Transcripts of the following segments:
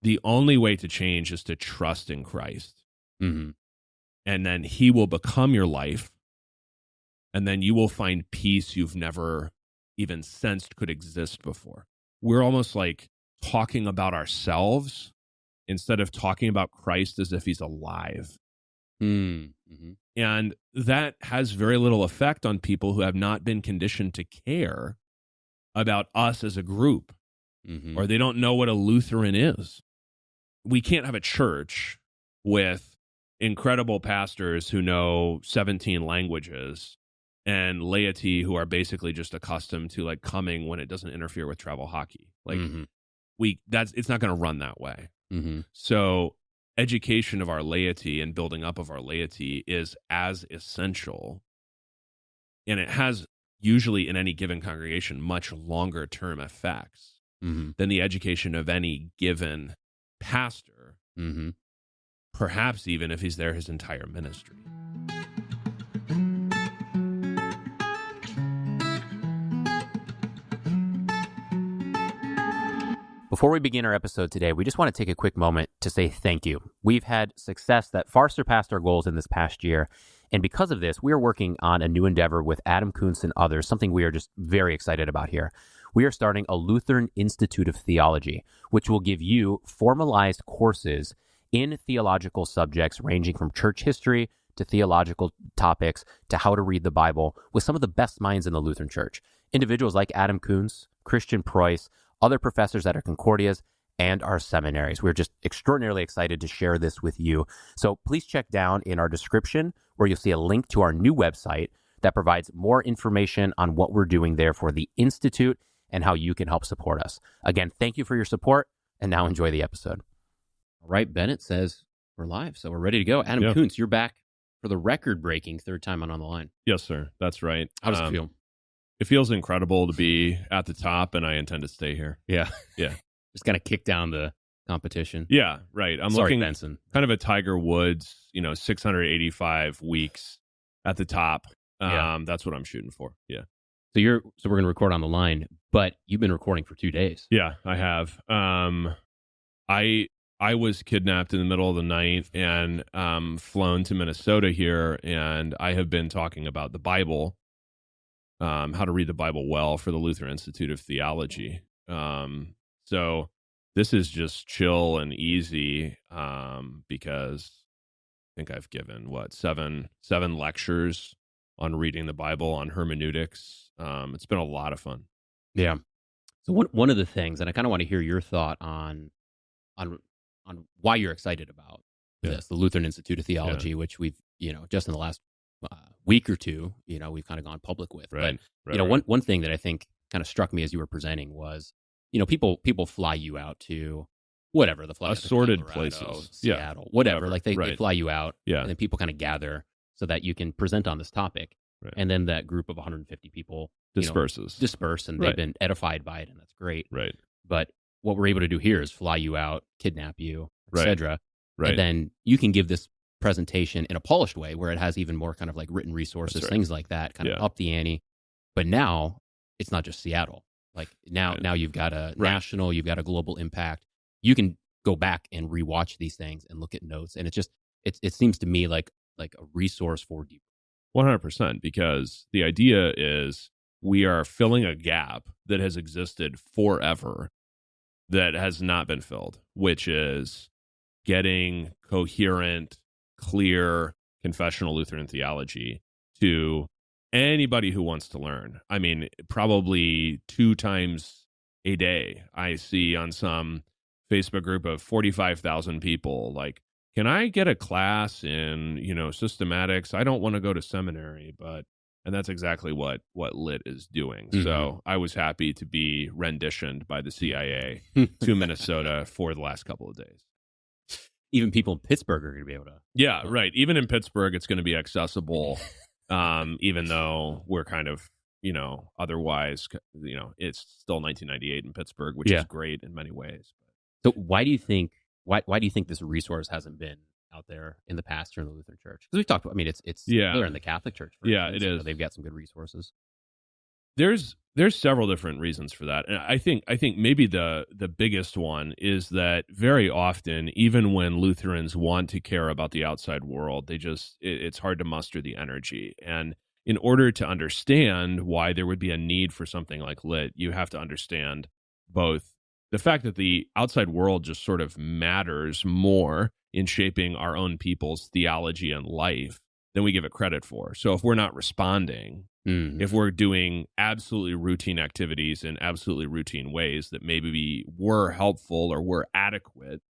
the only way to change is to trust in Christ. Mm-hmm. And then he will become your life. And then you will find peace you've never even sensed could exist before. We're almost like talking about ourselves instead of talking about Christ as if he's alive. Mm-hmm. And that has very little effect on people who have not been conditioned to care about us as a group, Mm-hmm. or they don't know what a Lutheran is. We can't have a church with incredible pastors who know 17 languages and laity who are basically just accustomed to like coming when it doesn't interfere with travel hockey. Like Mm-hmm. it's not going to run that way. Mm-hmm. So education of our laity and building up of our laity is as essential. And it has usually in any given congregation much longer term effects Mm-hmm. than the education of any given pastor, Mm-hmm. perhaps even if he's there his entire ministry. Before we begin our episode today, we just want to take a quick moment to say thank you. We've had success that far surpassed our goals in this past year. And because of this, we are working on a new endeavor with Adam Koontz and others, something we are just very excited about here. We are starting a Lutheran Institute of Theology, which will give you formalized courses in theological subjects ranging from church history to theological topics to how to read the Bible with some of the best minds in the Lutheran Church. Individuals like Adam Koontz, Christian Preuss, other professors at our Concordias, and our seminaries. We're just extraordinarily excited to share this with you. So please check down in our description where you'll see a link to our new website that provides more information on what we're doing there for the Institute and how you can help support us. Again, thank you for your support, and now enjoy the episode. All right, Bennett says we're live, so we're ready to go. Adam Koontz, you're back for the record-breaking third time on the line. Yes, sir. That's right. How does it feel? It feels incredible to be at the top, and I intend to stay here. Yeah. Yeah. Just kind of kick down the competition. Yeah, right. I'm Sorry, looking Benson. kind of a Tiger Woods, 685 weeks at the top. That's what I'm shooting for. Yeah. So we're going to record on the line, but you've been recording for 2 days. Yeah, I have. I was kidnapped in the middle of the night and flown to Minnesota here, and I have been talking about the Bible, how to read the Bible well for the Lutheran Institute of Theology. So this is just chill and easy because I think I've given, seven lectures on reading the Bible, on hermeneutics. It's been a lot of fun. Yeah. So one of the things, and I kind of want to hear your thought on why you're excited about this, the Lutheran Institute of Theology, which we've, just in the last week or two, we've kind of gone public with. Right. But, one thing that I think kind of struck me as you were presenting was, people fly you out to whatever, the fly assorted Colorado, places, Seattle, whatever. Like they fly you out, and then people kind of gather so that you can present on this topic. Right. And then that group of 150 people disperse, and they've been edified by it, and that's great. Right. But what we're able to do here is fly you out, kidnap you, etc. Right. And then you can give this presentation in a polished way where it has even more kind of like written resources, things like that, kind of up the ante. But now it's not just Seattle. Like now you've got a national, you've got a global impact. You can go back and rewatch these things and look at notes. And it seems to me like a resource for deep. 100%, because the idea is we are filling a gap that has existed forever that has not been filled, which is getting coherent, clear confessional Lutheran theology to anybody who wants to learn. I mean, probably 2 times a day, I see on some Facebook group of 45,000 people, like, can I get a class in, systematics? I don't want to go to seminary, and that's exactly what Lit is doing. Mm-hmm. So I was happy to be renditioned by the CIA to Minnesota for the last couple of days. Even people in Pittsburgh are going to be able to. Yeah, right. Even in Pittsburgh, it's going to be accessible, even though we're kind of, otherwise, it's still 1998 in Pittsburgh, which is great in many ways. So why do you think this resource hasn't been out there in the past here in the Lutheran Church? Because we've talked about, it's similar in the Catholic Church. For instance. It is. They've got some good resources. There's several different reasons for that. And I think maybe the biggest one is that very often, even when Lutherans want to care about the outside world, it's hard to muster the energy. And in order to understand why there would be a need for something like Lit, you have to understand both the fact that the outside world just sort of matters more in shaping our own people's theology and life than we give it credit for. So if we're not responding, if we're doing absolutely routine activities in absolutely routine ways that maybe were helpful or were adequate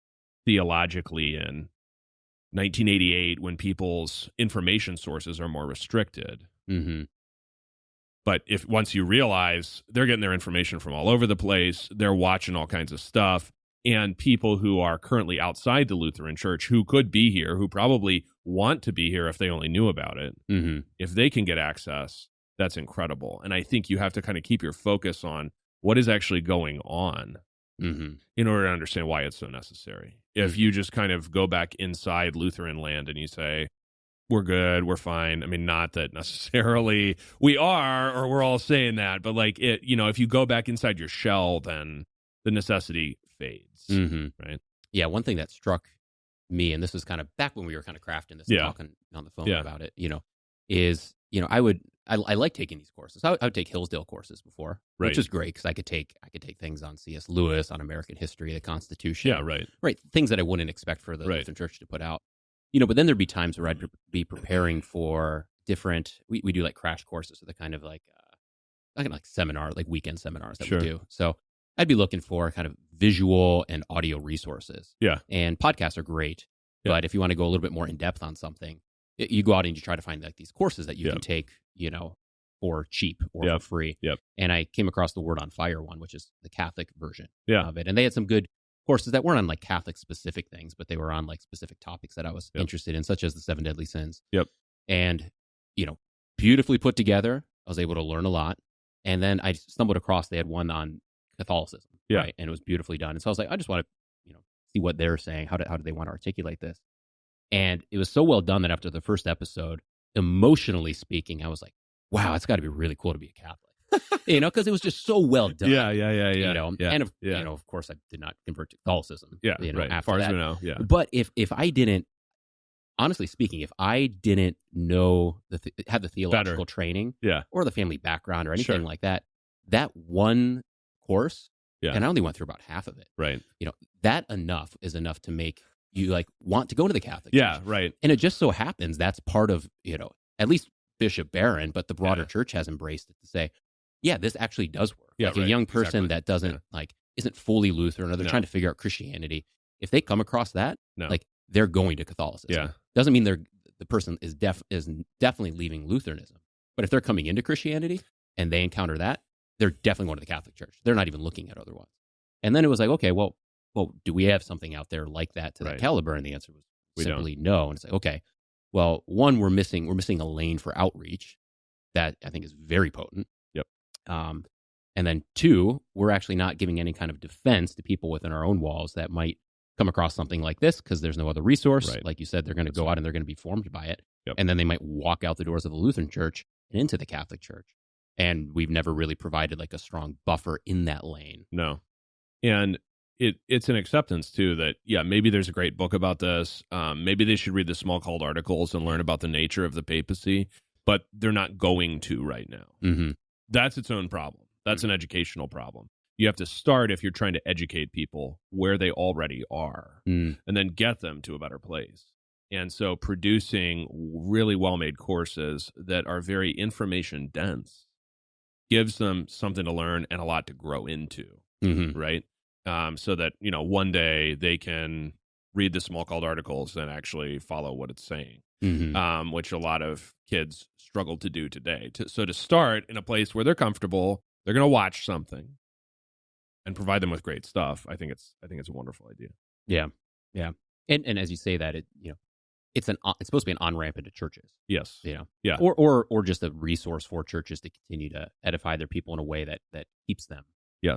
theologically in 1988 when people's information sources are more restricted. But if once you realize they're getting their information from all over the place, they're watching all kinds of stuff, and people who are currently outside the Lutheran Church who could be here, who probably want to be here if they only knew about it, if they can get access, that's incredible. And I think you have to kind of keep your focus on what is actually going on in order to understand why it's so necessary. If you just kind of go back inside Lutheran land and you say, we're good, we're fine. I mean, not that necessarily we are, or we're all saying that, but like if you go back inside your shell, then the necessity fades, right? Yeah, one thing that struck me, and this was kind of back when we were kind of crafting this, talking on the phone about it, is, I like taking these courses. I would take Hillsdale courses before, which is great because I could take things on C.S. Lewis, on American history, the Constitution. Right. Things that I wouldn't expect for the Lutheran Church to put out. But then there'd be times where I'd be preparing for different, we do like crash courses, so the kind of like seminar, like weekend seminars that we do. So I'd be looking for kind of visual and audio resources. Yeah. And podcasts are great. Yeah. But if you want to go a little bit more in depth on something, you go out and you try to find like these courses that you can take, for cheap or for free. Yep. And I came across the Word on Fire one, which is the Catholic version of it. And they had some good courses that weren't on like Catholic specific things, but they were on like specific topics that I was interested in, such as the 7 deadly sins. Yep. And, beautifully put together. I was able to learn a lot. And then I stumbled across, they had one on Catholicism. Yeah. Right. And it was beautifully done. And so I was like, I just want to, see what they're saying. How do they want to articulate this? And it was so well done that after the first episode, emotionally speaking, I was like, wow, it's got to be really cool to be a Catholic, because it was just so well done. Yeah. And of course, I did not convert to Catholicism. Yeah, right. As far as we know, But if I didn't, honestly speaking, if I didn't know have the theological training, or the family background or anything like that, that one course, and I only went through about half of it. Right. That is enough to make you like want to go to the Catholic Church. Yeah, right. And it just so happens that's part of, at least Bishop Barron, but the broader church has embraced it to say, this actually does work. Yeah, like a young person that doesn't isn't fully Lutheran, or they're trying to figure out Christianity. If they come across that, they're going to Catholicism. Yeah. Doesn't mean the person is definitely leaving Lutheranism. But if they're coming into Christianity and they encounter that, they're definitely going to the Catholic Church. They're not even looking at other ones. And then it was like, okay, well, do we have something out there like that to that caliber? And the answer was simply no. And it's like, okay, well, one, we're missing a lane for outreach that I think is very potent. Yep. And then two, we're actually not giving any kind of defense to people within our own walls that might come across something like this because there's no other resource. Right. Like you said, they're going to go out and they're going to be formed by it. Yep. And then they might walk out the doors of the Lutheran Church and into the Catholic Church. And we've never really provided like a strong buffer in that lane. No. And it's an acceptance too that, maybe there's a great book about this. Maybe they should read the small called articles and learn about the nature of the papacy, but they're not going to right now. Mm-hmm. That's its own problem. That's an educational problem. You have to start, if you're trying to educate people, where they already are, and then get them to a better place. And so producing really well-made courses that are very information dense gives them something to learn and a lot to grow into, right? So that, one day they can read the small called articles and actually follow what it's saying, which a lot of kids struggle to do today. So to start in a place where they're comfortable, they're going to watch something and provide them with great stuff. I think it's a wonderful idea. Yeah. Yeah. And as you say that, it's supposed to be an on-ramp into churches. Yes. Yeah. Or just a resource for churches to continue to edify their people in a way that keeps them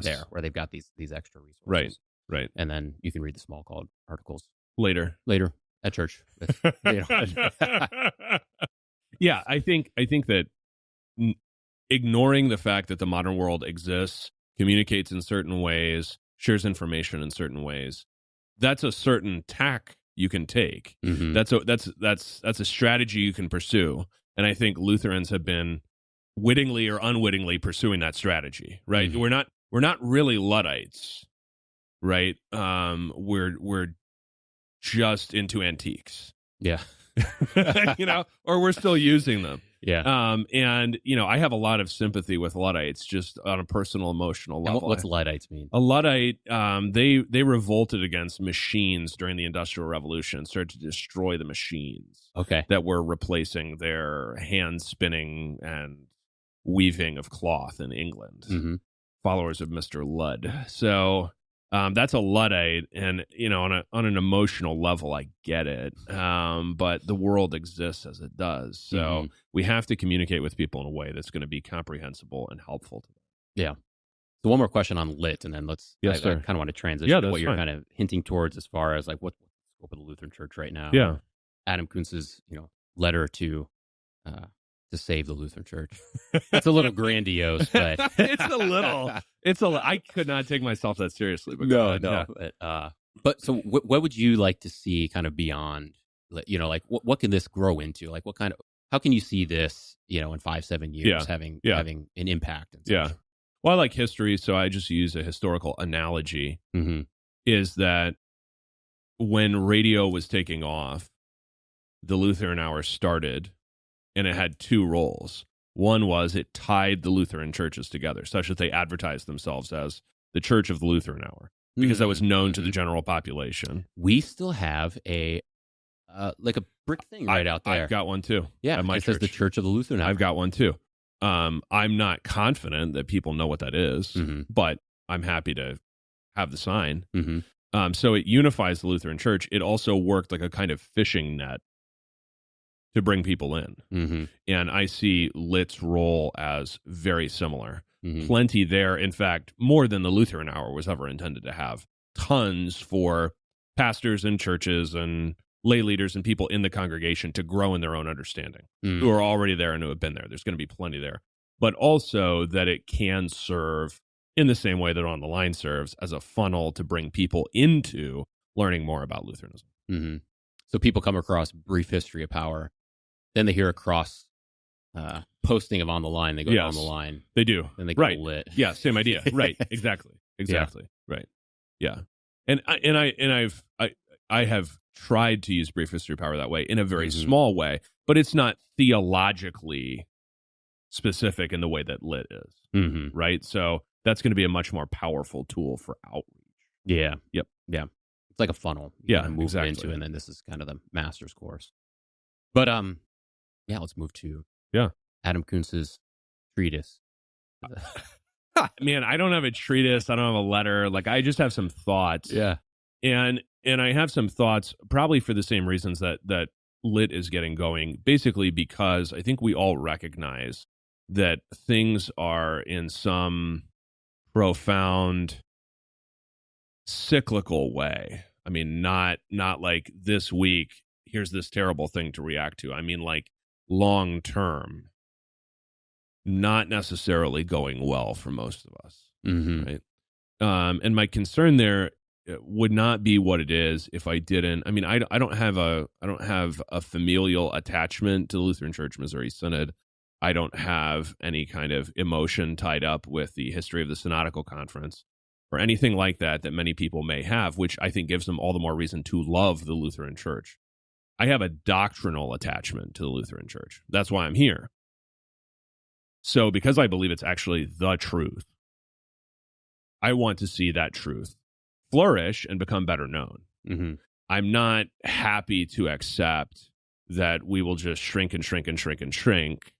there, where they've got these extra resources. Right. And then you can read the small called articles later at church. Yeah, I think that ignoring the fact that the modern world exists, communicates in certain ways, shares information in certain ways. That's a certain tack you can take. Mm-hmm. That's a strategy you can pursue. And I think Lutherans have been wittingly or unwittingly pursuing that strategy, right? Mm-hmm. We're not really Luddites, right? We're just into antiques. Yeah. Or we're still using them. Yeah. And I have a lot of sympathy with Luddites just on a personal, emotional level. What's Luddites mean? A Luddite, they revolted against machines during the Industrial Revolution, started to destroy the machines that were replacing their hand spinning and weaving of cloth in England. Mm-hmm. Followers of Mr. Ludd. So that's a Luddite, and on an emotional level, I get it. But the world exists as it does, so we have to communicate with people in a way that's going to be comprehensible and helpful to them. Yeah. So one more question on lit, and then I kind of want to transition to what you're kind of hinting towards as far as like what's the scope of the Lutheran Church right now. Yeah. Adam Koontz's letter to save the Lutheran Church. It's a little grandiose, but it's a little. I could not take myself that seriously. But no. But so what would you like to see kind of beyond? Like what can this grow into? Like how can you see this? In 5-7 years having an impact. And such? Yeah. Well, I like history, so I just use a historical analogy. Mm-hmm. Is that when radio was taking off, the Lutheran Hour started. And it had two roles. One was it tied the Lutheran churches together, such that they advertised themselves as the Church of the Lutheran Hour, because that was known to the general population. We still have a brick thing right out there. I've got one too. Yeah, at my it says the Church of the Lutheran Hour. I've got one too. I'm not confident that people know what that is, but I'm happy to have the sign. Mm-hmm. So it unifies the Lutheran Church. It also worked like a kind of fishing net to bring people in. Mm-hmm. And I see Lit's role as very similar. Mm-hmm. Plenty there. In fact, more than the Lutheran Hour was ever intended to have. Tons for pastors and churches and lay leaders and people in the congregation to grow in their own understanding, who are already there and who have been there. There's going to be plenty there. But also that it can serve in the same way that On the Line serves as a funnel to bring people into learning more about Lutheranism. Mm-hmm. So people come across Brief History of Power. Then they hear a cross posting of On the Line. They go down the line. They do. Then they go Lit. Yeah, same idea. Right. Exactly. Yeah. Right. Yeah. And I have tried to use Brief History of Power that way in a very small way, but it's not theologically specific in the way that Lit is. Mm-hmm. Right. So that's going to be a much more powerful tool for outreach. Yeah. Yep. Yeah. It's like a funnel. You kind of move into, and then this is kind of the master's course. But let's move to Adam Koontz's treatise. Man, I don't have a treatise. I don't have a letter. Like, I just have some thoughts. Yeah. And I have some thoughts probably for the same reasons that Lit is getting going, basically because I think we all recognize that things are in some profound cyclical way. I mean, not like this week, here's this terrible thing to react to. I mean, like long term, not necessarily going well for most of us, right? And my concern there would not be what it is if I didn't. I mean, I don't have a familial attachment to the Lutheran Church Missouri Synod. I don't have any kind of emotion tied up with the history of the Synodical Conference or anything like that many people may have, which I think gives them all the more reason to love the Lutheran Church. I have a doctrinal attachment to the Lutheran Church. That's why I'm here. So because I believe it's actually the truth, I want to see that truth flourish and become better known. Mm-hmm. I'm not happy to accept that we will just shrink and shrink and shrink and shrink,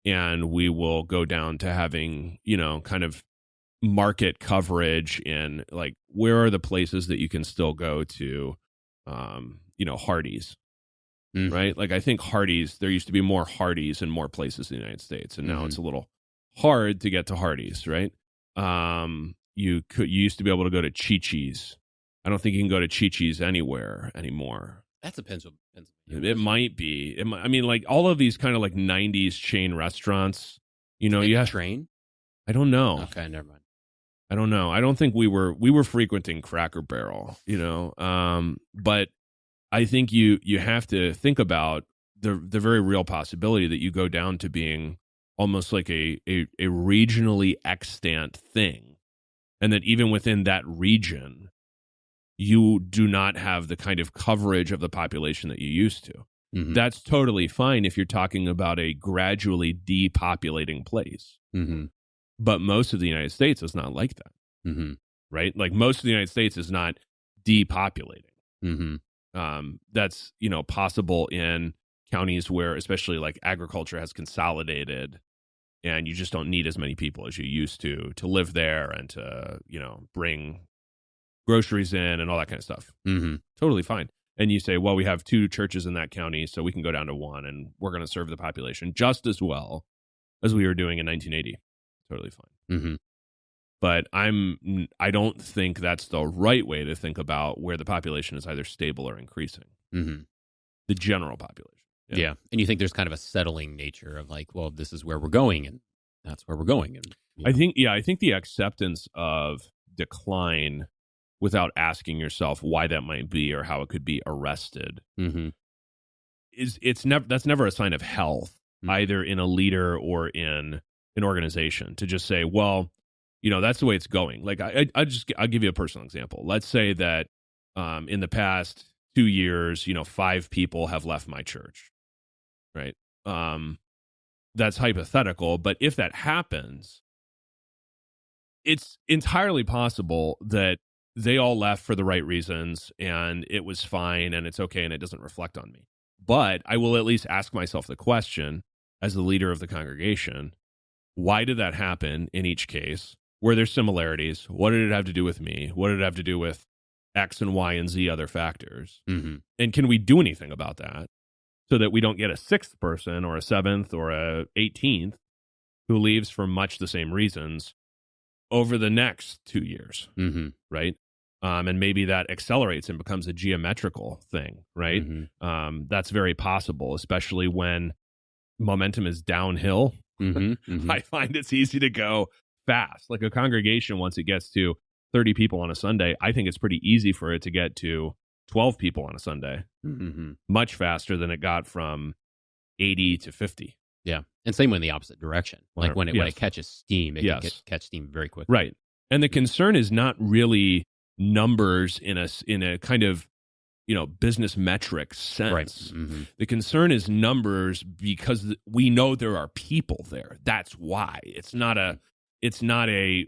and we will go down to having, kind of market coverage in, like, where are the places that you can still go to, Hardee's, right? Like, I think Hardee's, there used to be more Hardee's in more places in the United States, and now it's a little hard to get to Hardee's, right? You used to be able to go to Chi-Chi's. I don't think you can go to Chi-Chi's anywhere anymore. That's a Pennsylvania. It might be. I mean, like all of these kind of like 90s chain restaurants, You have train? I don't know. Okay, never mind. I don't know. I don't think we were frequenting Cracker Barrel, but I think you have to think about the very real possibility that you go down to being almost like a regionally extant thing, and that even within that region, you do not have the kind of coverage of the population that you used to. Mm-hmm. That's totally fine if you're talking about a gradually depopulating place. Mm-hmm. But most of the United States is not like that, mm-hmm. right? Like most of the United States is not depopulating. Mm-hmm. That's, possible in counties where especially like agriculture has consolidated and you just don't need as many people as you used to live there and to, bring groceries in and all that kind of stuff. Mm-hmm. Totally fine. And you say, well, we have 2 churches in that county, so we can go down to 1 and we're going to serve the population just as well as we were doing in 1980. Totally fine. Mm-hmm. But I don't think that's the right way to think about where the population is either stable or increasing. Mm-hmm. The general population. Yeah. And you think there's kind of a settling nature of like, well, this is where we're going and that's where we're going. And, I think the acceptance of decline without asking yourself why that might be or how it could be arrested mm-hmm. that's never a sign of health, mm-hmm. either in a leader or in an organization, to just say, well, that's the way it's going. Like I'll give you a personal example. Let's say that in the past 2 years, 5 people have left my church, right? That's hypothetical, but if that happens, it's entirely possible that they all left for the right reasons and it was fine and it's okay and it doesn't reflect on me. But I will at least ask myself the question as the leader of the congregation, why did that happen in each case? Were there similarities? What did it have to do with me? What did it have to do with X and Y and Z other factors? Mm-hmm. And can we do anything about that so that we don't get a 6th person or a 7th or a 18th who leaves for much the same reasons over the next 2 years, mm-hmm. right? And maybe that accelerates and becomes a geometrical thing, right? Mm-hmm. That's very possible, especially when momentum is downhill. Mm-hmm. Mm-hmm. I find it's easy to go fast. Like a congregation, once it gets to 30 people on a Sunday, I think it's pretty easy for it to get to 12 people on a Sunday, mm-hmm. much faster than it got from 80 to 50. Yeah. And same in the opposite direction. Like when it catches steam, it can catch steam very quickly. Right. And the concern is not really numbers in a kind of, business metric sense. Right. Mm-hmm. The concern is numbers because we know there are people there. That's why. It's not a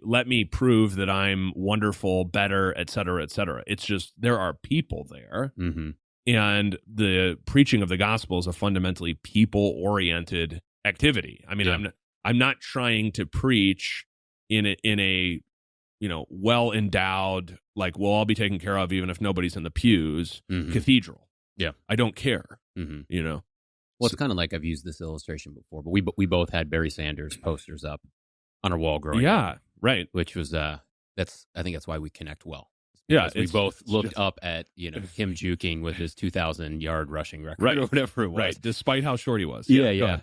let me prove that I'm wonderful, better, et cetera, et cetera. It's just there are people there. Mm-hmm. And the preaching of the gospel is a fundamentally people-oriented activity. I mean, I'm not trying to preach in a well-endowed, like, we'll all be taken care of even if nobody's in the pews, mm-hmm. cathedral. Yeah. I don't care, Well, it's kind of like, I've used this illustration before, but we both had Barry Sanders posters up on our wall growing up. Right. Which was, I think that's why we connect well. Yeah. We both looked up at, him juking with his 2,000-yard rushing record, right, or whatever it was. Right. Despite how short he was. Yeah.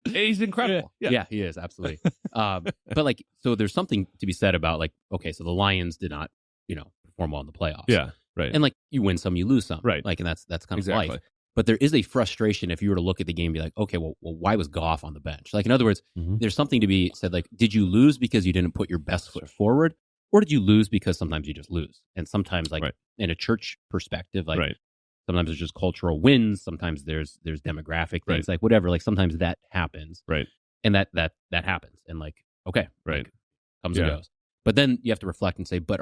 He's incredible. Yeah, he is, absolutely. But like, so there's something to be said about like, okay, so the Lions did not, perform well in the playoffs. Yeah, right. And like, you win some, you lose some. Right. Like, and that's kind of life. But there is a frustration if you were to look at the game and be like, okay, well why was Goff on the bench? Like, in other words, mm-hmm. there's something to be said, like, did you lose because you didn't put your best foot forward? Or did you lose because sometimes you just lose? And sometimes, like, in a church perspective, like, sometimes there's just cultural wins. Sometimes there's demographic things, like whatever. Like sometimes that happens, right? And that happens, and like, okay, right, like, comes and goes. But then you have to reflect and say, but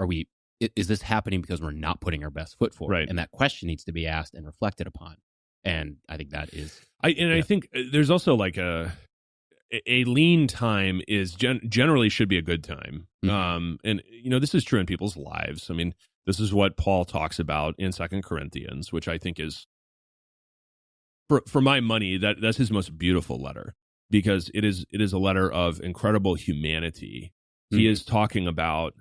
is this happening because we're not putting our best foot forward? Right. And that question needs to be asked and reflected upon. And I think that is. I think there's also like a lean time is generally should be a good time. Mm-hmm. And this is true in people's lives. I mean, this is what Paul talks about in 2 Corinthians, which I think is, for my money, that's his most beautiful letter, because it is a letter of incredible humanity. Mm-hmm. He is talking about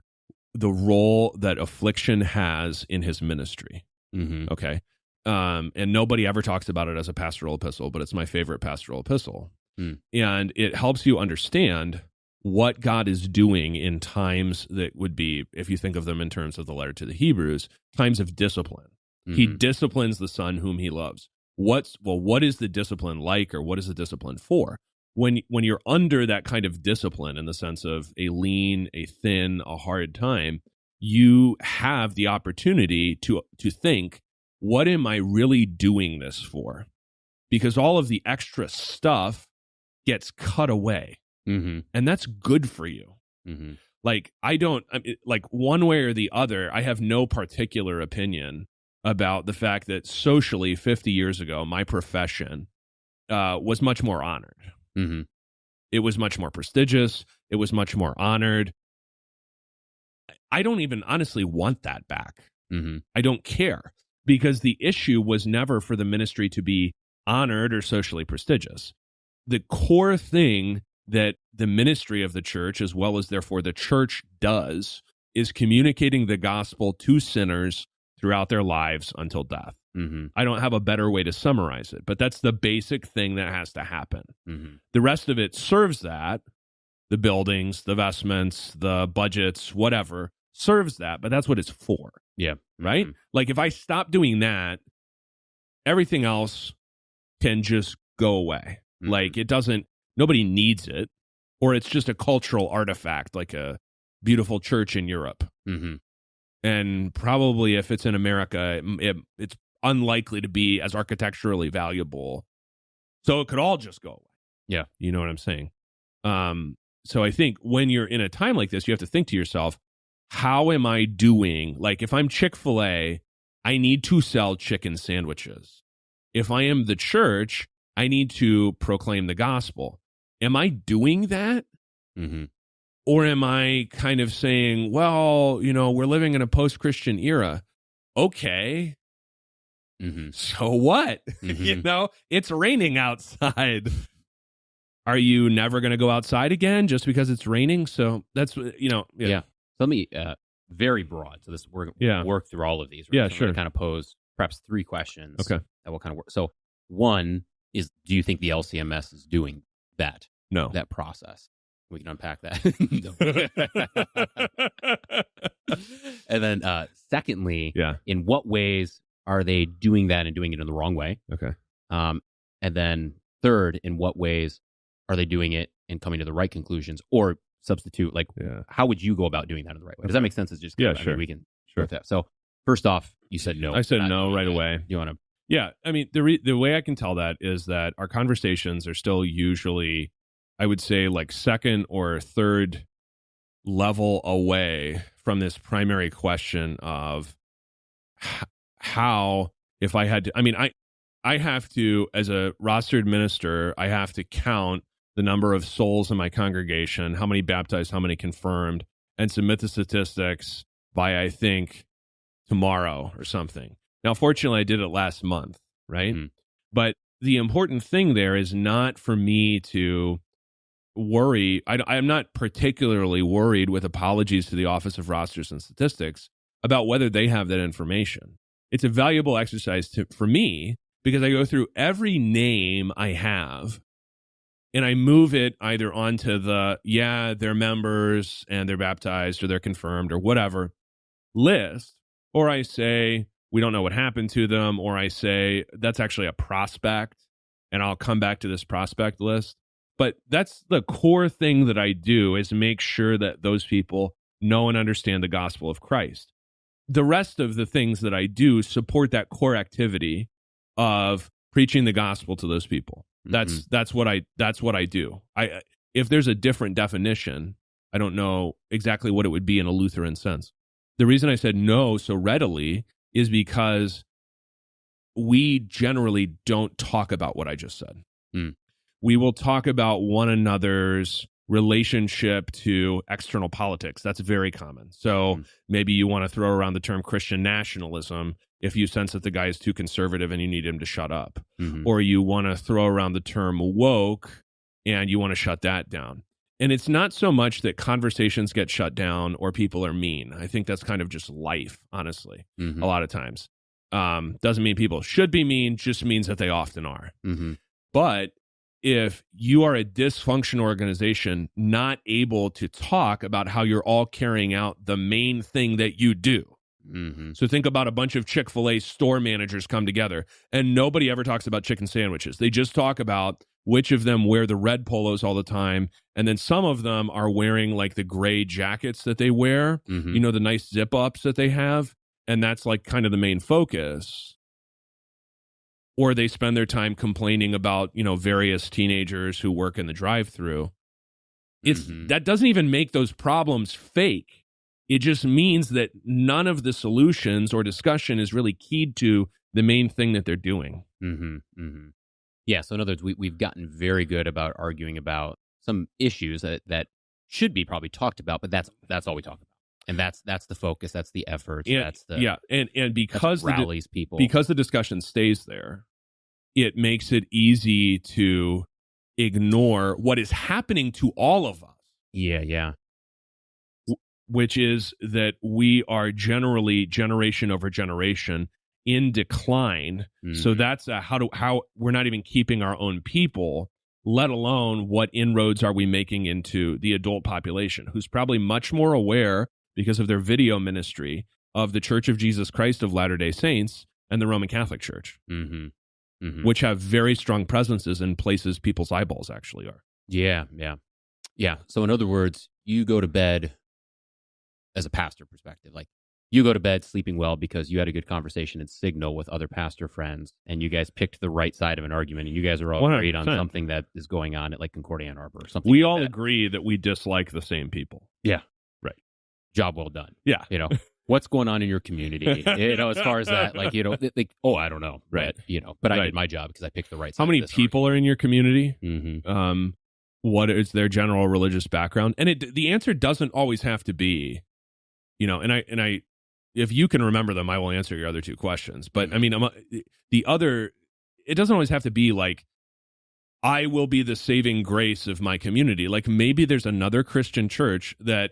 the role that affliction has in his ministry. Mm-hmm. Okay. and nobody ever talks about it as a pastoral epistle, but it's my favorite pastoral epistle. And it helps you understand what God is doing in times that would be, if you think of them in terms of the letter to the Hebrews, times of discipline. He disciplines the son whom he loves. What is the discipline like, or what is the discipline for? When you're under that kind of discipline, in the sense of a lean, a thin, a hard time, you have the opportunity to think, what am I really doing this for? Because all of the extra stuff gets cut away, and that's good for you. Like, like one way or the other, I have no particular opinion about the fact that socially 50 years ago, my profession was much more honored. It was much more prestigious. It was much more honored. I don't even honestly want that back. I don't care, because the issue was never for the ministry to be honored or socially prestigious. The core thing that the ministry of the church, as well as therefore the church, does is communicating the gospel to sinners throughout their lives until death. I don't have a better way to summarize it, but that's the basic thing that has to happen. The rest of it serves that. The buildings, the vestments, the budgets, whatever, serves that, but that's what it's for. Yeah. Right? Like, if I stop doing that, everything else can just go away. Like, nobody needs it, or it's just a cultural artifact, like a beautiful church in Europe. And probably if it's in America, it's unlikely to be as architecturally valuable. So it could all just go away. Yeah. You know what I'm saying? So I think when you're in a time like this, you have to think to yourself, how am I doing? Like, if I'm Chick-fil-A, I need to sell chicken sandwiches. If I am the church, I need to proclaim the gospel. Am I doing that? Or am I kind of saying, well, we're living in a post-Christian era. Okay. So what? It's raining outside. Are you never going to go outside again just because it's raining? So that's, Yeah. So let me, very broad. So we're going to work through all of these. Right? Yeah, so sure. I'm going to kind of pose perhaps 3 questions. Okay. That will kind of work. So one is, do you think the LCMS is doing that? No. That process? We can unpack that. And then secondly, in what ways are they doing that and doing it in the wrong way? Okay. And then third, in what ways are they doing it and coming to the right conclusions? Or substitute, like, how would you go about doing that in the right way? Does that make sense? It's just sure. I mean, we can work that. So first off, you said no. I said no right away. You want to? Yeah. I mean, the way I can tell that is that our conversations are still usually, I would say, like second or third level away from this primary question of how, if I had to, I mean, I have to, as a rostered minister, I have to count the number of souls in my congregation, how many baptized, how many confirmed, and submit the statistics by, I think, tomorrow or something. Now, fortunately, I did it last month, right? But the important thing there is not for me to worry. I'm not particularly worried, with apologies to the Office of Rosters and Statistics, about whether they have that information. It's a valuable exercise for me, because I go through every name I have and I move it either onto they're members and they're baptized or they're confirmed or whatever list, or I say, we don't know what happened to them, or I say, that's actually a prospect and I'll come back to this prospect list. But that's the core thing that I do, is make sure that those people know and understand the gospel of Christ. The rest of the things that I do support that core activity of preaching the gospel to those people. That's what I do. If there's a different definition, I don't know exactly what it would be in a Lutheran sense. The reason I said no so readily is because we generally don't talk about what I just said. We will talk about one another's relationship to external politics. That's very common. So maybe you want to throw around the term Christian nationalism if you sense that the guy is too conservative and you need him to shut up. Or you want to throw around the term woke and you want to shut that down. And it's not so much that conversations get shut down or people are mean. I think that's kind of just life, honestly, a lot of times. Doesn't mean people should be mean, just means that they often are. Mm-hmm. But if you are a dysfunctional organization not able to talk about how you're all carrying out the main thing that you do. Mm-hmm. So think about a bunch of Chick-fil-A store managers come together and nobody ever talks about chicken sandwiches. They just talk about which of them wear the red polos all the time. And then some of them are wearing like the gray jackets that they wear, Mm-hmm. you know, the nice zip ups that they have. And that's like kind of the main focus. Or they spend their time complaining about, you know, various teenagers who work in the drive-thru. That doesn't even make those problems fake. It just means that none of the solutions or discussion is really keyed to the main thing that they're doing. Mm-hmm. Mm-hmm. Yeah. So in other words, we've gotten very good about arguing about some issues that should be probably talked about, but that's all we talk about. And that's the focus. That's the effort. And because rallies people, because the discussion stays there, it makes it easy to ignore what is happening to all of us. Yeah. Which is that we are generally generation over generation in decline. Mm-hmm. So that's how we're not even keeping our own people, let alone what inroads are we making into the adult population, who's probably much more aware because of their video ministry of the Church of Jesus Christ of Latter-day Saints and the Roman Catholic Church, which have very strong presences in places people's eyeballs actually are. Yeah. So in other words, you go to bed as a pastor perspective, like you go to bed sleeping well because you had a good conversation and signal with other pastor friends and you guys picked the right side of an argument and you guys are all 100%. agreed on something that is going on at like Concordia Ann Arbor or something. We like all that. agree that we dislike the same people. Yeah. Right. Job well done. Yeah. You know, what's going on in your community? You know, as far as that, like, you know, like, I don't know. Right. But, you know, but I did my job because I picked the right side. How many people are in your community? Mm-hmm. What is their general religious background? And the answer doesn't always have to be, you know, and I, if you can remember them, I will answer your other two questions. But I mean, it doesn't always have to be like, I will be the saving grace of my community. Like maybe there's another Christian church that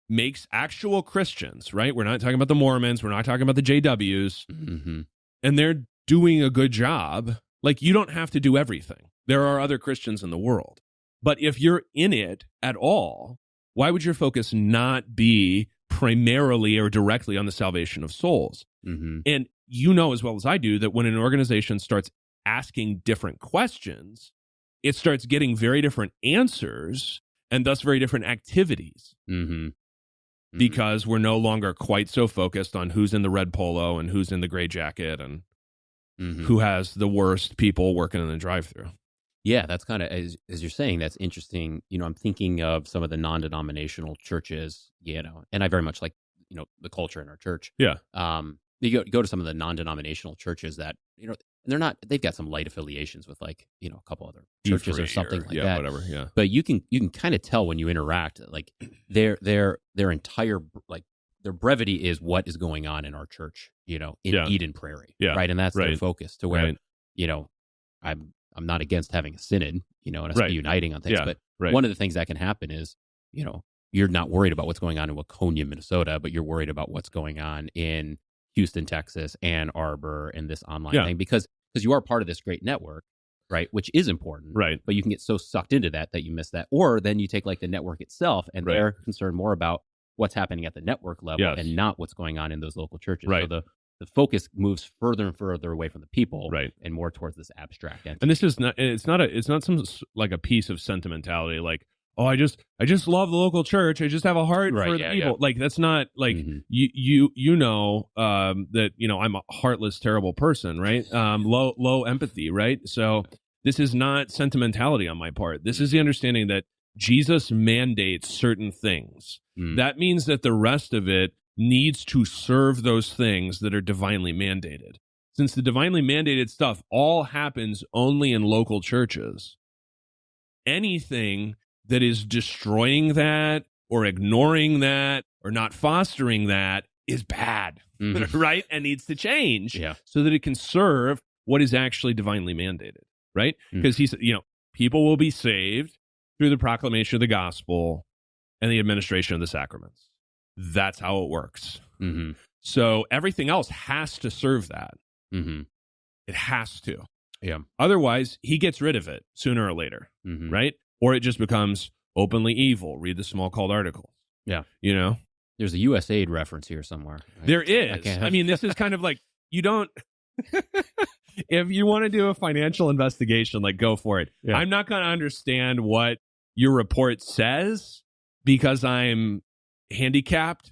makes actual Christians, right? We're not talking about the Mormons. We're not talking about the JWs. Mm-hmm. And they're doing a good job. Like you don't have to do everything. There are other Christians in the world. But if you're in it at all, why would your focus not be primarily or directly on the salvation of souls? Mm-hmm. And you know as well as I do that when an organization starts asking different questions, it starts getting very different answers and thus very different activities. Mm-hmm. Because we're no longer quite so focused on who's in the red polo and who's in the gray jacket and who has the worst people working in the drive-thru. Yeah, that's kind of, as you're saying, that's interesting. You know, I'm thinking of some of the non-denominational churches, you know, and I very much like, you know, the culture in our church. Yeah. You go to some of the non-denominational churches that, you know, they've got some light affiliations with like, you know, a couple other churches or something like that. Whatever, yeah. But you can kind of tell when you interact, like their entire, like their brevity is what is going on in our church, you know, in Eden Prairie. Yeah. Right. And that's their focus to where, Right. you know, I'm not against having a synod, you know, and us uniting on things. Yeah. But Right. one of the things that can happen is, you know, you're not worried about what's going on in Waconia, Minnesota, but you're worried about what's going on in Houston, Texas, Ann Arbor, and this online thing because you are part of this great network, right? Which is important, right? But you can get so sucked into that you miss that, or then you take like the network itself, and they're concerned more about what's happening at the network level and not what's going on in those local churches. Right. So the focus moves further and further away from the people, right, and more towards this abstract entity. And this is not. It's not some like a piece of sentimentality, like, oh, I just love the local church. I just have a heart for the people. Yeah. Like that's not like you know that you know I'm a heartless, terrible person, right? Low empathy, right? So this is not sentimentality on my part. This is the understanding that Jesus mandates certain things. That means that the rest of it needs to serve those things that are divinely mandated. Since the divinely mandated stuff all happens only in local churches, anything that is destroying that or ignoring that or not fostering that is bad, right? And needs to change so that it can serve what is actually divinely mandated, right? Because he said, you know, people will be saved through the proclamation of the gospel and the administration of the sacraments. That's how it works. So everything else has to serve that. Mm-hmm. It has to. Yeah. Otherwise, he gets rid of it sooner or later, Mm-hmm. right? Or it just becomes openly evil. Read the small called articles. Yeah. You know? There's a USAID reference here somewhere. There is. I mean, this is kind of like, you don't... If you want to do a financial investigation, like, go for it. Yeah. I'm not going to understand what your report says because I'm handicapped,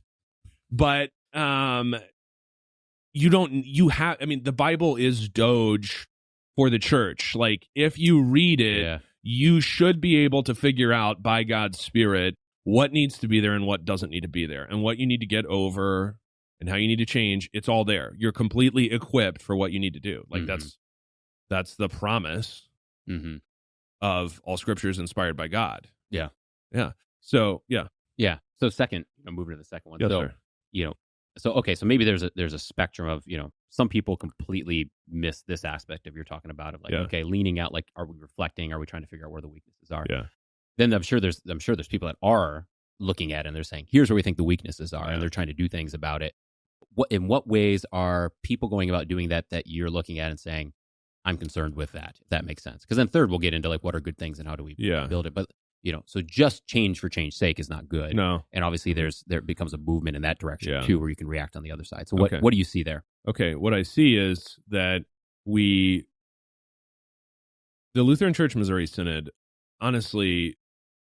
but the Bible is Doge for the church. Like, if you read it, you should be able to figure out by God's Spirit what needs to be there and what doesn't need to be there, and what you need to get over and how you need to change. It's all there. You're completely equipped for what you need to do. Like, that's the promise of all Scripture is inspired by God. Yeah. Yeah. So, yeah. Yeah. So second, moving to the second one. Yes, so, sir. So maybe there's a spectrum of, some people completely miss this aspect of you're talking about, of like, okay, leaning out, like, are we reflecting? Are we trying to figure out where the weaknesses are? Yeah. Then I'm sure there's people that are looking at it and they're saying, here's where we think the weaknesses are, and they're trying to do things about it. In what ways are people going about doing that you're looking at and saying, I'm concerned with that, if that makes sense? Because then third, we'll get into like, what are good things and how do we build it? But, so just change for change's sake is not good. No. And obviously there becomes a movement in that direction too, where you can react on the other side. So what do you see there? Okay. What I see is that the Lutheran Church Missouri Synod, honestly,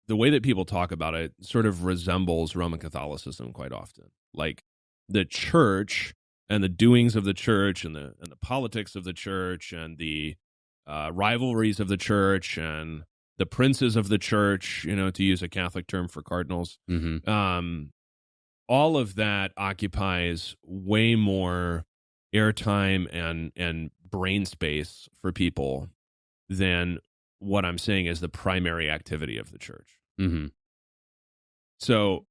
the way that people talk about it sort of resembles Roman Catholicism quite often. Like, the church and the doings of the church and the politics of the church and the rivalries of the church and the princes of the church, to use a Catholic term for cardinals. Mm-hmm. All of that occupies way more airtime and brain space for people than what I'm saying is the primary activity of the church. Mm-hmm. So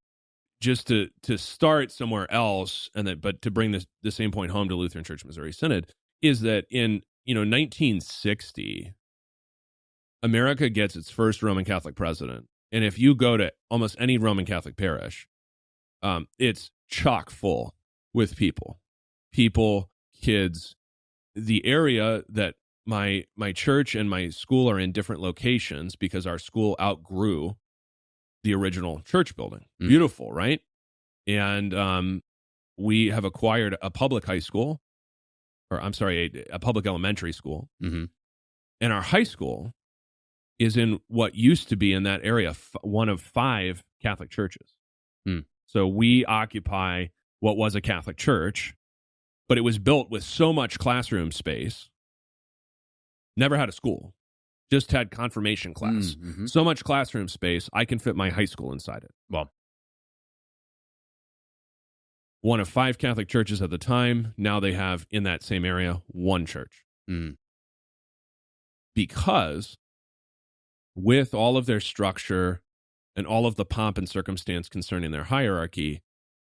just to start somewhere else, but to bring the same point home to Lutheran Church Missouri Synod, is that in 1960, America gets its first Roman Catholic president, and if you go to almost any Roman Catholic parish, it's chock full with people, kids. The area that my church and my school are in different locations because our school outgrew the original church building. Beautiful, right? And we have acquired a public high school, a public elementary school. Mm-hmm. And our high school is in what used to be in that area one of 5 Catholic churches. So we occupy what was a Catholic church, but it was built with so much classroom space. Never had a school. Just had confirmation class. Mm-hmm. So much classroom space, I can fit my high school inside it. Well, one of 5 Catholic churches at the time. Now they have, in that same area, 1 church. Because with all of their structure and all of the pomp and circumstance concerning their hierarchy,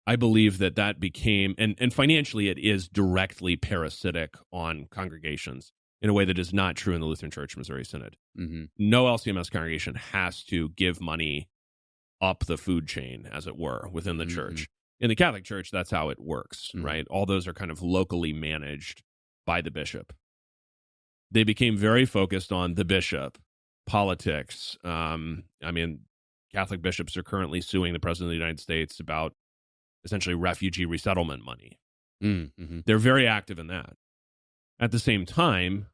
I believe that became, and financially it is directly parasitic on congregations in a way that is not true in the Lutheran Church Missouri Synod. Mm-hmm. No LCMS congregation has to give money up the food chain, as it were, within the church. In the Catholic Church, that's how it works, right? All those are kind of locally managed by the bishop. They became very focused on the bishop, politics. Catholic bishops are currently suing the President of the United States about essentially refugee resettlement money. Mm-hmm. They're very active in that. At the same time,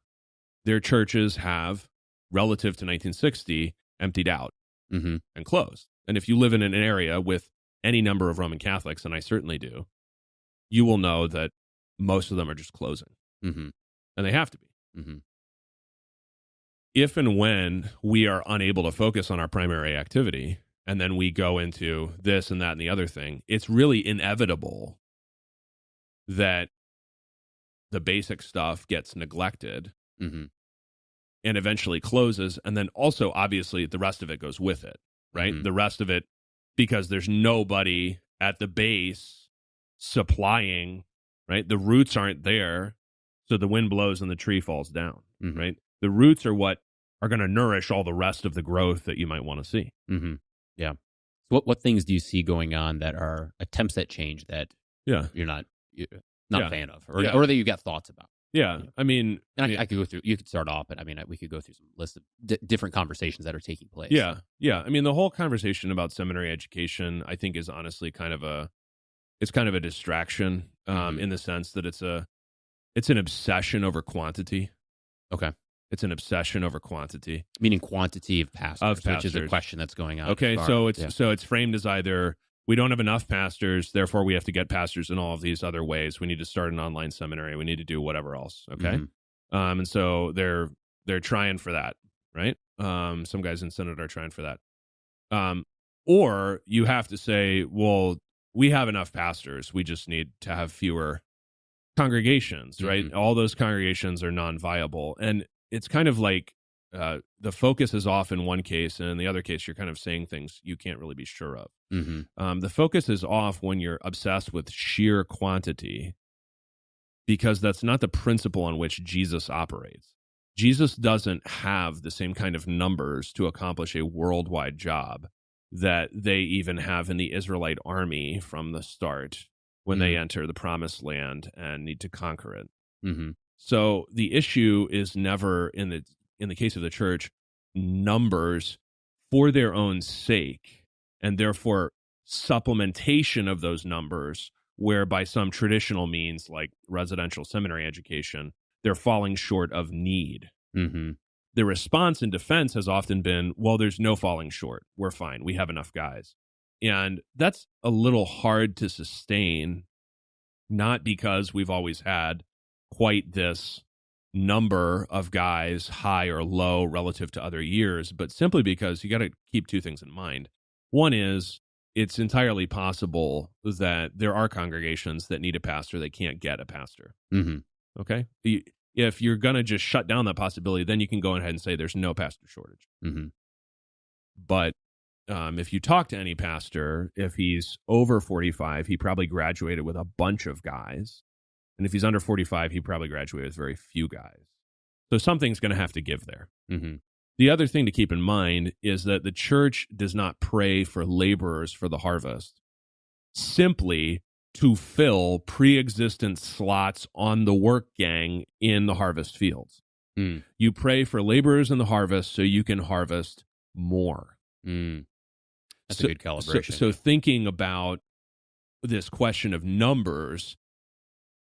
their churches have, relative to 1960, emptied out and closed. And if you live in an area with any number of Roman Catholics, and I certainly do, you will know that most of them are just closing. And they have to be. If and when we are unable to focus on our primary activity, and then we go into this and that and the other thing, it's really inevitable that the basic stuff gets neglected and eventually closes. And then also, obviously, the rest of it goes with it, right? The rest of it, because there's nobody at the base supplying, right? The roots aren't there, so the wind blows and the tree falls down, right? The roots are what are going to nourish all the rest of the growth that you might want to see. Yeah. So what things do you see going on that are attempts at change that you're not not a fan of, or that you got thoughts about. Yeah, I mean, and I could go through. You could start off, but I mean, we could go through some list of different conversations that are taking place. Yeah. I mean, the whole conversation about seminary education, I think, is honestly kind of a distraction, in the sense that it's an obsession over quantity. Okay, it's an obsession over quantity, meaning quantity of pastors, which is a question that's going on. Okay, so it's framed as either we don't have enough pastors, therefore we have to get pastors in all of these other ways. We need to start an online seminary. We need to do whatever else. Okay. And so they're trying for that, right? Some guys in Synod are trying for that. Or you have to say, well, we have enough pastors. We just need to have fewer congregations, right? All those congregations are non-viable. And it's kind of like, the focus is off in one case, and in the other case, you're kind of saying things you can't really be sure of. The focus is off when you're obsessed with sheer quantity, because that's not the principle on which Jesus operates. Jesus doesn't have the same kind of numbers to accomplish a worldwide job that they even have in the Israelite army from the start when they enter the promised land and need to conquer it. So the issue is never, in the case of the church, numbers for their own sake, and therefore supplementation of those numbers, where by some traditional means like residential seminary education, they're falling short of need. The response in defense has often been, well, there's no falling short. We're fine. We have enough guys. And that's a little hard to sustain, not because we've always had quite this number of guys, high or low relative to other years, but simply because you got to keep two things in mind. One is, it's entirely possible that there are congregations that need a pastor that can't get a pastor. Okay? If you're going to just shut down that possibility, then you can go ahead and say there's no pastor shortage. But if you talk to any pastor, if he's over 45, he probably graduated with a bunch of guys. And if he's under 45, he probably graduated with very few guys. So something's going to have to give there. The other thing to keep in mind is that the church does not pray for laborers for the harvest simply to fill pre-existent slots on the work gang in the harvest fields. You pray for laborers in the harvest so you can harvest more. That's a good calibration. So thinking about this question of numbers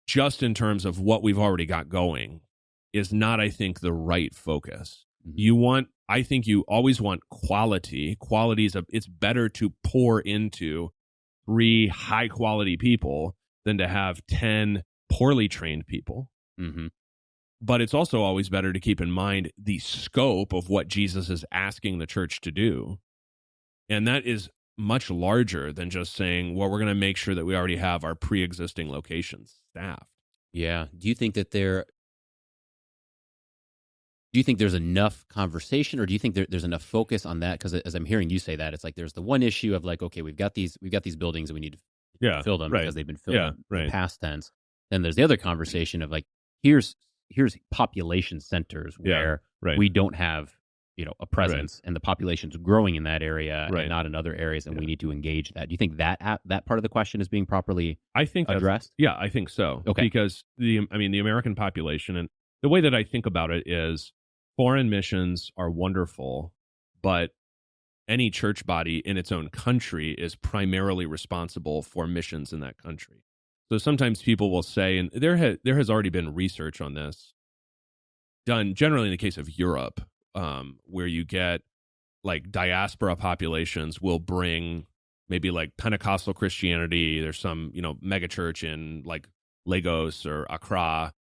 just in terms of what we've already got going is not, I think, the right focus. I think you always want quality. Quality it's better to pour into 3 high quality people than to have 10 poorly trained people. But it's also always better to keep in mind the scope of what Jesus is asking the church to do. And that is much larger than just saying, well, we're going to make sure that we already have our pre-existing locations staffed. Yeah. Do you think that there's enough conversation, or do you think there's enough focus on that? Because as I'm hearing you say that, it's like there's the one issue of like, okay, we've got these buildings and we need to fill them because they've been filled in the past tense. Then there's the other conversation of like, here's population centers where we don't have a presence, and the population's growing in that area and not in other areas, and we need to engage that. Do you think that part of the question is being properly addressed? Yeah, I think so. Okay. Because the American population, and the way that I think about it is, foreign missions are wonderful, but any church body in its own country is primarily responsible for missions in that country. So sometimes people will say, and there has already been research on this done generally in the case of Europe, where you get like diaspora populations will bring maybe like Pentecostal Christianity. There's some, mega church in like Lagos or Accra,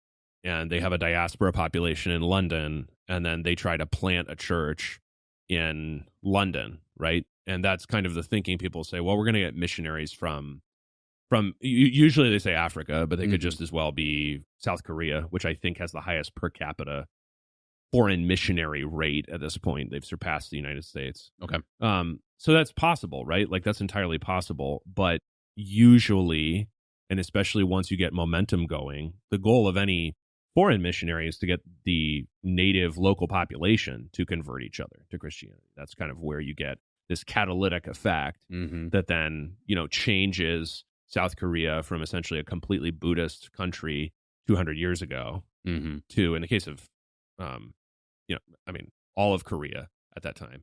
and they have a diaspora population in London, and then they try to plant a church in London, right? And that's kind of the thinking. People say, well, we're going to get missionaries from usually they say Africa, but they could just as well be South Korea, which I think has the highest per capita foreign missionary rate at this point. They've surpassed the United States. Okay. So that's possible, right? Like that's entirely possible. But usually, and especially once you get momentum going, the goal of any foreign missionary is to get the native local population to convert each other to Christianity. That's kind of where you get this catalytic effect that then, changes South Korea from essentially a completely Buddhist country 200 years ago Mm-hmm. to, in the case of, all of Korea at that time,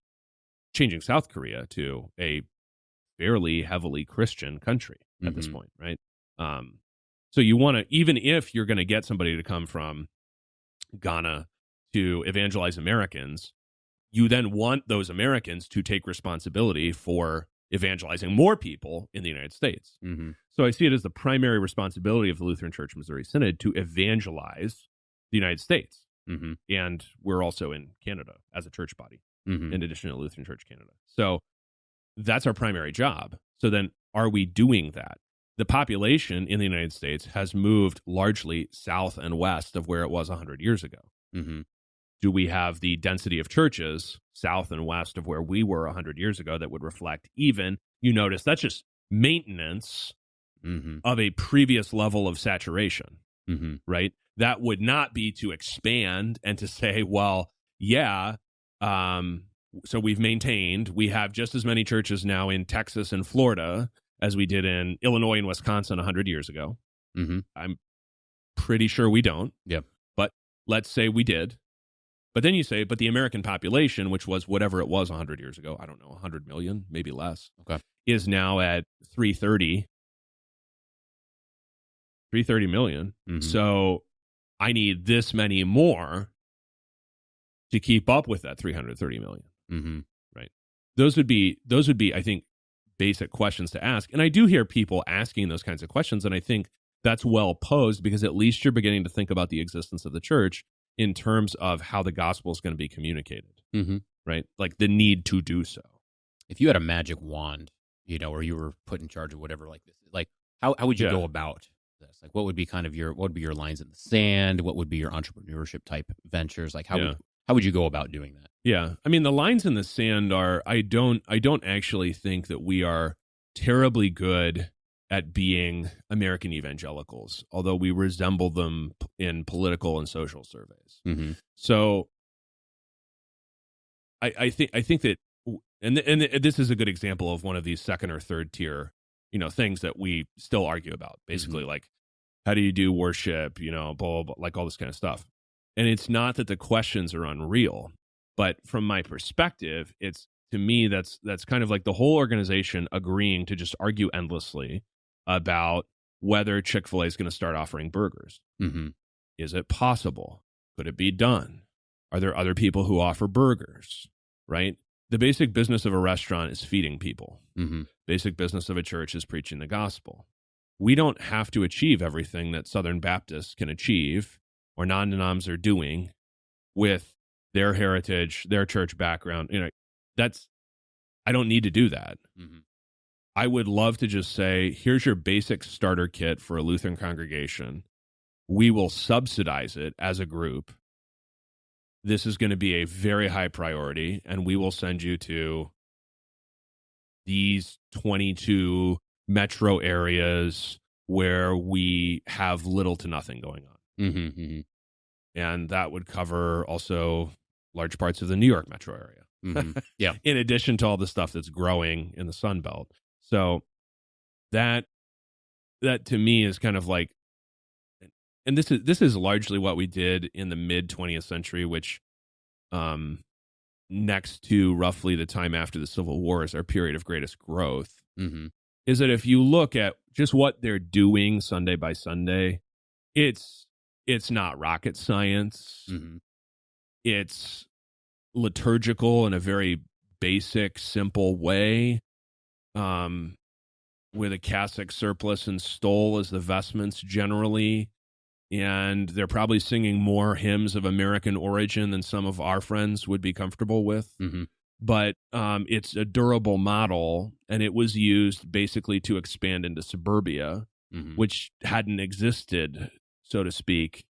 changing South Korea to a fairly heavily Christian country at this point, right? So you want to, even if you're going to get somebody to come from Ghana to evangelize Americans, you then want those Americans to take responsibility for evangelizing more people in the United States. Mm-hmm. So I see it as the primary responsibility of the Lutheran Church Missouri Synod to evangelize the United States. Mm-hmm. And we're also in Canada as a church body, Mm-hmm. in addition to Lutheran Church Canada. So that's our primary job. So then are we doing that? The population in the United States has moved largely south and west of where it was 100 years ago. Mm-hmm. Do we have the density of churches south and west of where we were 100 years ago that would reflect even, you notice, that's just maintenance Mm-hmm. of a previous level of saturation, Mm-hmm. right? That would not be to expand and to say, well, yeah, so we have just as many churches now in Texas and Florida as we did in Illinois and Wisconsin 100 years ago. Mm-hmm. I'm pretty sure we don't. Yep. But let's say we did. But then you say, but the American population, which was whatever it was 100 years ago, I don't know, 100 million, maybe less, Okay. is now at 330 million. Mm-hmm. So I need this many more to keep up with that 330 million. Mm-hmm. Right. Those would be, I think, basic questions to ask. And I do hear people asking those kinds of questions. And I think that's well posed because at least you're beginning to think about the existence of the church in terms of how the gospel is going to be communicated. Mm-hmm. Right. Like the need to do so. If you had a magic wand, or you were put in charge of whatever like this, like how would you go about this? Like what would be what would be your lines in the sand? What would be your entrepreneurship type ventures? Like how would you go about doing that? Yeah. I mean, the lines in the sand are, I don't actually think that we are terribly good at being American evangelicals, although we resemble them in political and social surveys. Mm-hmm. So I think that, and this is a good example of one of these second or third tier, things that we still argue about, basically, like, how do you do worship, blah, blah, blah, like all this kind of stuff. And it's not that the questions are unreal, but from my perspective, it's, to me, that's kind of like the whole organization agreeing to just argue endlessly about whether Chick-fil-A is going to start offering burgers. Mm-hmm. Is it possible? Could it be done? Are there other people who offer burgers? Right? The basic business of a restaurant is feeding people. Mm-hmm. Basic business of a church is preaching the gospel. We don't have to achieve everything that Southern Baptists can achieve or non-denoms are doing with their heritage, their church background. I don't need to do that. Mm-hmm. I would love to just say, here's your basic starter kit for a Lutheran congregation. We will subsidize it as a group. This is going to be a very high priority, and we will send you to these 22 metro areas where we have little to nothing going on. Mm-hmm, mm-hmm. And that would cover also large parts of the New York metro area. Mm-hmm. Yeah. In addition to all the stuff that's growing in the Sun Belt. So that to me is kind of like, and this is largely what we did in the mid 20th century, which next to roughly the time after the Civil War is our period of greatest growth. Mm-hmm. Is that if you look at just what they're doing Sunday by Sunday, it's not rocket science. Mm-hmm. It's liturgical in a very basic, simple way, with a cassock, surplice, and stole as the vestments generally. And they're probably singing more hymns of American origin than some of our friends would be comfortable with. Mm-hmm. But it's a durable model, and it was used basically to expand into suburbia, mm-hmm. which hadn't existed, so to speak,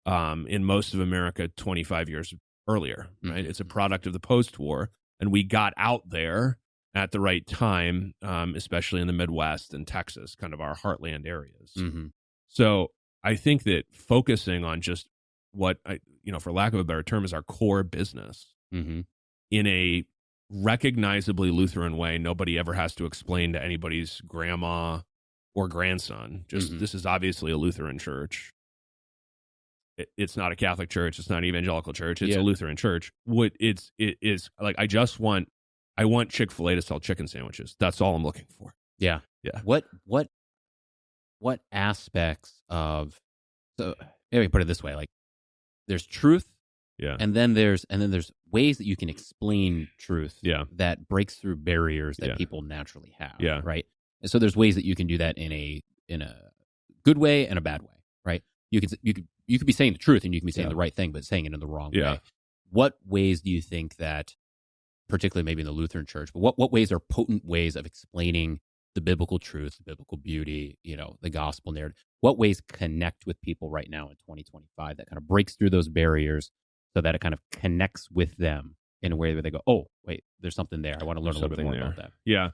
in most of America 25 years earlier, right? Mm-hmm. It's a product of the post-war, and we got out there at the right time, especially in the Midwest and Texas, kind of our heartland areas. Mm-hmm. So I think that focusing on just what, for lack of a better term, is our core business mm-hmm. in a recognizably Lutheran way, nobody ever has to explain to anybody's grandma or grandson. Just this is obviously a Lutheran church. It's not a Catholic church. It's not an evangelical church. It's a Lutheran church. It is like I want Chick-fil-A to sell chicken sandwiches. That's all I'm looking for. Yeah. Yeah. What aspects of, so maybe put it this way, like there's truth. Yeah. And then there's ways that you can explain truth. Yeah. That breaks through barriers that people naturally have. Yeah. Right. And so there's ways that you can do that in a good way and a bad way. Right. You could be saying the truth and you can be saying the right thing, but saying it in the wrong way. What ways do you think that, particularly maybe in the Lutheran Church, but what ways are potent ways of explaining the biblical truth, the biblical beauty, the gospel narrative? What ways connect with people right now in 2025 that kind of breaks through those barriers so that it kind of connects with them in a way where they go, oh, wait, there's something there. I want to learn a little bit more about that. Yeah.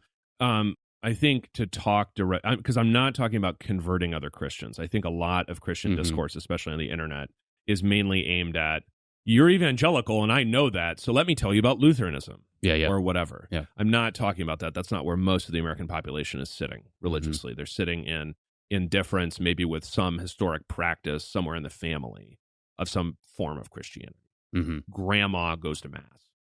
I think to talk direct, because I'm not talking about converting other Christians. I think a lot of Christian discourse, especially on the internet, is mainly aimed at, you're evangelical and I know that, so let me tell you about Lutheranism or whatever. Yeah. I'm not talking about that. That's not where most of the American population is sitting religiously. They're sitting in indifference, maybe with some historic practice somewhere in the family of some form of Christianity. Grandma goes to mass.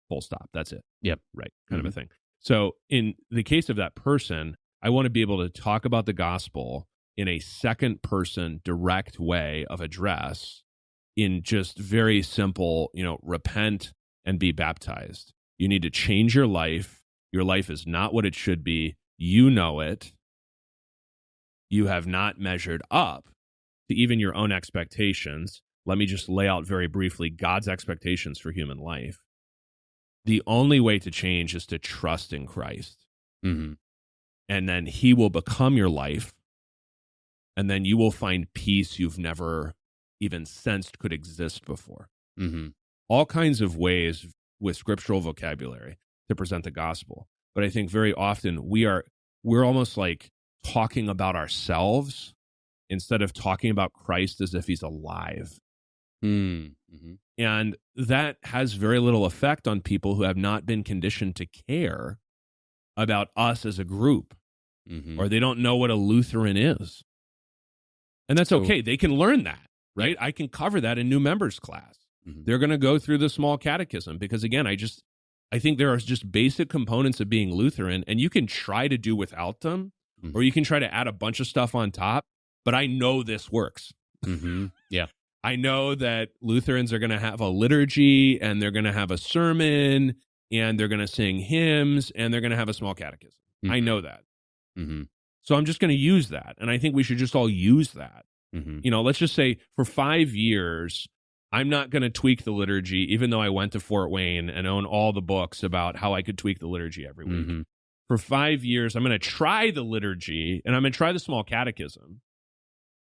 Full stop. That's it. Yep. Right. Kind of a thing. So in the case of that person, I want to be able to talk about the gospel in a second person direct way of address, in just very simple, repent and be baptized. You need to change your life. Your life is not what it should be. You know it. You have not measured up to even your own expectations. Let me just lay out very briefly God's expectations for human life. The only way to change is to trust in Christ. And then he will become your life. And then you will find peace you've never even sensed could exist before. All kinds of ways with scriptural vocabulary to present the gospel. But I think very often we're almost like talking about ourselves instead of talking about Christ as if he's alive. And that has very little effect on people who have not been conditioned to care about us as a group, or they don't know what a Lutheran is. And that's okay. They can learn that. Right? I can cover that in new members class. They're going to go through the small catechism because, again, I think there are just basic components of being Lutheran, and you can try to do without them, or you can try to add a bunch of stuff on top, but I know this works. Yeah. I know that Lutherans are going to have a liturgy, and they're going to have a sermon, and they're going to sing hymns, and they're going to have a small catechism. I know that. So I'm just going to use that, and I think we should just all use that. Let's just say for 5 years, I'm not going to tweak the liturgy, even though I went to Fort Wayne and own all the books about how I could tweak the liturgy every week. For 5 years, I'm going to try the liturgy, and I'm going to try the small catechism,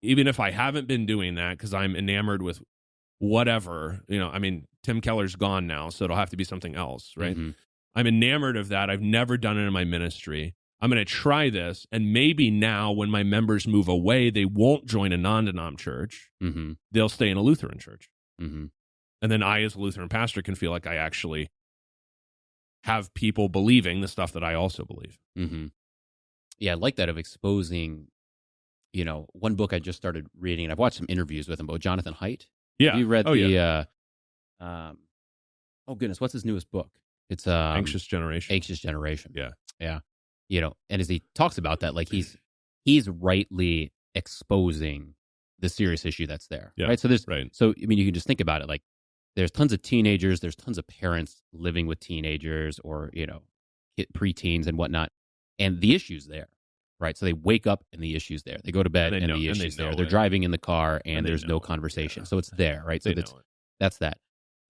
even if I haven't been doing that because I'm enamored with whatever. Tim Keller's gone now, so it'll have to be something else, right? I'm enamored of that. I've never done it in my ministry. I'm going to try this, and maybe now when my members move away, they won't join a non-denom church. They'll stay in a Lutheran church. And then I, as a Lutheran pastor, can feel like I actually have people believing the stuff that I also believe. Yeah, I like that of exposing, one book I just started reading, and I've watched some interviews with him, but Jonathan Haidt. Yeah. Have you read oh goodness, what's his newest book? It's Anxious Generation. Anxious Generation. Yeah. Yeah. And as he talks about that, like he's rightly exposing the serious issue that's there. Yeah. Right. So you can just think about it. Like there's tons of teenagers, there's tons of parents living with teenagers or, preteens and whatnot. And the issue's there. Right. So they wake up and the issue's there. They go to bed and the issue's there. They're driving in the car and there's no conversation. So it's there. Right. So that's that.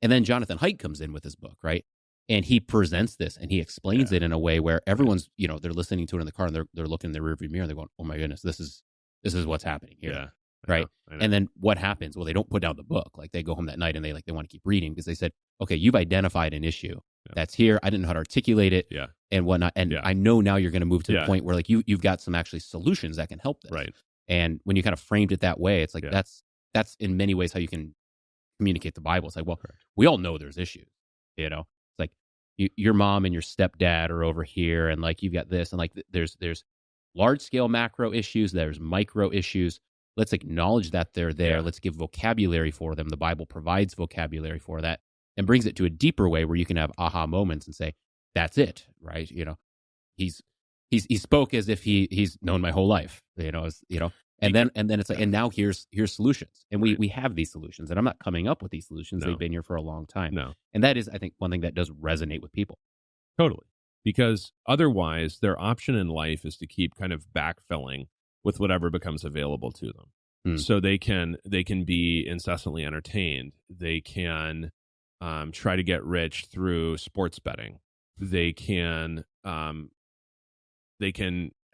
And then Jonathan Haidt comes in with his book. Right. And he presents this and he explains it in a way where everyone's, they're listening to it in the car and they're looking in the rearview mirror and they're going, oh my goodness, this is what's happening here. Yeah. Right. I know. And then what happens? Well, they don't put down the book. Like they go home that night and they want to keep reading because they said, okay, you've identified an issue that's here. I didn't know how to articulate it and whatnot. And I know now you're going to move to the point where like you've got some actually solutions that can help this. Right. And when you kind of framed it that way, it's like, that's in many ways how you can communicate the Bible. It's like, well, we all know there's issues, It's like your mom and your stepdad are over here and like you've got this and like there's large-scale macro issues, there's micro issues. Let's acknowledge that they're there. Yeah. Let's give vocabulary for them. The Bible provides vocabulary for that and brings it to a deeper way where you can have aha moments and say, that's it, right? He spoke as if he's known my whole life, and then it's like, and now here's solutions. And we have these solutions, and I'm not coming up with these solutions. No. They've been here for a long time. No. And that is, I think, one thing that does resonate with people. Totally. Because otherwise, their option in life is to keep kind of backfilling with whatever becomes available to them. So they can be incessantly entertained. They can try to get rich through sports betting. They can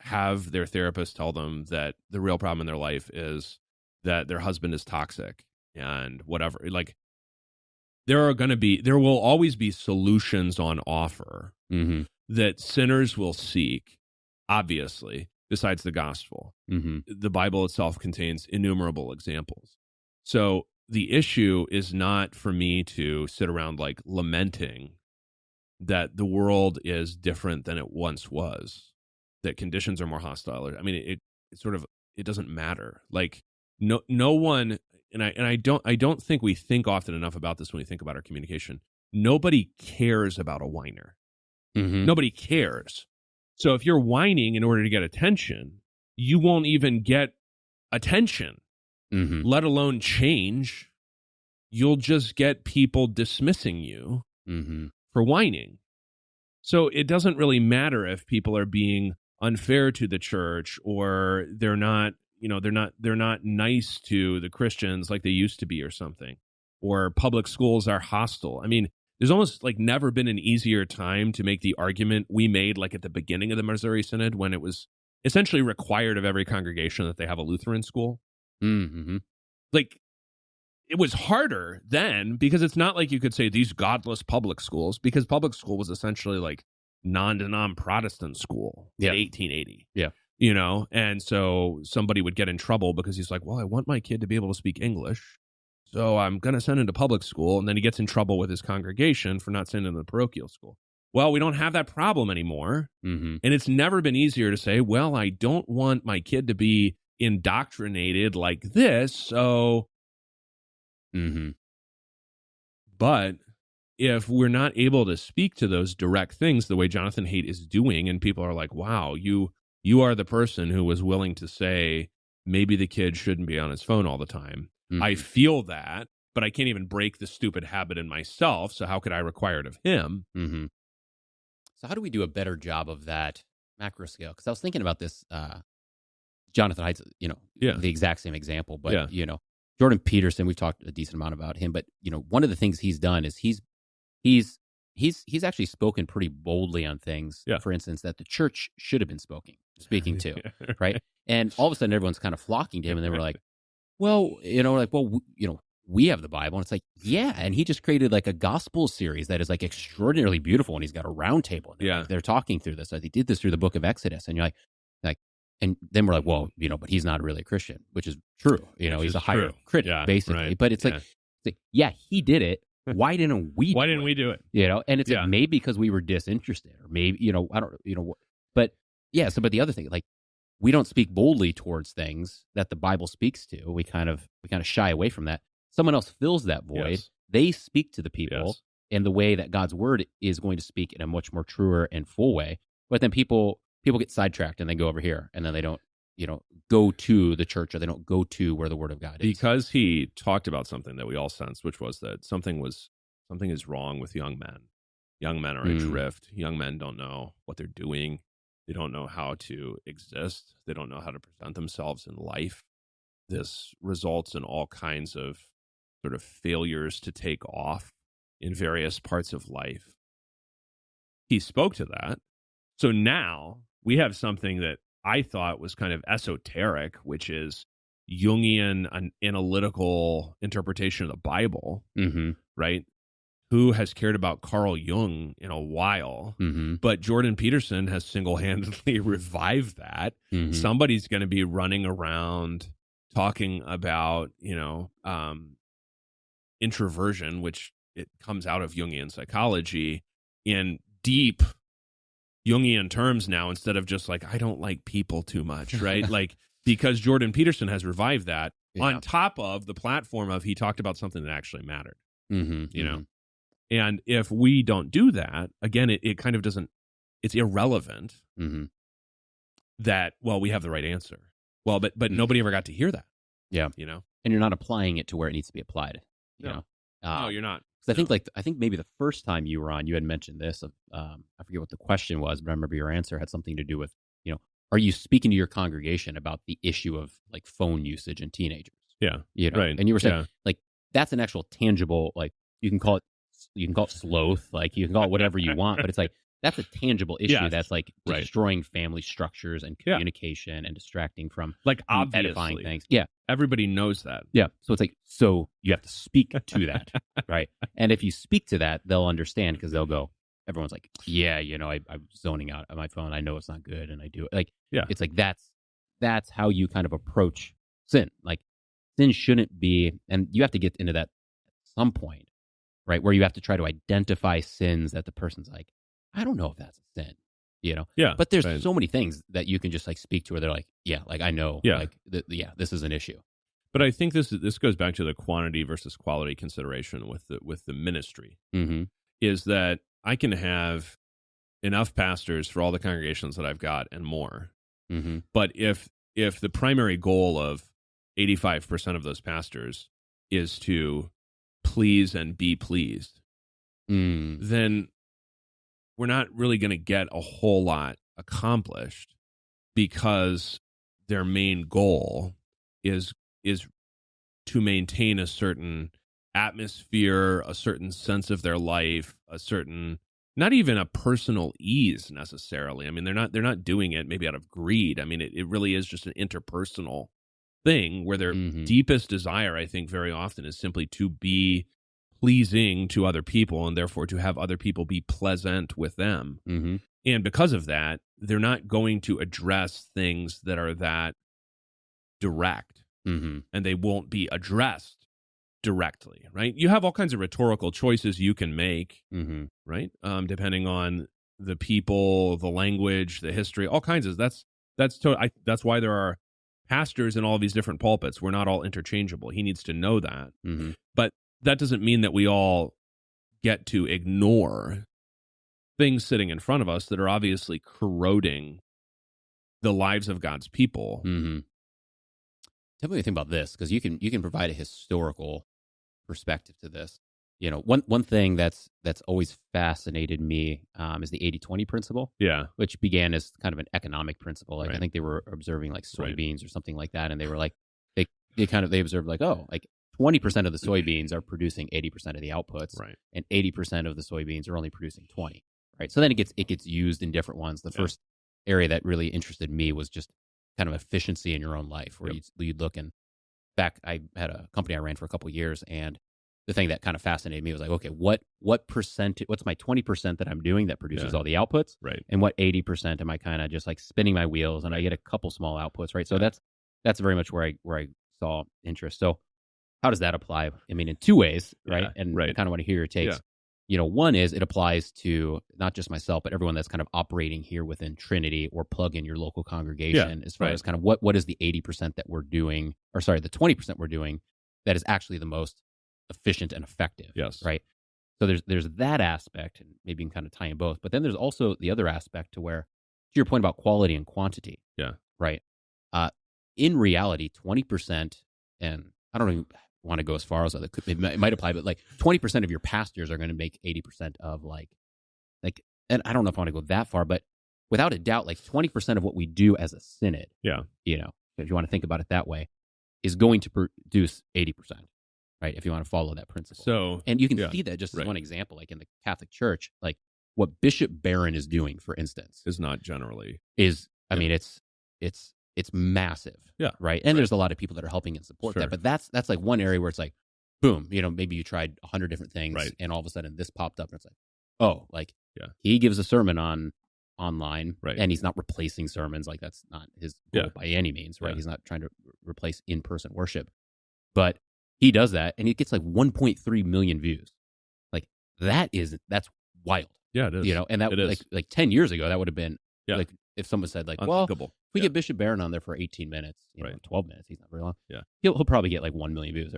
have their therapist tell them that the real problem in their life is that their husband is toxic and whatever. Like, there will always be solutions on offer that sinners will seek, obviously, besides the gospel. The Bible itself contains innumerable examples. So the issue is not for me to sit around like lamenting that the world is different than it once was, that conditions are more hostile. I mean, it doesn't matter. Like, no one, and I don't think we think often enough about this when we think about our communication. Nobody cares about a whiner. Nobody cares. So if you're whining in order to get attention, you won't even get attention, let alone change. You'll just get people dismissing you for whining. So it doesn't really matter if people are being unfair to the church, or they're not nice to the Christians like they used to be, or something, or public schools are hostile. I mean, there's almost like never been an easier time to make the argument we made like at the beginning of the Missouri Synod, when it was essentially required of every congregation that they have a Lutheran school. Like, it was harder then, because it's not like you could say these godless public schools, because public school was essentially like non-denom Protestant school in 1880. And so somebody would get in trouble because he's like, well, I want my kid to be able to speak English, so I'm going to send him to public school. And then he gets in trouble with his congregation for not sending him to parochial school. Well, we don't have that problem anymore. And it's never been easier to say, well, I don't want my kid to be indoctrinated like this, so... But if we're not able to speak to those direct things the way Jonathan Haidt is doing, and people are like, wow, you are the person who was willing to say maybe the kid shouldn't be on his phone all the time. I feel that, but I can't even break the stupid habit in myself, so how could I require it of him? So how do we do a better job of that macro scale? Because I was thinking about this, Jonathan Haidt's, the exact same example, but, Jordan Peterson, we've talked a decent amount about him, but, one of the things he's done is he's actually spoken pretty boldly on things, for instance, that the church should have been speaking to, right? And all of a sudden, everyone's kind of flocking to him, and they were like, well, we have the Bible. And it's like, yeah. And he just created like a gospel series that is like extraordinarily beautiful, and he's got a round table. They're talking through this. Like, they did this through the book of Exodus, and you're like, and then we're like, well, but he's not really a Christian, which is true. He's a higher critic, basically. Right. But it's like, yeah, he did it. Why didn't we? Why didn't we do it? And it's like, maybe because we were disinterested, or maybe I don't, but yeah. So, but the other thing, like, we don't speak boldly towards things that the Bible speaks to. We kind of shy away from that. Someone else fills that void. Yes. They speak to the people in the way that God's word is going to speak in a much more truer and full way. But then people get sidetracked and they go over here, and then they don't, go to the church, or they don't go to where the word of God is. Because he talked about something that we all sensed, which was that something is wrong with young men. Young men are adrift. Young men don't know what they're doing. They don't know how to exist. They don't know how to present themselves in life. This results in all kinds of sort of failures to take off in various parts of life. He spoke to that. So now we have something that I thought was kind of esoteric, which is Jungian, an analytical interpretation of the Bible, right? Who has cared about Carl Jung in a while? But Jordan Peterson has single-handedly revived that. Somebody's going to be running around talking about, introversion, which it comes out of Jungian psychology, in deep Jungian terms now instead of just like, I don't like people too much, right? Like, because Jordan Peterson has revived that on top of the platform of he talked about something that actually mattered, you know? And if we don't do that, again, it kind of doesn't, it's irrelevant that, well, we have the right answer. Well, but nobody ever got to hear that. Yeah. You know? And you're not applying it to where it needs to be applied. You know? No, you're not. Because I think maybe the first time you were on, you had mentioned this. I forget what the question was, but I remember your answer had something to do with, you know, are you speaking to your congregation about the issue of like phone usage in teenagers? Yeah. You know? Right. And you were saying like that's an actual tangible, like you can call it sloth, like you can call it whatever you want, but it's like that's a tangible issue that's like destroying family structures and communication and distracting from like edifying things. Yeah. Everybody knows that. Yeah. So it's like, so you have to speak to that, right? And if you speak to that, they'll understand because they'll go, everyone's like, yeah, you know, I'm zoning out on my phone. I know it's not good and I do it. Like, it's like that's how you kind of approach sin. Like sin shouldn't be, and you have to get into that at some point, right? Where you have to try to identify sins that the person's like, I don't know if that's a sin, you know? Yeah. But there's so many things that you can just like speak to where they're like, yeah, like I know, like, this is an issue. But I think this goes back to the quantity versus quality consideration with the ministry, is that I can have enough pastors for all the congregations that I've got and more. But if the primary goal of 85% of those pastors is to please and be pleased, then we're not really going to get a whole lot accomplished because their main goal is to maintain a certain atmosphere, a certain sense of their life, a certain, not even a personal ease necessarily. I mean, they're not doing it maybe out of greed. I mean, it really is just an interpersonal thing where their deepest desire, I think, very often is simply to be pleasing to other people and therefore to have other people be pleasant with them. And because of that, they're not going to address things that are that direct, and they won't be addressed directly, right? You have all kinds of rhetorical choices you can make, right? Depending on the people, the language, the history, all kinds of that's why there are pastors in all of these different pulpits. We're not all interchangeable. He needs to know that, but that doesn't mean that we all get to ignore things sitting in front of us that are obviously corroding the lives of God's people. Tell me what you think about this, because you can provide a historical perspective to this. You know, one thing that's always fascinated me is the 80-20 principle. Yeah, which began as kind of an economic principle. Like I think they were observing like soybeans or something like that, and they were like they observed like, oh, like 20% of the soybeans are producing 80% of the outputs, and 80% of the soybeans are only producing 20. Right, so then it gets used in different ones. The first area that really interested me was just kind of efficiency in your own life, where you'd look, and back I had a company I ran for a couple of years, and the thing that kind of fascinated me was like, okay, what percent, what's my 20% that I'm doing that produces all the outputs, and what 80% am I kind of just like spinning my wheels and I get a couple small outputs, right? So that's very much where I saw interest. So how does that apply? I mean, in two ways, right? And I kind of want to hear your takes. You know, one is it applies to not just myself, but everyone that's kind of operating here within Trinity or plug in your local congregation, as far as kind of what is the 80% that we're doing, or sorry, the 20% we're doing that is actually the most efficient and effective. Right. So there's that aspect, and maybe you can kind of tie in both. But then there's also the other aspect to where, to your point about quality and quantity. Right. In reality, 20%, and I don't even want to go as far as it might apply, but like 20% of your pastors are going to make 80% of like, and I don't know if I want to go that far, but without a doubt, like 20% of what we do as a synod, you know, if you want to think about it that way, is going to produce 80%, right? If you want to follow that principle. So, and you can see that just as one example, like in the Catholic Church, like what Bishop Barron is doing, for instance, is not generally I mean, it's massive. Right. And there's a lot of people that are helping and support that. But that's like one area where it's like, boom, you know, maybe you tried 100 different things and all of a sudden this popped up and it's like, oh, like he gives a sermon online and he's not replacing sermons. Like that's not his goal by any means, right? He's not trying to replace in-person worship, but he does that and it gets like 1.3 million views. Like that's wild. Yeah, it is. And that it is. like 10 years ago, that would have been like if someone said like, well, if we get Bishop Barron on there for 18 minutes, 12 minutes, he's not very long. Yeah. He'll probably get like 1 million views.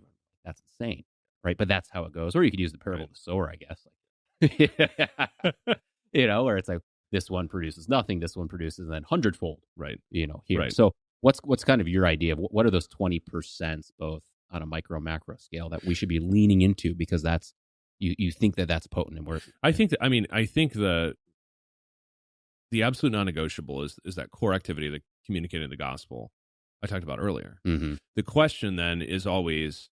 That's insane. Right. But that's how it goes. Or you could use the parable of the sower, I guess. Where it's like this one produces nothing, this one produces and then hundredfold. Right. Here. Right. So what's kind of your idea of what are those 20% both on a micro macro scale that we should be leaning into, because that's you think that's potent and worth it? I think the absolute non-negotiable is that core activity, the communicating the gospel I talked about earlier. Mm-hmm. The question then is always,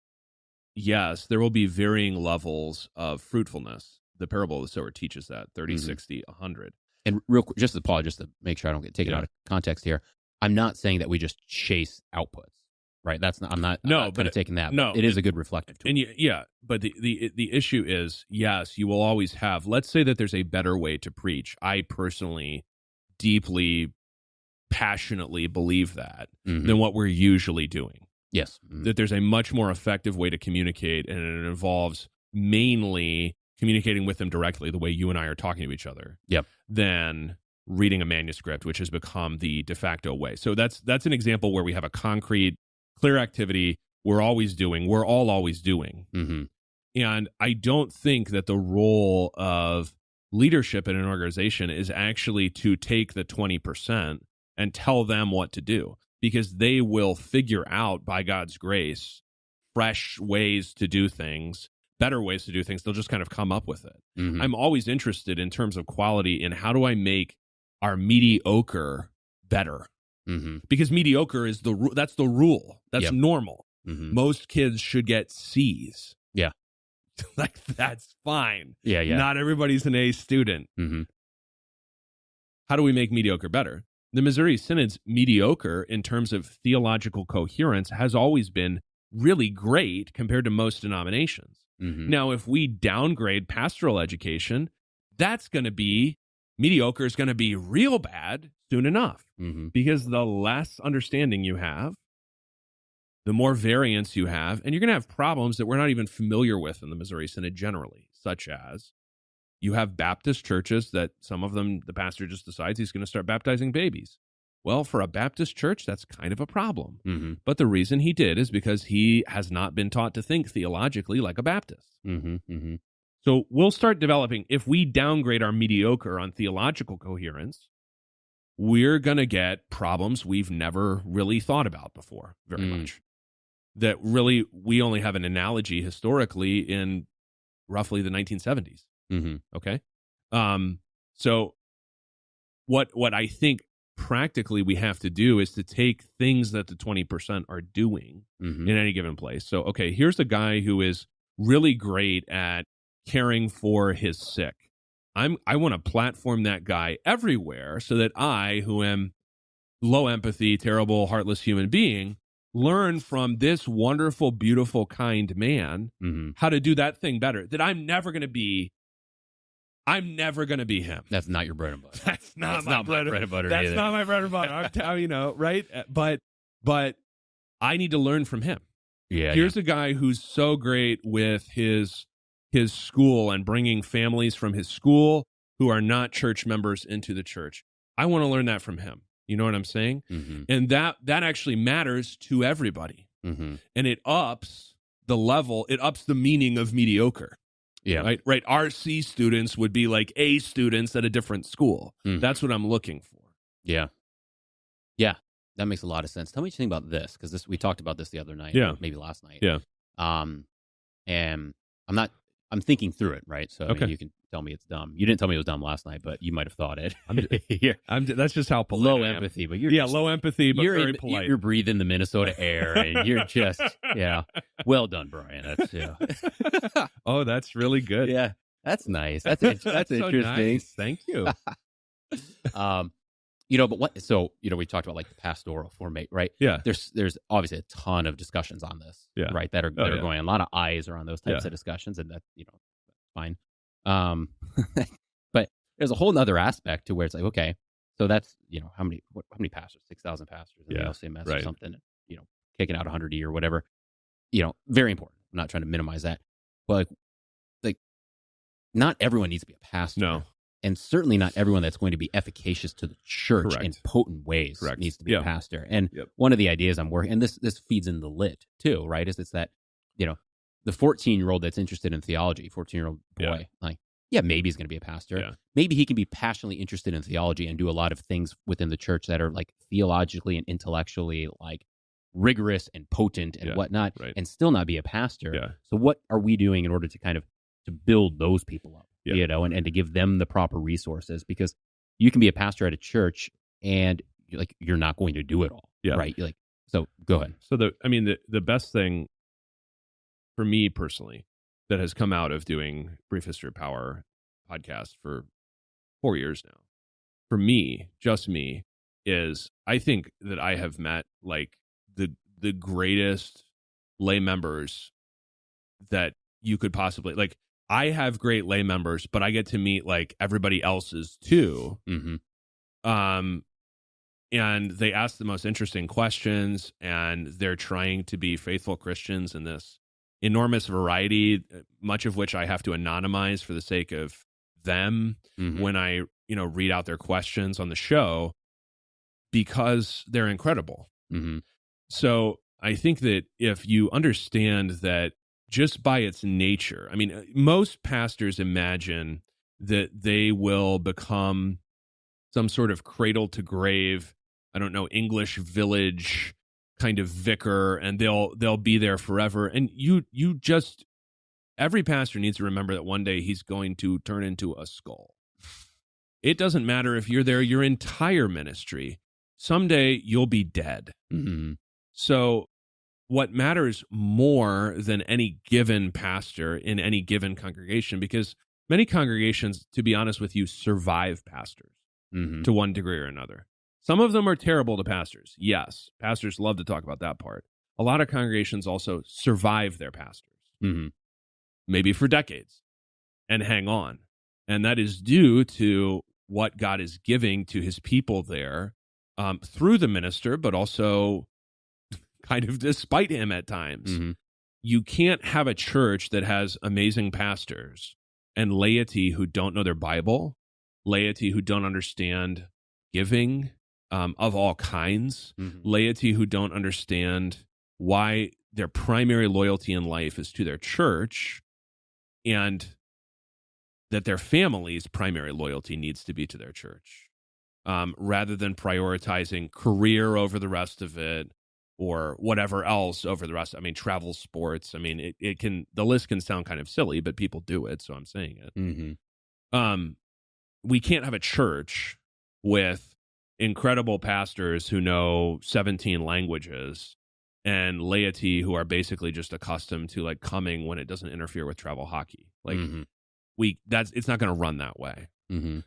yes, there will be varying levels of fruitfulness. The parable of the sower teaches that 30, 60, 100. And real quick, just to make sure I don't get taken out of context here, I'm not saying that we just chase outputs, right? I'm not taking that. No, it is a good reflective tool. And but the issue is, yes, you will always have, let's say that there's a better way to preach. I personally deeply, passionately believe that than what we're usually doing. Yes. That there's a much more effective way to communicate, and it involves mainly communicating with them directly, the way you and I are talking to each other, than reading a manuscript, which has become the de facto way. So that's an example where we have a concrete, clear activity we're all always doing. Mm-hmm. And I don't think that the role of leadership in an organization is actually to take the 20% and tell them what to do, because they will figure out, by God's grace, fresh ways to do things, better ways to do things. They'll just kind of come up with it. Mm-hmm. I'm always interested in terms of quality in how do I make our mediocre better? Mm-hmm. Because mediocre is that's the rule. That's normal. Mm-hmm. Most kids should get C's. Yeah. Like, that's fine. Yeah. Not everybody's an A student. Mm-hmm. How do we make mediocre better? The Missouri Synod's mediocre in terms of theological coherence has always been really great compared to most denominations. Mm-hmm. Now, if we downgrade pastoral education, that's going to be, mediocre is going to be real bad soon enough. Mm-hmm. Because the less understanding you have, the more variance you have, and you're going to have problems that we're not even familiar with in the Missouri Synod generally, such as you have Baptist churches that some of them, the pastor just decides he's going to start baptizing babies. Well, for a Baptist church, that's kind of a problem. Mm-hmm. But the reason he did is because he has not been taught to think theologically like a Baptist. Mm-hmm. Mm-hmm. So we'll start developing, if we downgrade our mediocre on theological coherence, we're going to get problems we've never really thought about before very much. That really, we only have an analogy historically in roughly the 1970s. Mm-hmm. Okay? So what I think practically we have to do is to take things that the 20% are doing in any given place. So, okay, here's a guy who is really great at caring for his sick. I want to platform that guy everywhere so that I, who am low empathy, terrible, heartless human being, learn from this wonderful, beautiful, kind man how to do that thing better. That I'm never going to be him. That's not your bread and butter. That's not my bread and butter. That's not my bread and butter. I'm telling right? But I need to learn from him. Yeah. Here's a guy who's so great with his school and bringing families from his school who are not church members into the church. I want to learn that from him. You know what I'm saying? Mm-hmm. And that actually matters to everybody. Mm-hmm. And it ups the level, it ups the meaning of mediocre. Yeah. Right. RC students would be like A students at a different school. Mm-hmm. That's what I'm looking for. Yeah. Yeah. That makes a lot of sense. Tell me what you think about this, because we talked about this the other night. Yeah. Maybe last night. Yeah. And I'm thinking through it, right? So okay. You can tell me it's dumb. You didn't tell me it was dumb last night, but you might have thought it. That's just how polite low I am. empathy, but low empathy, but very polite. You're breathing the Minnesota air, and you're just well done, Brian. That's Oh, that's really good. Yeah, that's nice. That's interesting. Nice. Thank you. But what? So we talked about like the pastoral formate, right? Yeah. There's obviously a ton of discussions on this, right? That are going on. A lot of eyes are on those types of discussions, and that fine. But there's a whole nother aspect to where it's like, okay, so that's how many pastors? 6,000 pastors in the LCMS or something. Kicking out 100 a year or whatever. Very important. I'm not trying to minimize that, but like not everyone needs to be a pastor. No. And certainly not everyone that's going to be efficacious to the church Correct. in potent ways Correct. needs to be a pastor. And Yep. one of the ideas I'm working, and this feeds into lit too, right? Is it's that, the 14-year-old that's interested in theology, 14-year-old boy, maybe he's going to be a pastor. Yeah. Maybe he can be passionately interested in theology and do a lot of things within the church that are like theologically and intellectually like rigorous and potent and whatnot, and still not be a pastor. Yeah. So what are we doing in order to kind of to build those people up, and to give them the proper resources? Because you can be a pastor at a church and you're not going to do it all, right? So go ahead. So the best thing for me personally that has come out of doing Brief History of Power podcast for 4 years now, for me, just me, is I think that I have met like the greatest lay members that you could possibly like. I have great lay members, but I get to meet like everybody else's too. Mm-hmm. And they ask the most interesting questions, and they're trying to be faithful Christians in this enormous variety, much of which I have to anonymize for the sake of them when I, read out their questions on the show, because they're incredible. Mm-hmm. So I think that if you understand that just by its nature, I mean, most pastors imagine that they will become some sort of cradle to grave, I don't know, English village kind of vicar, and they'll be there forever. And every pastor needs to remember that one day he's going to turn into a skull. It doesn't matter if you're there your entire ministry. Someday you'll be dead. Mm-hmm. So what matters more than any given pastor in any given congregation, because many congregations, to be honest with you, survive pastors to one degree or another. Some of them are terrible to pastors. Yes, pastors love to talk about that part. A lot of congregations also survive their pastors, maybe for decades, and hang on. And that is due to what God is giving to his people there through the minister, but also kind of despite him at times. Mm-hmm. You can't have a church that has amazing pastors and laity who don't know their Bible, laity who don't understand giving of all kinds, laity who don't understand why their primary loyalty in life is to their church, and that their family's primary loyalty needs to be to their church, rather than prioritizing career over the rest of it, or whatever else over the rest. I mean, travel, sports. I mean, the list can sound kind of silly, but people do it, so I'm saying it. We can't have a church with incredible pastors who know 17 languages and laity who are basically just accustomed to like coming when it doesn't interfere with travel hockey. Like it's not going to run that way.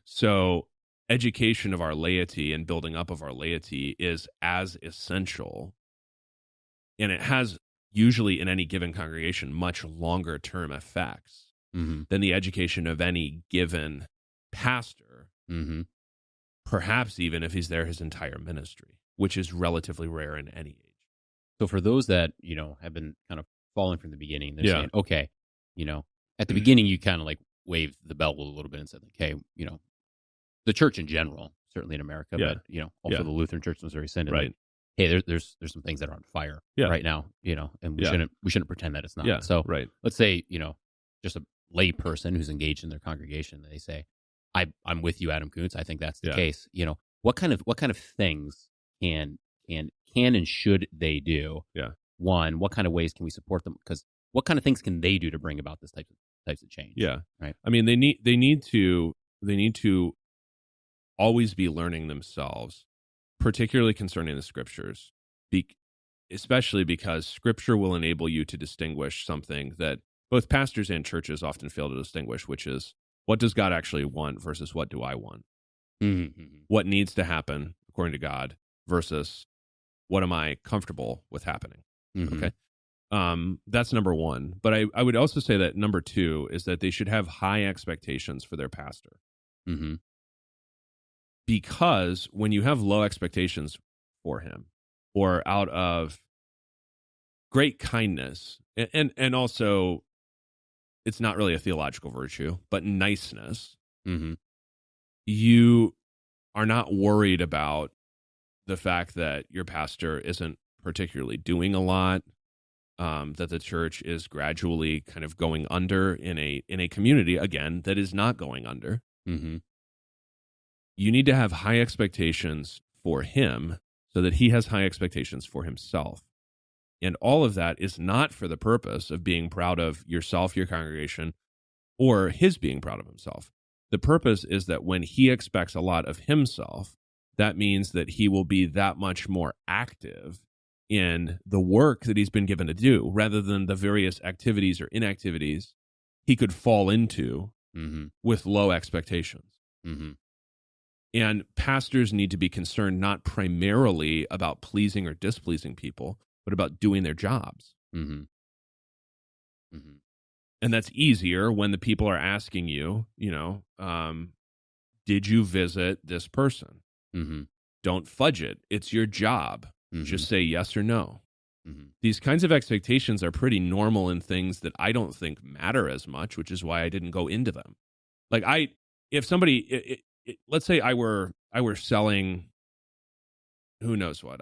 So education of our laity and building up of our laity is as essential, and it has usually in any given congregation much longer term effects than the education of any given pastor, perhaps even if he's there his entire ministry, which is relatively rare in any age. So for those that, have been kind of following from the beginning, they're saying, okay, at the beginning you kind of like waved the bell a little bit and said, like, hey, the church in general, certainly in America, but, also the Lutheran Church in Missouri Synod, like, hey, there's some things that are on fire right now, and we shouldn't pretend that it's not. So let's say, just a lay person who's engaged in their congregation, they say, I'm with you, Adam Koontz. I think that's the case. What kind of things can and should they do? One, what kind of ways can we support them? Because what kind of things can they do to bring about this types of change? Right. I mean, they need to always be learning themselves, particularly concerning the scriptures, especially because scripture will enable you to distinguish something that both pastors and churches often fail to distinguish, which is, what does God actually want versus what do I want? What needs to happen according to God versus what am I comfortable with happening? Okay. That's number one. But I would also say that number two is that they should have high expectations for their pastor. Because when you have low expectations for him, or out of great kindness, and also it's not really a theological virtue, but niceness, you are not worried about the fact that your pastor isn't particularly doing a lot, that the church is gradually kind of going under in a community, again, that is not going under. Mm-hmm. You need to have high expectations for him so that he has high expectations for himself. And all of that is not for the purpose of being proud of yourself, your congregation, or his being proud of himself. The purpose is that when he expects a lot of himself, that means that he will be that much more active in the work that he's been given to do, rather than the various activities or inactivities he could fall into with low expectations. Mm-hmm. And pastors need to be concerned not primarily about pleasing or displeasing people, but about doing their jobs. Mm-hmm. Mm-hmm. And that's easier when the people are asking you, did you visit this person? Mm-hmm. Don't fudge it. It's your job. Mm-hmm. Just say yes or no. Mm-hmm. These kinds of expectations are pretty normal in things that I don't think matter as much, which is why I didn't go into them. Like if somebody, let's say I were selling, who knows what,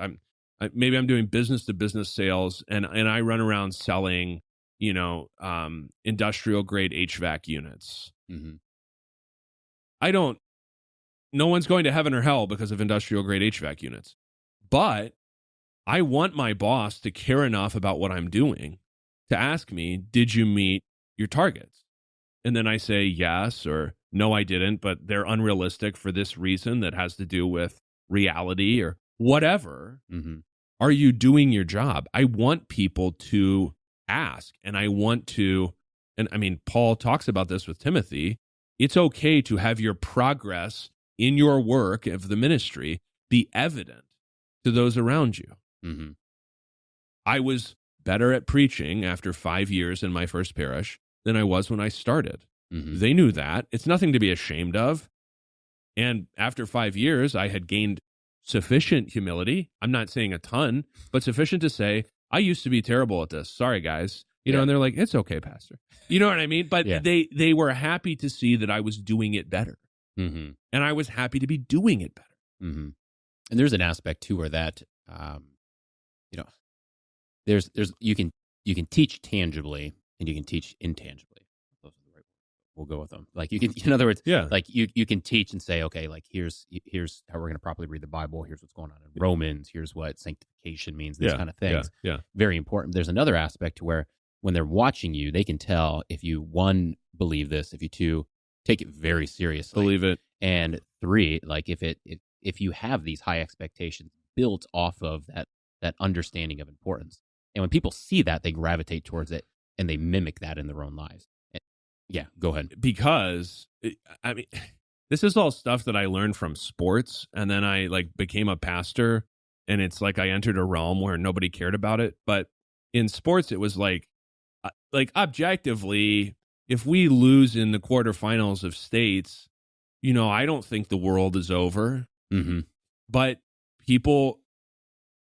maybe I'm doing business to business sales, and I run around selling, industrial grade HVAC units. Mm-hmm. No one's going to heaven or hell because of industrial grade HVAC units, but I want my boss to care enough about what I'm doing to ask me, did you meet your targets? And then I say yes, or no, I didn't, but they're unrealistic for this reason that has to do with reality or whatever. Mm-hmm. Are you doing your job? I want people to ask, and I want to, and I mean, Paul talks about this with Timothy. It's okay to have your progress in your work of the ministry be evident to those around you. Mm-hmm. I was better at preaching after 5 years in my first parish than I was when I started. Mm-hmm. They knew that. It's nothing to be ashamed of. And after 5 years, I had gained sufficient humility. I'm not saying a ton, but sufficient to say, I used to be terrible at this. Sorry, guys. And they're like, it's okay, Pastor. You know what I mean? But they were happy to see that I was doing it better. Mm-hmm. And I was happy to be doing it better. Mm-hmm. And there's an aspect too where that, there's you can teach tangibly and you can teach intangibly. Those are the right words. We'll go with them. Like you can, in other words, like you can teach and say, okay, like here's how we're going to properly read the Bible. Here's what's going on in Romans. Here's what sanctification means. These kind of things. Yeah. Very important. There's another aspect to where when they're watching you, they can tell if you, 1, believe this, if you 2, take it very seriously. Believe it. And 3, like if you have these high expectations built off of that understanding of importance. And when people see that, they gravitate towards it and they mimic that in their own lives. Yeah, go ahead. Because, I mean, this is all stuff that I learned from sports, and then I became a pastor, and it's like I entered a realm where nobody cared about it. But in sports, it was like objectively, if we lose in the quarterfinals of states, I don't think the world is over. Mm-hmm. But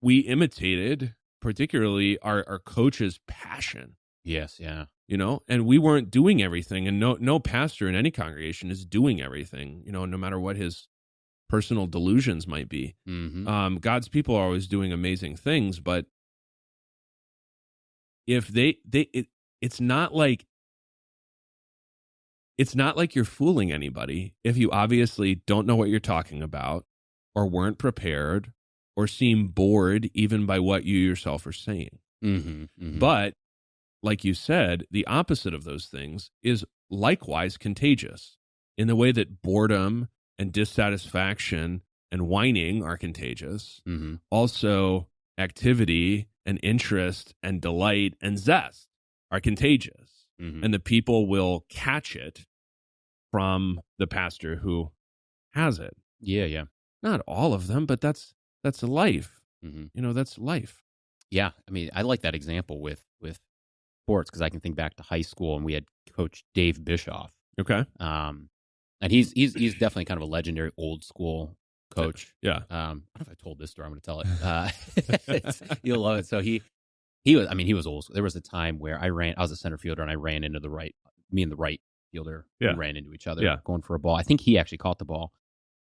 we imitated, particularly our coach's passion. Yes, yeah. And we weren't doing everything, and no pastor in any congregation is doing everything, no matter what his personal delusions might be. Mm-hmm. God's people are always doing amazing things, but if it's not like you're fooling anybody if you obviously don't know what you're talking about, or weren't prepared, or seem bored even by what you yourself are saying. Mm-hmm. Mm-hmm. But like you said, the opposite of those things is likewise contagious in the way that boredom and dissatisfaction and whining are contagious. Mm-hmm. Also, activity and interest and delight and zest are contagious. Mm-hmm. And the people will catch it from the pastor who has it. Yeah. Not all of them, but that's life. Mm-hmm. That's life. Yeah, I mean, I like that example with sports because I can think back to high school and we had Coach Dave Bischoff. Okay. And he's definitely kind of a legendary old school coach. Yeah. I don't know if I told this story. I'm going to tell it. You'll love it. So he was old school. There was a time where I was a center fielder and I ran into me and the right fielder. We ran into each other going for a ball. I think he actually caught the ball.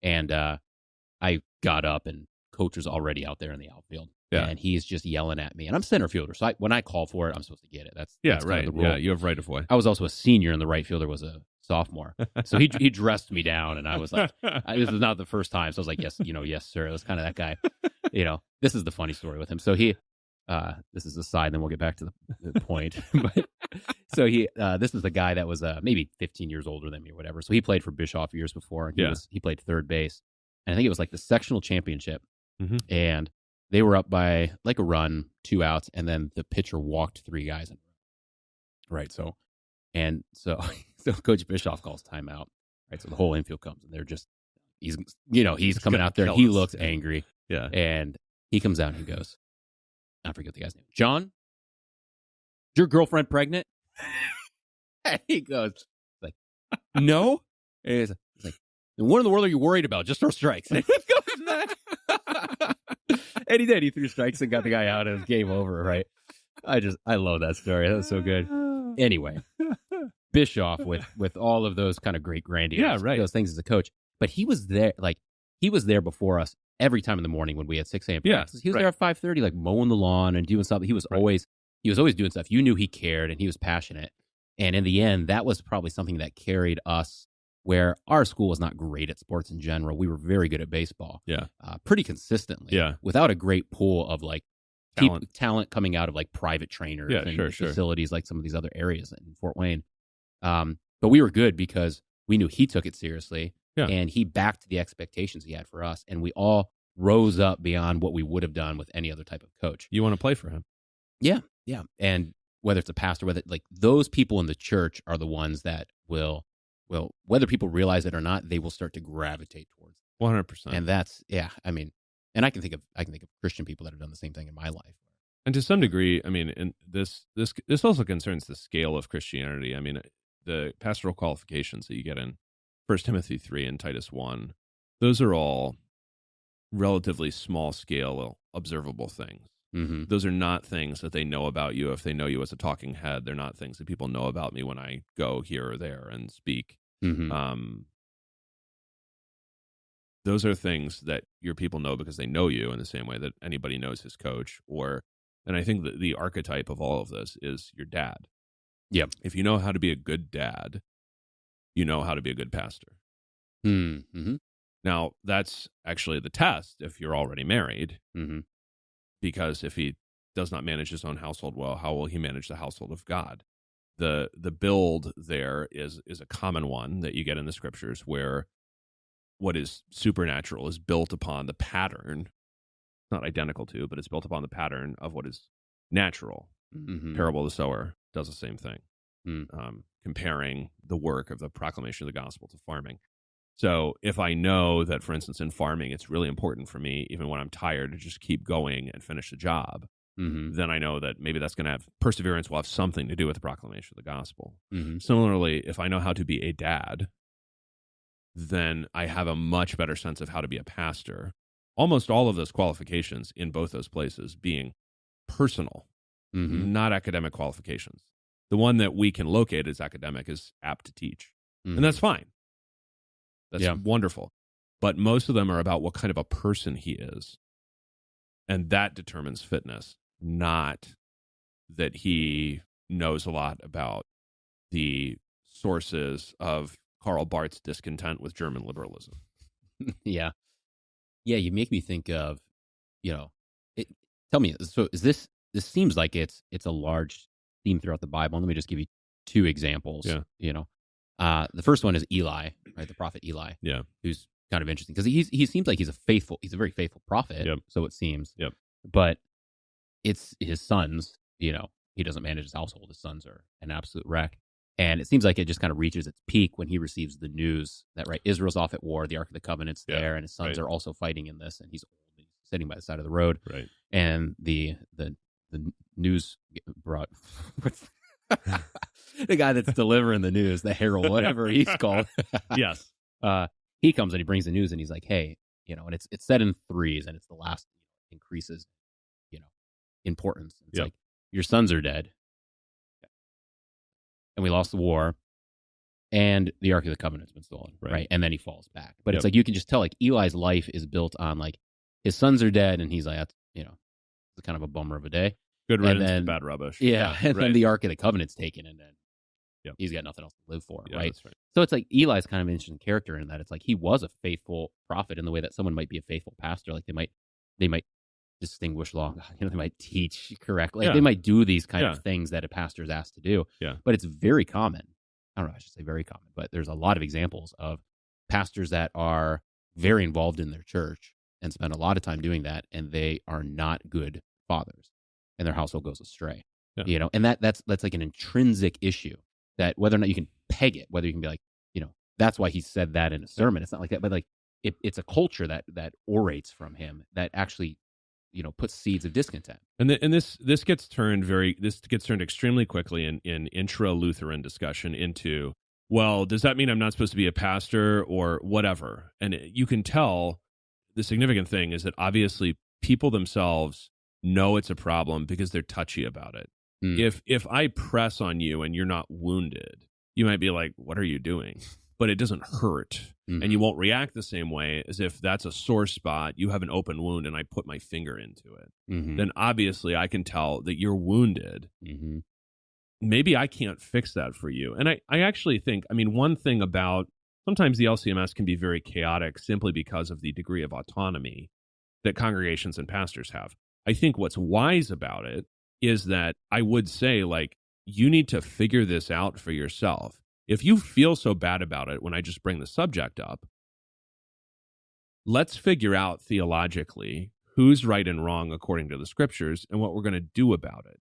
And I got up, and coach was already out there in the outfield. Yeah. And he's just yelling at me. And I'm center fielder, so when I call for it, I'm supposed to get it. That's Yeah, kind right. of the rule. Yeah, you have right of way. I was also a senior, and the right fielder was a sophomore. So he dressed me down, and I was like, this was not the first time. So I was like, yes, yes, sir. It was kind of that guy. This is the funny story with him. So this is a side, then we'll get back to the point. But so this is the guy that was maybe 15 years older than me or whatever. So he played for Bischoff years before, and he played third base. And I think it was like the sectional championship. Mm-hmm. And they were up by like a run, 2 outs, and then the pitcher walked 3 guys in. Right. So Coach Bischoff calls timeout. Right. So the whole infield comes, and they're just he's coming out there, and he looks angry. Yeah. And he comes out and he goes, I forget the guy's name. John, is your girlfriend pregnant? And he goes, like, no. And he's like, what in the world are you worried about? Just throw strikes. And he goes nuts. And he did. He threw strikes and got the guy out, and it was game over, right? I love that story. That was so good. Anyway, Bischoff with all of those kind of great grandiose those things as a coach. But he was there before us every time in the morning when we had 6 a.m. practice. He was there at 5:30, like mowing the lawn and doing something. He was always doing stuff. You knew he cared, and he was passionate. And in the end, that was probably something that carried us, where our school was not great at sports in general. We were very good at baseball. Yeah. Pretty consistently. Yeah. Without a great pool of like talent coming out of like private trainers and facilities like some of these other areas in Fort Wayne. But we were good because we knew he took it seriously. Yeah. And he backed the expectations he had for us. And we all rose up beyond what we would have done with any other type of coach. You want to play for him. Yeah. Yeah. And whether it's a pastor, whether like those people in the church are the ones that will, whether people realize it or not, they will start to gravitate towards it. 100%. And that's, I mean, and I can think of Christian people that have done the same thing in my life. And to some degree, I mean, and this also concerns the scale of Christianity. I mean, the pastoral qualifications that you get in 1 Timothy 3 and Titus 1, those are all relatively small scale, observable things. Mm-hmm. Those are not things that they know about you if they know you as a talking head. They're not things that people know about me when I go here or there and speak. Mm-hmm. Those are things that your people know because they know you in the same way that anybody knows his coach. And I think that the archetype of all of this is your dad. Yep. If you know how to be a good dad, you know how to be a good pastor. Mm-hmm. Now, that's actually the test if you're already married, mm-hmm. because if he does not manage his own household well, how will he manage the household of God? The build there is a common one that you get in the scriptures, where what is supernatural is built upon the pattern, not identical to, but it's built upon the pattern of what is natural. Mm-hmm. Parable of the sower does the same thing, mm-hmm. Comparing the work of the proclamation of the gospel to farming. So if I know that, for instance, in farming, it's really important for me, even when I'm tired, to just keep going and finish the job, mm-hmm. then I know that maybe that's going to have perseverance will have something to do with the proclamation of the gospel. Mm-hmm. Similarly, if I know how to be a dad, then I have a much better sense of how to be a pastor. Almost all of those qualifications in both those places being personal, mm-hmm. not academic qualifications. The one that we can locate as academic is apt to teach. Mm-hmm. And that's fine. That's wonderful. But most of them are about what kind of a person he is. And that determines fitness, not that he knows a lot about the sources of Karl Barth's discontent with German liberalism. Yeah. Yeah, you make me think of, tell me, so is this seems like it's a large theme throughout the Bible. Let me just give you 2 examples. Yeah. The first one is Eli, right? The prophet Eli. Yeah. Who's kind of interesting because he seems like he's a very faithful prophet. Yep. So it seems. Yep. But it's his sons, he doesn't manage his household. His sons are an absolute wreck. And it seems like it just kind of reaches its peak when he receives the news that, right, Israel's off at war, the Ark of the Covenant's there, and his sons are also fighting in this, and he's old, and he's sitting by the side of the road. Right. And the news brought the guy that's delivering the news, the herald, whatever he's called. Yes. He comes and he brings the news, and he's like, hey, and it's said in threes, and it's the last increases, importance. It's like, your sons are dead. And we lost the war, and the Ark of the Covenant's been stolen, right? And then he falls back. But it's like you can just tell, like, Eli's life is built on, like, his sons are dead, and he's like, that's, it's kind of a bummer of a day. Good riddance to bad rubbish. Yeah, and then the Ark of the Covenant's taken, and then he's got nothing else to live for, right? That's right? So it's like Eli's kind of an interesting character in that it's like he was a faithful prophet in the way that someone might be a faithful pastor. Like they might distinguish law. They might teach correctly. Like they might do these kind of things that a pastor is asked to do. Yeah. But it's very common. I don't know, I should say very common, but there's a lot of examples of pastors that are very involved in their church and spend a lot of time doing that, and they are not good fathers, and their household goes astray. And that's like an intrinsic issue that whether or not you can peg it, whether you can be like, that's why he said that in a sermon. It's not like that, but like it's a culture that orates from him that actually puts seeds of discontent. And this gets turned extremely quickly in intra-Lutheran discussion into, well, does that mean I'm not supposed to be a pastor or whatever? And you can tell the significant thing is that obviously people themselves know it's a problem because they're touchy about it. If I press on you and you're not wounded, you might be like, what are you doing? But it doesn't hurt. And you won't react the same way as if that's a sore spot, you have an open wound, and I put my finger into it. Then obviously I can tell that you're wounded. Maybe I can't fix that for you. And I actually think, one thing about, sometimes the LCMS can be very chaotic simply because of the degree of autonomy that congregations and pastors have. I think what's wise about it is that I would say, like, you need to figure this out for yourself. If you feel so bad about it when I just bring the subject up, let's figure out theologically who's right and wrong according to the scriptures and what we're going to do about it.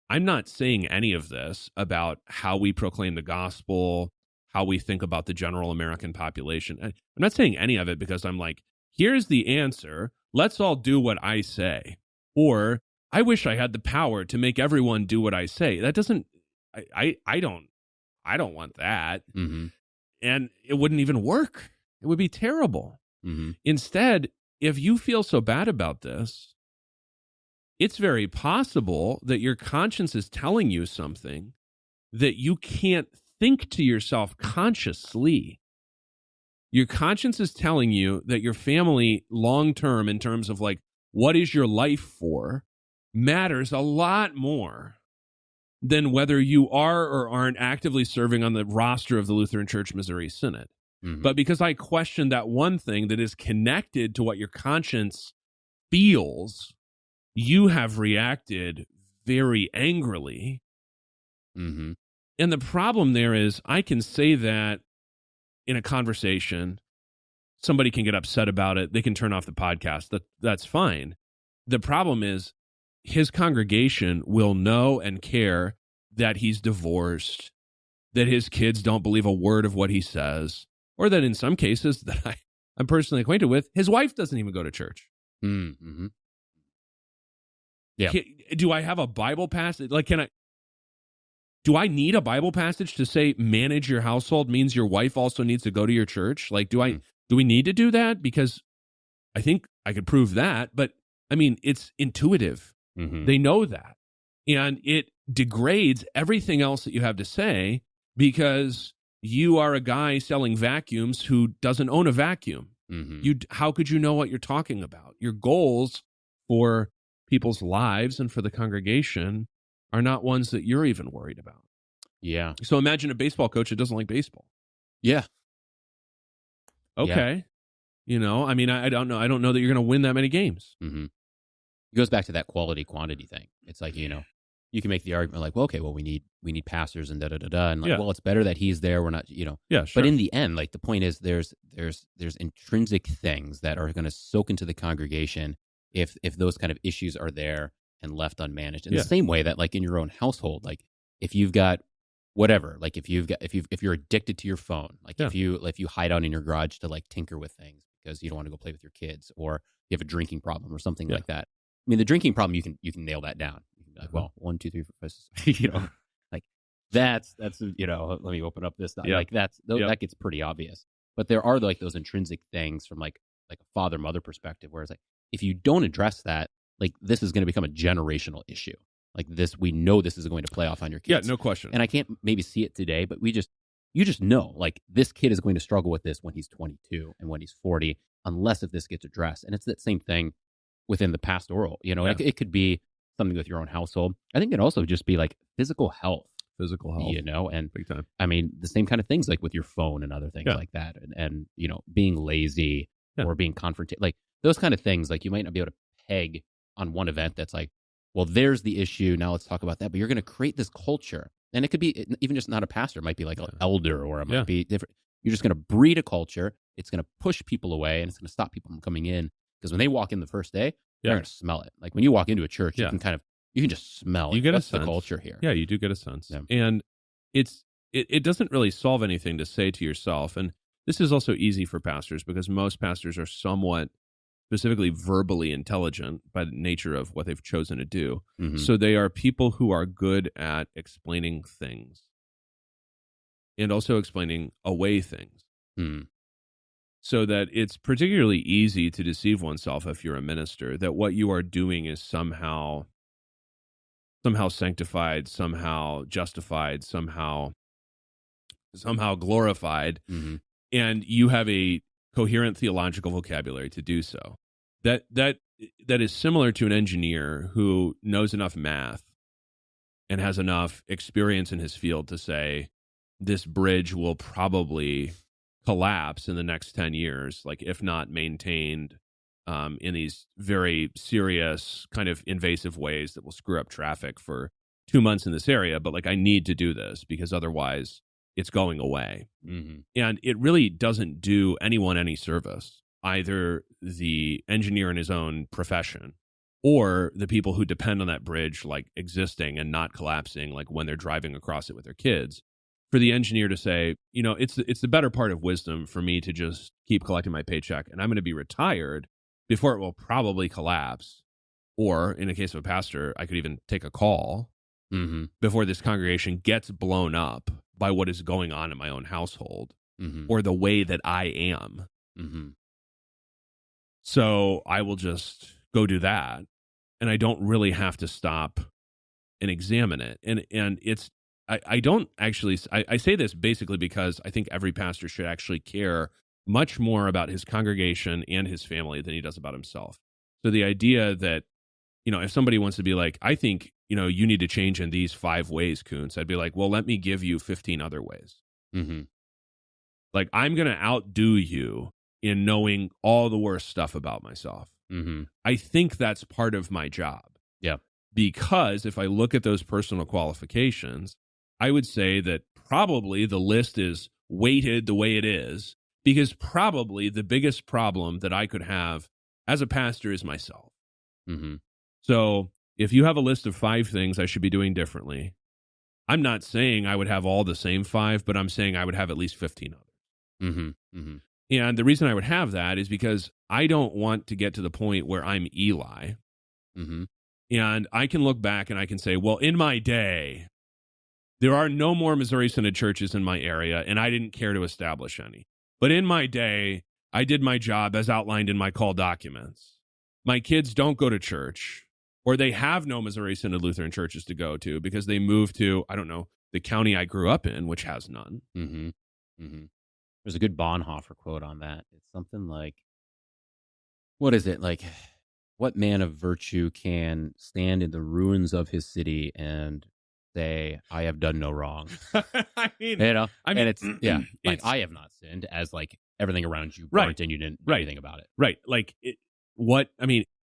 I'm not saying any of this about how we proclaim the gospel, how we think about the general American population. I'm not saying any of it because I'm like, here's the answer. Let's all do what I say. Or I wish I had the power to make everyone do what I say. That doesn't, I don't want that. And it wouldn't even work. It would be terrible. Instead, if you feel so bad about this, it's very possible that your conscience is telling you something that you can't think to yourself consciously. Your conscience is telling you that your family long-term, in terms of like, what is your life for, matters a lot more than whether you are or aren't actively serving on the roster of the Lutheran Church Missouri Synod. But because I question that one thing that is connected to what your conscience feels, you have reacted very angrily. And the problem there is I can say that in a conversation, somebody can get upset about it. They can turn off the podcast. That's fine. The problem is his congregation will know and care that he's divorced, that his kids don't believe a word of what he says, or that in some cases that I'm personally acquainted with, his wife doesn't even go to church. Yeah. Do I have a Bible passage? Like, do I need a Bible passage to say manage your household means your wife also needs to go to your church? Like, do we need to do that? Because I think I could prove that, but it's intuitive. They know that. And it degrades everything else that you have to say because you are a guy selling vacuums who doesn't own a vacuum. How could you know what you're talking about? Your goals for people's lives and for the congregation are not ones that you're even worried about. Yeah. So imagine a baseball coach that doesn't like baseball. Yeah. Okay. Yeah. I don't know. I don't know that you're going to win that many games. It goes back to that quality quantity thing. It's like, you can make the argument like, well, okay, well, we need pastors and da-da-da-da. And like, well, it's better that he's there. We're not, Yeah, sure. But in the end, like the point is there's intrinsic things that are going to soak into the congregation if those kind of issues are there and left unmanaged. In the same way that like in your own household, like if you've got whatever, like if you're addicted to your phone, like if you hide out in your garage to like tinker with things because you don't want to go play with your kids, or you have a drinking problem or something like that. The drinking problem, you can nail that down. You can be like, well, 1, 2, 3, 4, 5, 6, like that's let me open up this. Like that gets pretty obvious. But there are like those intrinsic things from like a father-mother perspective, where it's like if you don't address that, like this is going to become a generational issue. Like this, we know this is going to play off on your kids. Yeah, no question. And I can't maybe see it today, but we just you just know, like, this kid is going to struggle with this when he's 22 and when he's 40, unless if this gets addressed. And it's that same thing within the pastoral. It could be something with your own household. I think it also just be like physical health. And big time. I mean, the same kind of things like with your phone and other things like that, and being lazy or being confronted, like those kind of things. Like, you might not be able to peg on one event that's like, well, there's the issue. Now let's talk about that. But you're going to create this culture, and it could be even just not a pastor. It might be like an elder, or it might be different. You're just going to breed a culture. It's going to push people away, and it's going to stop people from coming in, because when they walk in the first day, they're going to smell it. Like when you walk into a church, you can just smell. You get what's a sense. The culture here. Yeah, you do get a sense, Yeah. and it doesn't really solve anything to say to yourself. And this is also easy for pastors, because most pastors are somewhat specifically verbally intelligent by the nature of what they've chosen to do. Mm-hmm. So they are people who are good at explaining things and also explaining away things. Mm. So that it's particularly easy to deceive oneself if you're a minister, that what you are doing is somehow sanctified, somehow justified, somehow glorified, mm-hmm. and you have a coherent theological vocabulary to do so. That is similar to an engineer who knows enough math and has enough experience in his field to say, this bridge will probably collapse in the next 10 years, like if not maintained in these very serious kind of invasive ways that will screw up traffic for 2 months in this area. But like, I need to do this because otherwise it's going away. Mm-hmm. And it really doesn't do anyone any service, either the engineer in his own profession or the people who depend on that bridge, like existing and not collapsing, like when they're driving across it with their kids. For the engineer to say, it's the better part of wisdom for me to just keep collecting my paycheck, and I'm going to be retired before it will probably collapse. Or in the case of a pastor, I could even take a call mm-hmm. before this congregation gets blown up by what is going on in my own household mm-hmm. or the way that I am. Mm-hmm. So I will just go do that, and I don't really have to stop and examine it. And it's, I don't actually, I say this basically because I think every pastor should actually care much more about his congregation and his family than he does about himself. So the idea that, if somebody wants to be like, I think, you need to change in these 5 ways, Koontz, I'd be like, well, let me give you 15 other ways. Mm-hmm. Like, I'm going to outdo you in knowing all the worst stuff about myself. Mm-hmm. I think that's part of my job. Yeah. Because if I look at those personal qualifications, I would say that probably the list is weighted the way it is, because probably the biggest problem that I could have as a pastor is myself. Mm-hmm. So if you have a list of 5 things I should be doing differently, I'm not saying I would have all the same 5, but I'm saying I would have at least 15 others. Mm-hmm. Mm-hmm. And the reason I would have that is because I don't want to get to the point where I'm Eli. Mm-hmm. And I can look back and I can say, well, in my day, there are no more Missouri Synod churches in my area, and I didn't care to establish any. But in my day, I did my job as outlined in my call documents. My kids don't go to church, or they have no Missouri Synod Lutheran churches to go to because they moved to, I don't know, the county I grew up in, which has none. Mm-hmm. Mm-hmm. There's a good Bonhoeffer quote on that. It's something like, what is it? Like, what man of virtue can stand in the ruins of his city and say, I have done no wrong? I mean, and it's, like, it's, I have not sinned, as like everything around you burnt and you didn't do anything about it. Right. Like,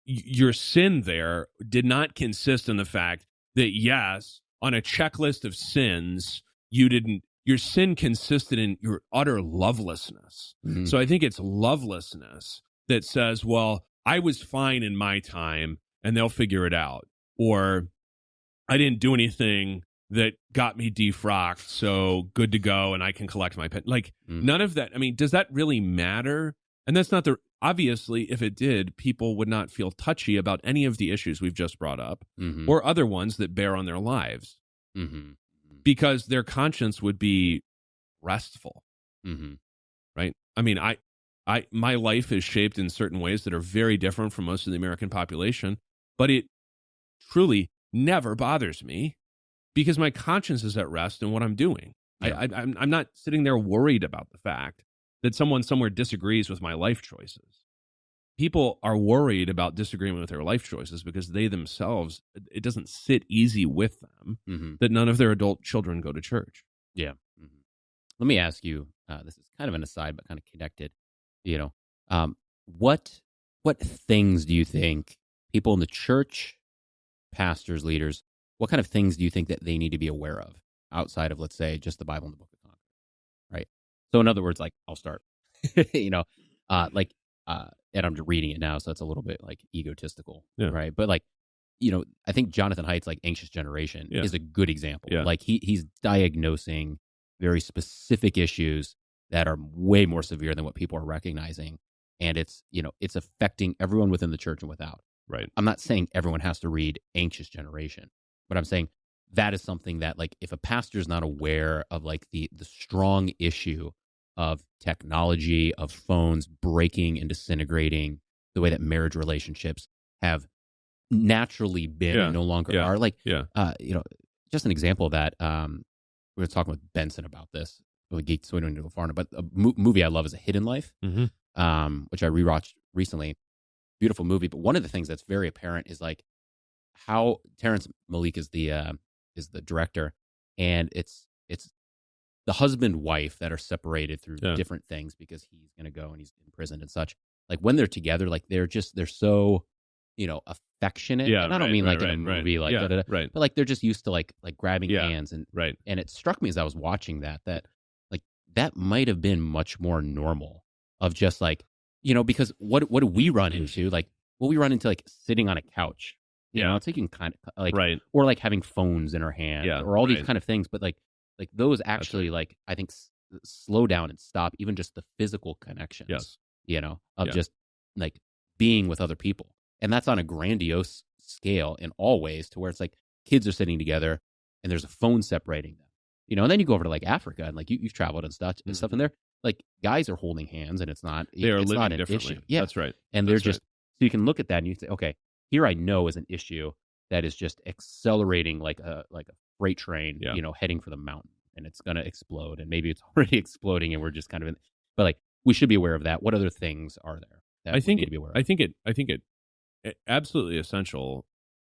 your sin there did not consist in the fact that, yes, on a checklist of sins, your sin consisted in your utter lovelessness. Mm-hmm. So I think it's lovelessness that says, well, I was fine in my time and they'll figure it out. Or I didn't do anything that got me defrocked, so good to go and I can collect my pen. Like, none of that. I mean, does that really matter? And that's not obviously, if it did, people would not feel touchy about any of the issues we've just brought up mm-hmm. or other ones that bear on their lives. Mm-hmm. Because their conscience would be restful, mm-hmm. right? I mean, my life is shaped in certain ways that are very different from most of the American population, but it truly never bothers me because my conscience is at rest in what I'm doing. Yeah. I'm not sitting there worried about the fact that someone somewhere disagrees with my life choices. People are worried about disagreeing with their life choices because they themselves, it doesn't sit easy with them that none of their adult children go to church. Yeah. Let me ask you, this is kind of an aside, but kind of connected, what things do you think people in the church, pastors, leaders, what kind of things do you think that they need to be aware of outside of, let's say, just the Bible and the Book of Concord, right? So in other words, like, I'll start, and I'm reading it now, so it's a little bit like egotistical, right? But like, I think Jonathan Haidt's like Anxious Generation is a good example. Yeah. Like he's diagnosing very specific issues that are way more severe than what people are recognizing. And it's affecting everyone within the church and without. Right. I'm not saying everyone has to read Anxious Generation, but I'm saying that is something that, like, if a pastor is not aware of like the strong issue of technology, of phones breaking and disintegrating, the way that marriage relationships have naturally been and no longer are, like, just an example of that. We were talking with Benson about this. So we don't need to go far enough, but a movie I love is A Hidden Life, which I rewatched recently. Beautiful movie, but one of the things that's very apparent is like how Terrence Malick is the director, and it's the husband wife that are separated through different things because he's going to go and he's in prison and such. Like when they're together, like they're so affectionate. Yeah, and I don't mean like in a movie like but like they're just used to like grabbing hands and it struck me as I was watching that like that might have been much more normal of just like, because what do we run into? Like, we run into like sitting on a couch, it's like you can kind of like, or like having phones in our hand or all these kind of things. But like those actually like, I think slow down and stop even just the physical connections, just like being with other people. And that's on a grandiose scale in all ways, to where it's like kids are sitting together and there's a phone separating them, and then you go over to like Africa and like you've traveled and stuff in there. Like guys are holding hands and it's not living an differently. issue. Yeah, that's right. And they're just so you can look at that and you say, okay, here I know is an issue that is just accelerating like a freight train, heading for the mountain, and it's going to explode, and maybe it's already exploding, and we're just kind of but like we should be aware of that. What other things are there that we need to be aware of? I think it absolutely essential,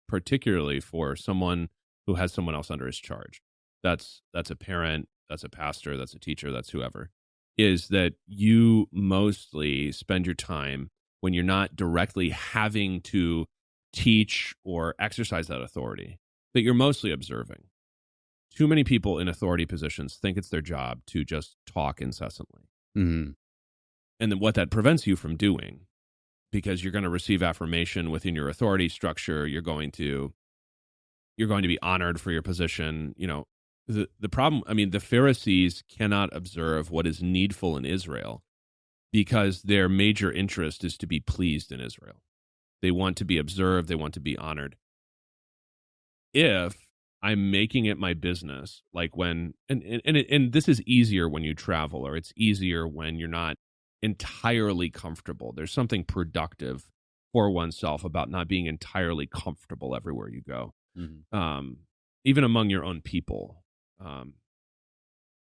particularly for someone who has someone else under his charge. That's a parent, that's a pastor, that's a teacher, that's whoever, is that you mostly spend your time when you're not directly having to teach or exercise that authority, but you're mostly observing. Too many people in authority positions think it's their job to just talk incessantly. Mm-hmm. And then what that prevents you from doing, because you're going to receive affirmation within your authority structure, you're going to be honored for your position. The problem, the Pharisees cannot observe what is needful in Israel because their major interest is to be pleased in Israel. They want to be observed. They want to be honored. If I'm making it my business, like when, and this is easier when you travel, or it's easier when you're not entirely comfortable. There's something productive for oneself about not being entirely comfortable everywhere you go. Mm-hmm. Even among your own people.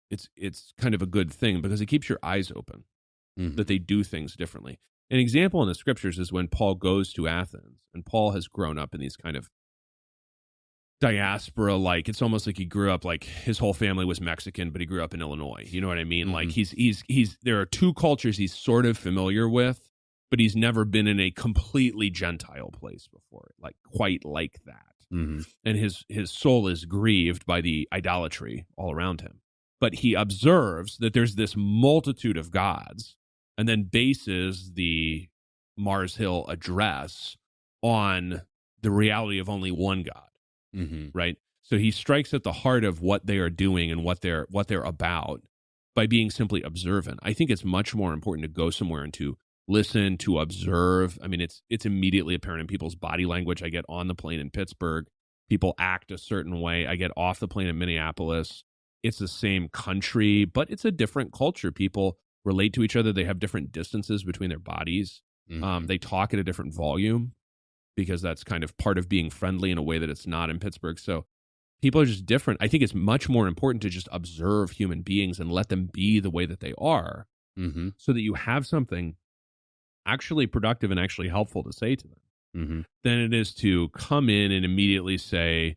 It's kind of a good thing because it keeps your eyes open, that they do things differently. An example in the scriptures is when Paul goes to Athens, and Paul has grown up in these kind of diaspora, like it's almost like he grew up like his whole family was Mexican, but he grew up in Illinois. You know what I mean? Like he's there are two cultures he's sort of familiar with, but he's never been in a completely Gentile place before, like quite like that. And his soul is grieved by the idolatry all around him. But he observes that there's this multitude of gods, and then bases the Mars Hill address on the reality of only one God, right? So he strikes at the heart of what they are doing and what they're about by being simply observant. I think it's much more important to go somewhere and to listen, to observe. It's immediately apparent in people's body language. I get on the plane in Pittsburgh, people act a certain way. I get off the plane in Minneapolis. It's the same country, but it's a different culture. People relate to each other. They have different distances between their bodies. They talk at a different volume because that's kind of part of being friendly in a way that it's not in Pittsburgh. So people are just different. I think it's much more important to just observe human beings and let them be the way that they are, so that you have something actually productive and actually helpful to say to them, than it is to come in and immediately say,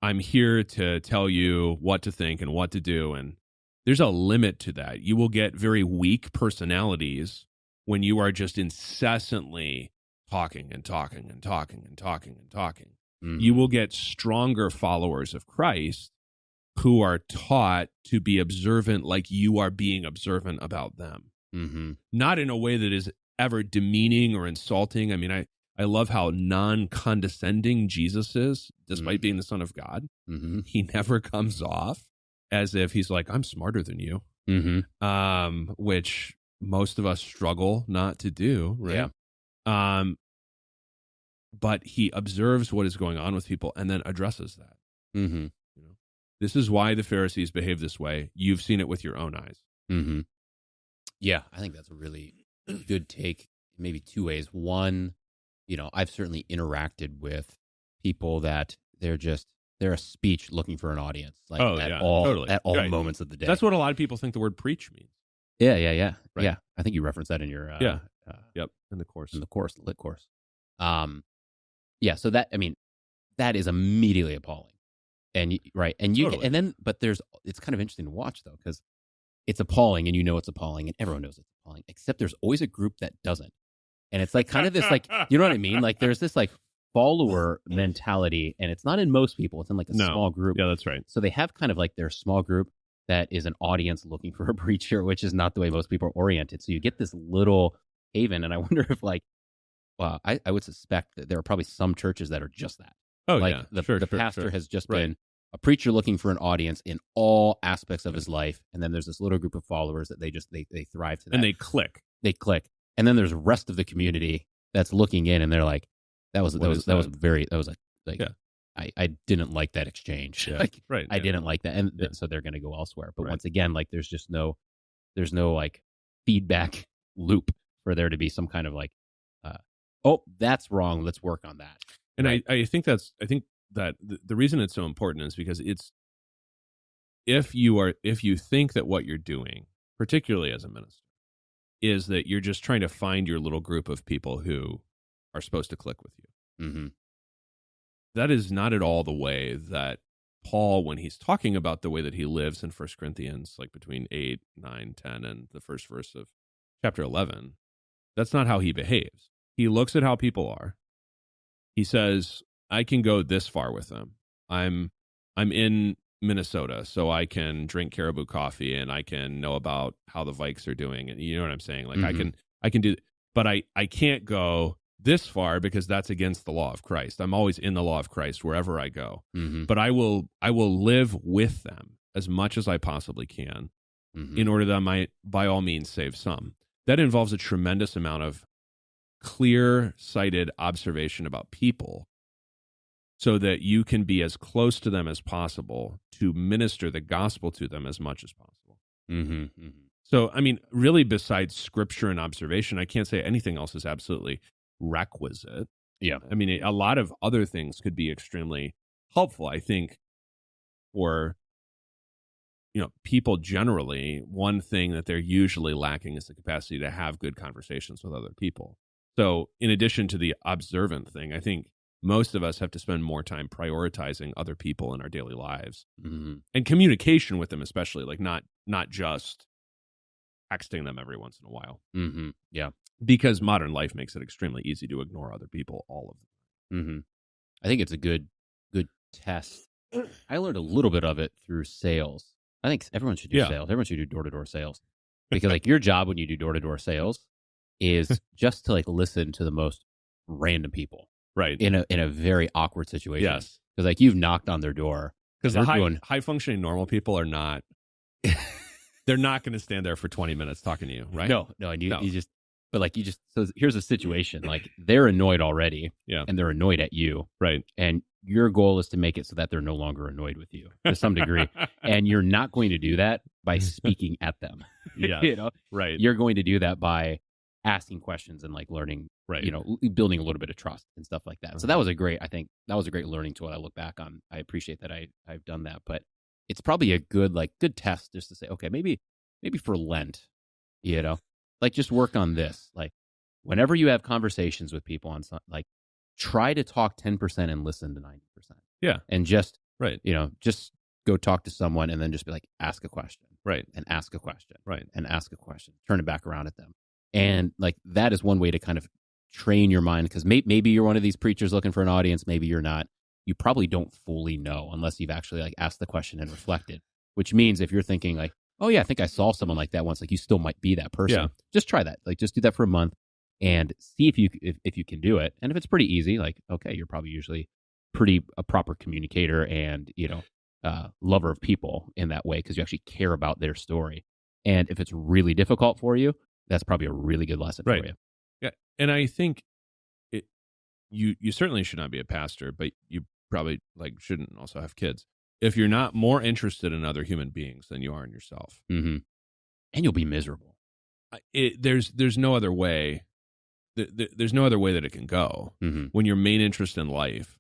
I'm here to tell you what to think and what to do. And there's a limit to that. You will get very weak personalities when you are just incessantly talking and talking and talking and talking and talking. You will get stronger followers of Christ who are taught to be observant like you are being observant about them. Not in a way that is ever demeaning or insulting. I mean, I love how non-condescending Jesus is, despite being the Son of God. He never comes off as if he's like, I'm smarter than you, which most of us struggle not to do, right? Yeah. But he observes what is going on with people and then addresses that. You know, this is why the Pharisees behave this way. You've seen it with your own eyes. Yeah, I think that's a really good take. Maybe two ways. One, you know, I've certainly interacted with people that they're a speech looking for an audience, like at all moments of the day. That's what a lot of people think the word preach means. Yeah. Right. Yeah. I think you referenced that in your in the course. The lit course. Yeah, so that, I mean, that is immediately appalling. And but it's kind of interesting to watch though, because it's appalling and you know it's appalling and everyone knows it's appalling, except there's always a group that doesn't. And it's like kind of this like, you know what I mean? Like there's this like follower mentality, and it's not in most people, it's in like a small group. Yeah, that's right. So they have kind of like their small group that is an audience looking for a preacher, which is not the way most people are oriented. So you get this little haven, and I wonder if like, well, I would suspect that there are probably some churches that are just that. Oh, like yeah. The pastor has just been a preacher looking for an audience in all aspects of his life, and then there's this little group of followers that they thrive to that. And they click. And then there's the rest of the community that's looking in, and they're like, I didn't like that exchange. Yeah. Like, I didn't like that. And so they're going to go elsewhere. But once again, like there's no like feedback loop for there to be some kind of like, that's wrong, let's work on that. And I think that the reason it's so important is because if you think that what you're doing, particularly as a minister, is that you're just trying to find your little group of people who are supposed to click with you. That is not at all the way that Paul, when he's talking about the way that he lives in 1 Corinthians, like between 8, 9, 10, and the first verse of chapter 11, that's not how he behaves. He looks at how people are. He says, I can go this far with them. I'm in Minnesota, so I can drink caribou coffee and I can know about how the Vikes are doing. And you know what I'm saying? Like I can do, but I can't go this far because that's against the law of Christ. I'm always in the law of Christ wherever I go. But I will live with them as much as I possibly can in order that I might, by all means, save some. That involves a tremendous amount of clear-sighted observation about people so that you can be as close to them as possible to minister the gospel to them as much as possible. So, I mean, really, besides scripture and observation, I can't say anything else is absolutely requisite. Yeah. I mean, a lot of other things could be extremely helpful, I think, for people generally. One thing that they're usually lacking is the capacity to have good conversations with other people. So in addition to the observant thing, I think most of us have to spend more time prioritizing other people in our daily lives and communication with them, especially, like not just texting them every once in a while. Yeah. Because modern life makes it extremely easy to ignore other people all of them. I think it's a good test. I learned a little bit of it through sales. I think everyone should do sales. Everyone should do door-to-door sales. Because like your job when you do door-to-door sales is just to like listen to the most random people. Right. In a very awkward situation. Yes. Because like you've knocked on their door. Because the high functioning normal people are not they're not going to stand there for 20 minutes talking to you, right? No, and you just so here's a situation, like they're annoyed already, and they're annoyed at you, right? And your goal is to make it so that they're no longer annoyed with you to some degree, and you're not going to do that by speaking at them. Yeah, you know, right? You're going to do that by asking questions and like learning Right. Building a little bit of trust and stuff like that. So that was a great learning tool. I look back on. I appreciate that I've done that, but it's probably a good test just to say, okay, maybe for Lent, just work on this. Like whenever you have conversations with people on something, try to talk 10% and listen to 90%. Yeah. And just, right. Just go talk to someone and then just be like, ask a question. Right. And ask a question. Right. And ask a question. Turn it back around at them. And that is one way to kind of train your mind, because maybe you're one of these preachers looking for an audience. Maybe you're not. You probably don't fully know unless you've actually asked the question and reflected, which means if you're thinking oh yeah, I think I saw someone like that once, you still might be that person. Yeah. Just try that. Just do that for a month and see if you can do it. And if it's pretty easy, okay, you're probably usually a proper communicator and, lover of people in that way, because you actually care about their story. And if it's really difficult for you, that's probably a really good lesson for you. Yeah. And I think you certainly should not be a pastor, but you probably shouldn't also have kids if you're not more interested in other human beings than you are in yourself. Mm-hmm. And you'll be miserable. There's no other way. There's no other way that it can go when your main interest in life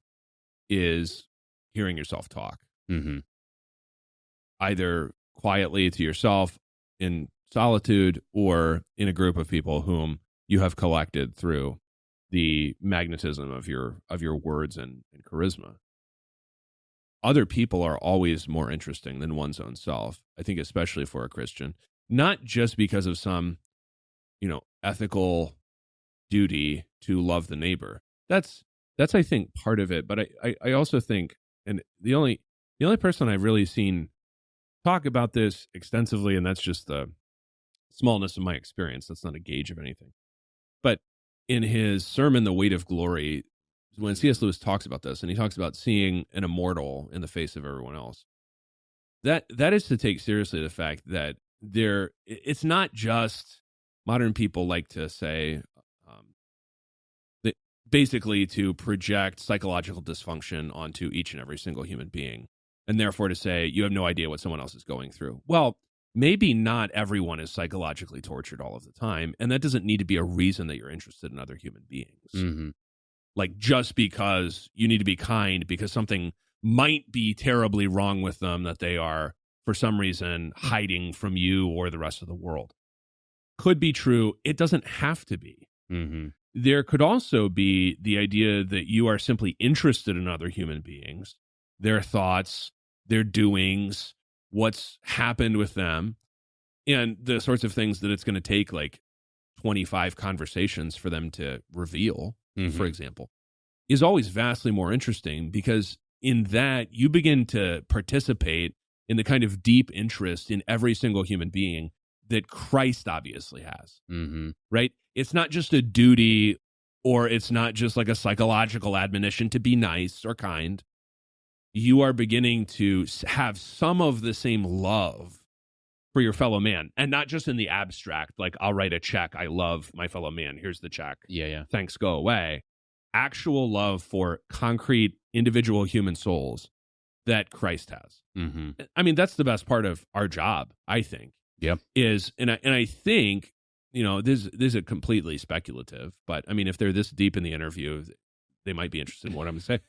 is hearing yourself talk, either quietly to yourself in solitude or in a group of people whom you have collected through the magnetism of your words and charisma. Other people are always more interesting than one's own self, I think, especially for a Christian, not just because of some, ethical duty to love the neighbor. That's I think part of it, but I also think, and the only person I've really seen talk about this extensively, and that's just the smallness of my experience, that's not a gauge of anything, but in his sermon, The Weight of Glory, when C.S. Lewis talks about this, and he talks about seeing an immortal in the face of everyone else, that is to take seriously the fact that it's not just, modern people like to say, that basically to project psychological dysfunction onto each and every single human being, and therefore to say you have no idea what someone else is going through. Well, maybe not everyone is psychologically tortured all of the time, and that doesn't need to be a reason that you're interested in other human beings. Mm-hmm. Just because you need to be kind because something might be terribly wrong with them that they are, for some reason, hiding from you or the rest of the world. Could be true. It doesn't have to be. Mm-hmm. There could also be the idea that you are simply interested in other human beings, their thoughts, their doings, what's happened with them, and the sorts of things that it's going to take 25 conversations for them to reveal, for example, is always vastly more interesting, because in that you begin to participate in the kind of deep interest in every single human being that Christ obviously has, right? It's not just a duty, or it's not just a psychological admonition to be nice or kind. You are beginning to have some of the same love for your fellow man, and not just in the abstract, I'll write a check, I love my fellow man, here's the check, thanks, go away. Actual love for concrete individual human souls that Christ has. I mean, that's the best part of our job, I think. Yeah, and I think, this is completely speculative, but I mean, if they're this deep in the interview, they might be interested in what I'm going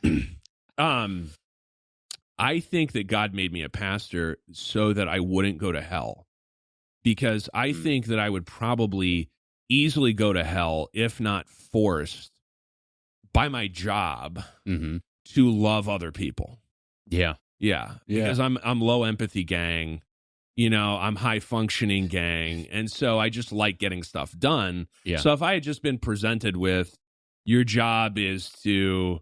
to say. I think that God made me a pastor so that I wouldn't go to hell, because I think that I would probably easily go to hell if not forced by my job to love other people. Yeah. Because I'm low empathy gang, I'm high functioning gang, and so I just like getting stuff done. So if I had just been presented with, your job is to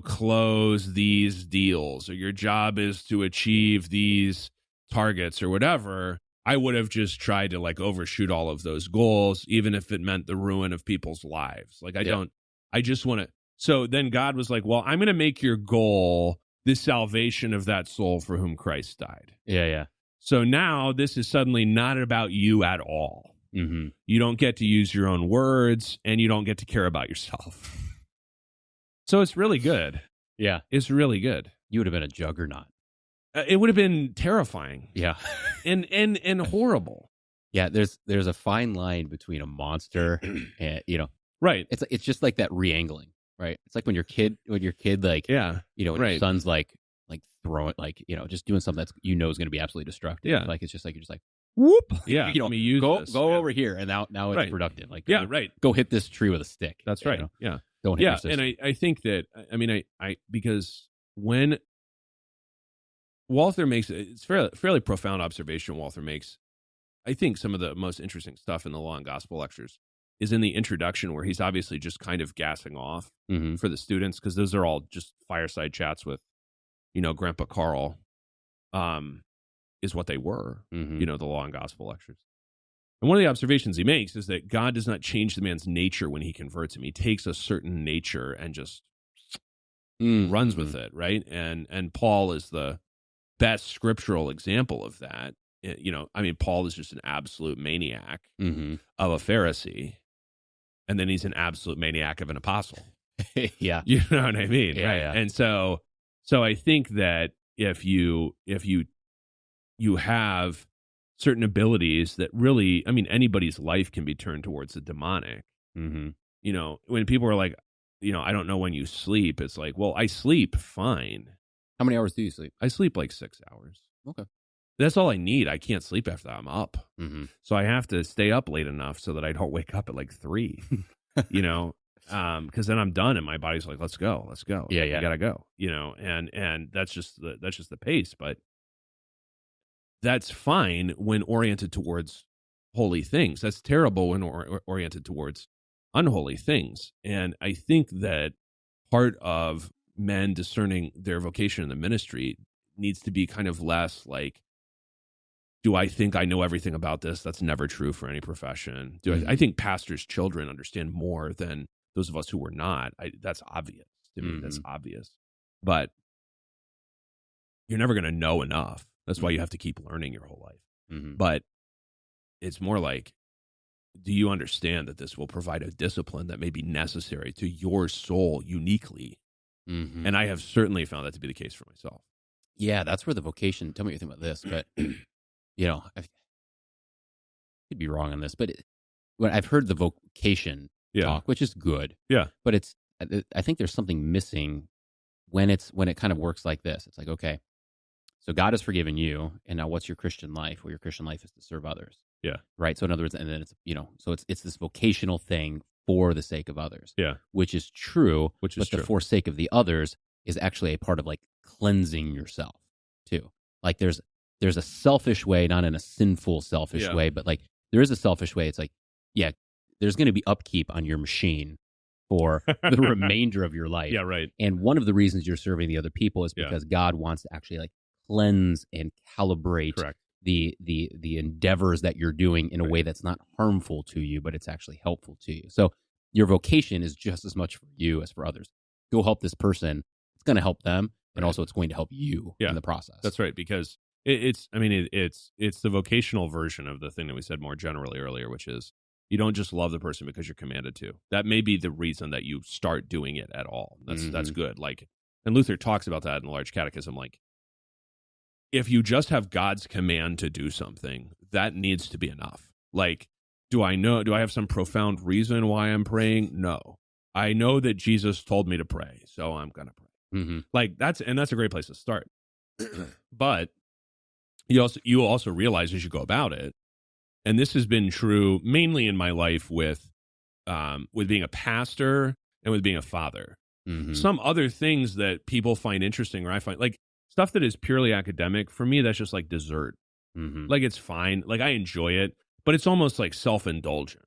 close these deals, or your job is to achieve these targets or whatever, I would have just tried to overshoot all of those goals, even if it meant the ruin of people's lives. I just want to. So then God was like, well, I'm going to make your goal the salvation of that soul for whom Christ died. Yeah. So now this is suddenly not about you at all. You don't get to use your own words, and you don't get to care about yourself. So it's really good. Yeah. It's really good. You would have been a juggernaut. It would have been terrifying. Yeah. and horrible. Yeah, there's a fine line between a monster and Right. it's just like that re-angling, right? It's like when your kid like Yeah. when your son's like throwing just doing something that's is going to be absolutely destructive. Yeah. Like it's just like you're just like whoop. Yeah. Let me use go this. over here, and now it's Right. productive. Like Go hit this tree with a stick. That's right. Yeah. Don't hit your sister. And I think that I because when Walther makes it's fairly profound observation Walther makes. I think some of the most interesting stuff in the Law and Gospel lectures is in the introduction, where he's obviously just kind of gassing off for the students, because those are all just fireside chats with, Grandpa Carl, is what they were, the Law and Gospel lectures. And one of the observations he makes is that God does not change the man's nature when he converts him. He takes a certain nature and just runs with it, right? And Paul is the best scriptural example of that. Paul is just an absolute maniac of a Pharisee, and then he's an absolute maniac of an apostle. Yeah. You know what I mean? Yeah, right. yeah. And so I think that if you have certain abilities that really, anybody's life can be turned towards the demonic. When people are like, I don't know when you sleep, it's like, well, I sleep fine. How many hours do you sleep? I sleep like 6 hours. Okay. That's all I need. I can't sleep after I'm up. So I have to stay up late enough so that I don't wake up at like 3, because then I'm done and my body's like, let's go. Yeah. I gotta go, and that's just the pace. But that's fine when oriented towards holy things. That's terrible when oriented towards unholy things. And I think that part of men discerning their vocation in the ministry needs to be kind of less like, do I think I know everything about this? That's never true for any profession. I think pastors' children understand more than those of us who were not. That's obvious to me. That's obvious. But you're never going to know enough. That's why you have to keep learning your whole life. But it's more like, do you understand that this will provide a discipline that may be necessary to your soul uniquely? And I have certainly found that to be the case for myself. Yeah, that's where the vocation, tell me what you think about this, but, I could be wrong on this, but when I've heard the vocation talk, which is good, but I think there's something missing when it kind of works like this. It's like, okay, so God has forgiven you, and now what's your Christian life? Well, your Christian life is to serve others. Yeah. Right? So in other words, and then it's, so it's this vocational thing for the sake of others. Yeah. Which is true, but the forsake of the others is actually a part of like cleansing yourself too. Like there's a selfish way, not in a sinful selfish way, but like there is a selfish way. It's like, yeah, there's going to be upkeep on your machine for the remainder of your life. Yeah, right. And one of the reasons you're serving the other people is because God wants to actually like cleanse and calibrate the endeavors that you're doing in a way that's not harmful to you, but it's actually helpful to you. So your vocation is just as much for you as for others. Go help this person. It's going to help them, and also it's going to help you in the process. That's right, because it's the vocational version of the thing that we said more generally earlier, which is you don't just love the person because you're commanded to. That may be the reason that you start doing it at all. That's good. Like, and Luther talks about that in the Large Catechism. Like, if you just have God's command to do something, that needs to be enough. Like, do I have some profound reason why I'm praying? No. I know that Jesus told me to pray, so I'm going to pray. Like that's a great place to start. But you also realize as you go about it, and this has been true mainly in my life with being a pastor and with being a father. Some other things that people find interesting, or I find like stuff that is purely academic, for me, that's just like dessert. Like it's fine. Like I enjoy it, but it's almost like self-indulgent,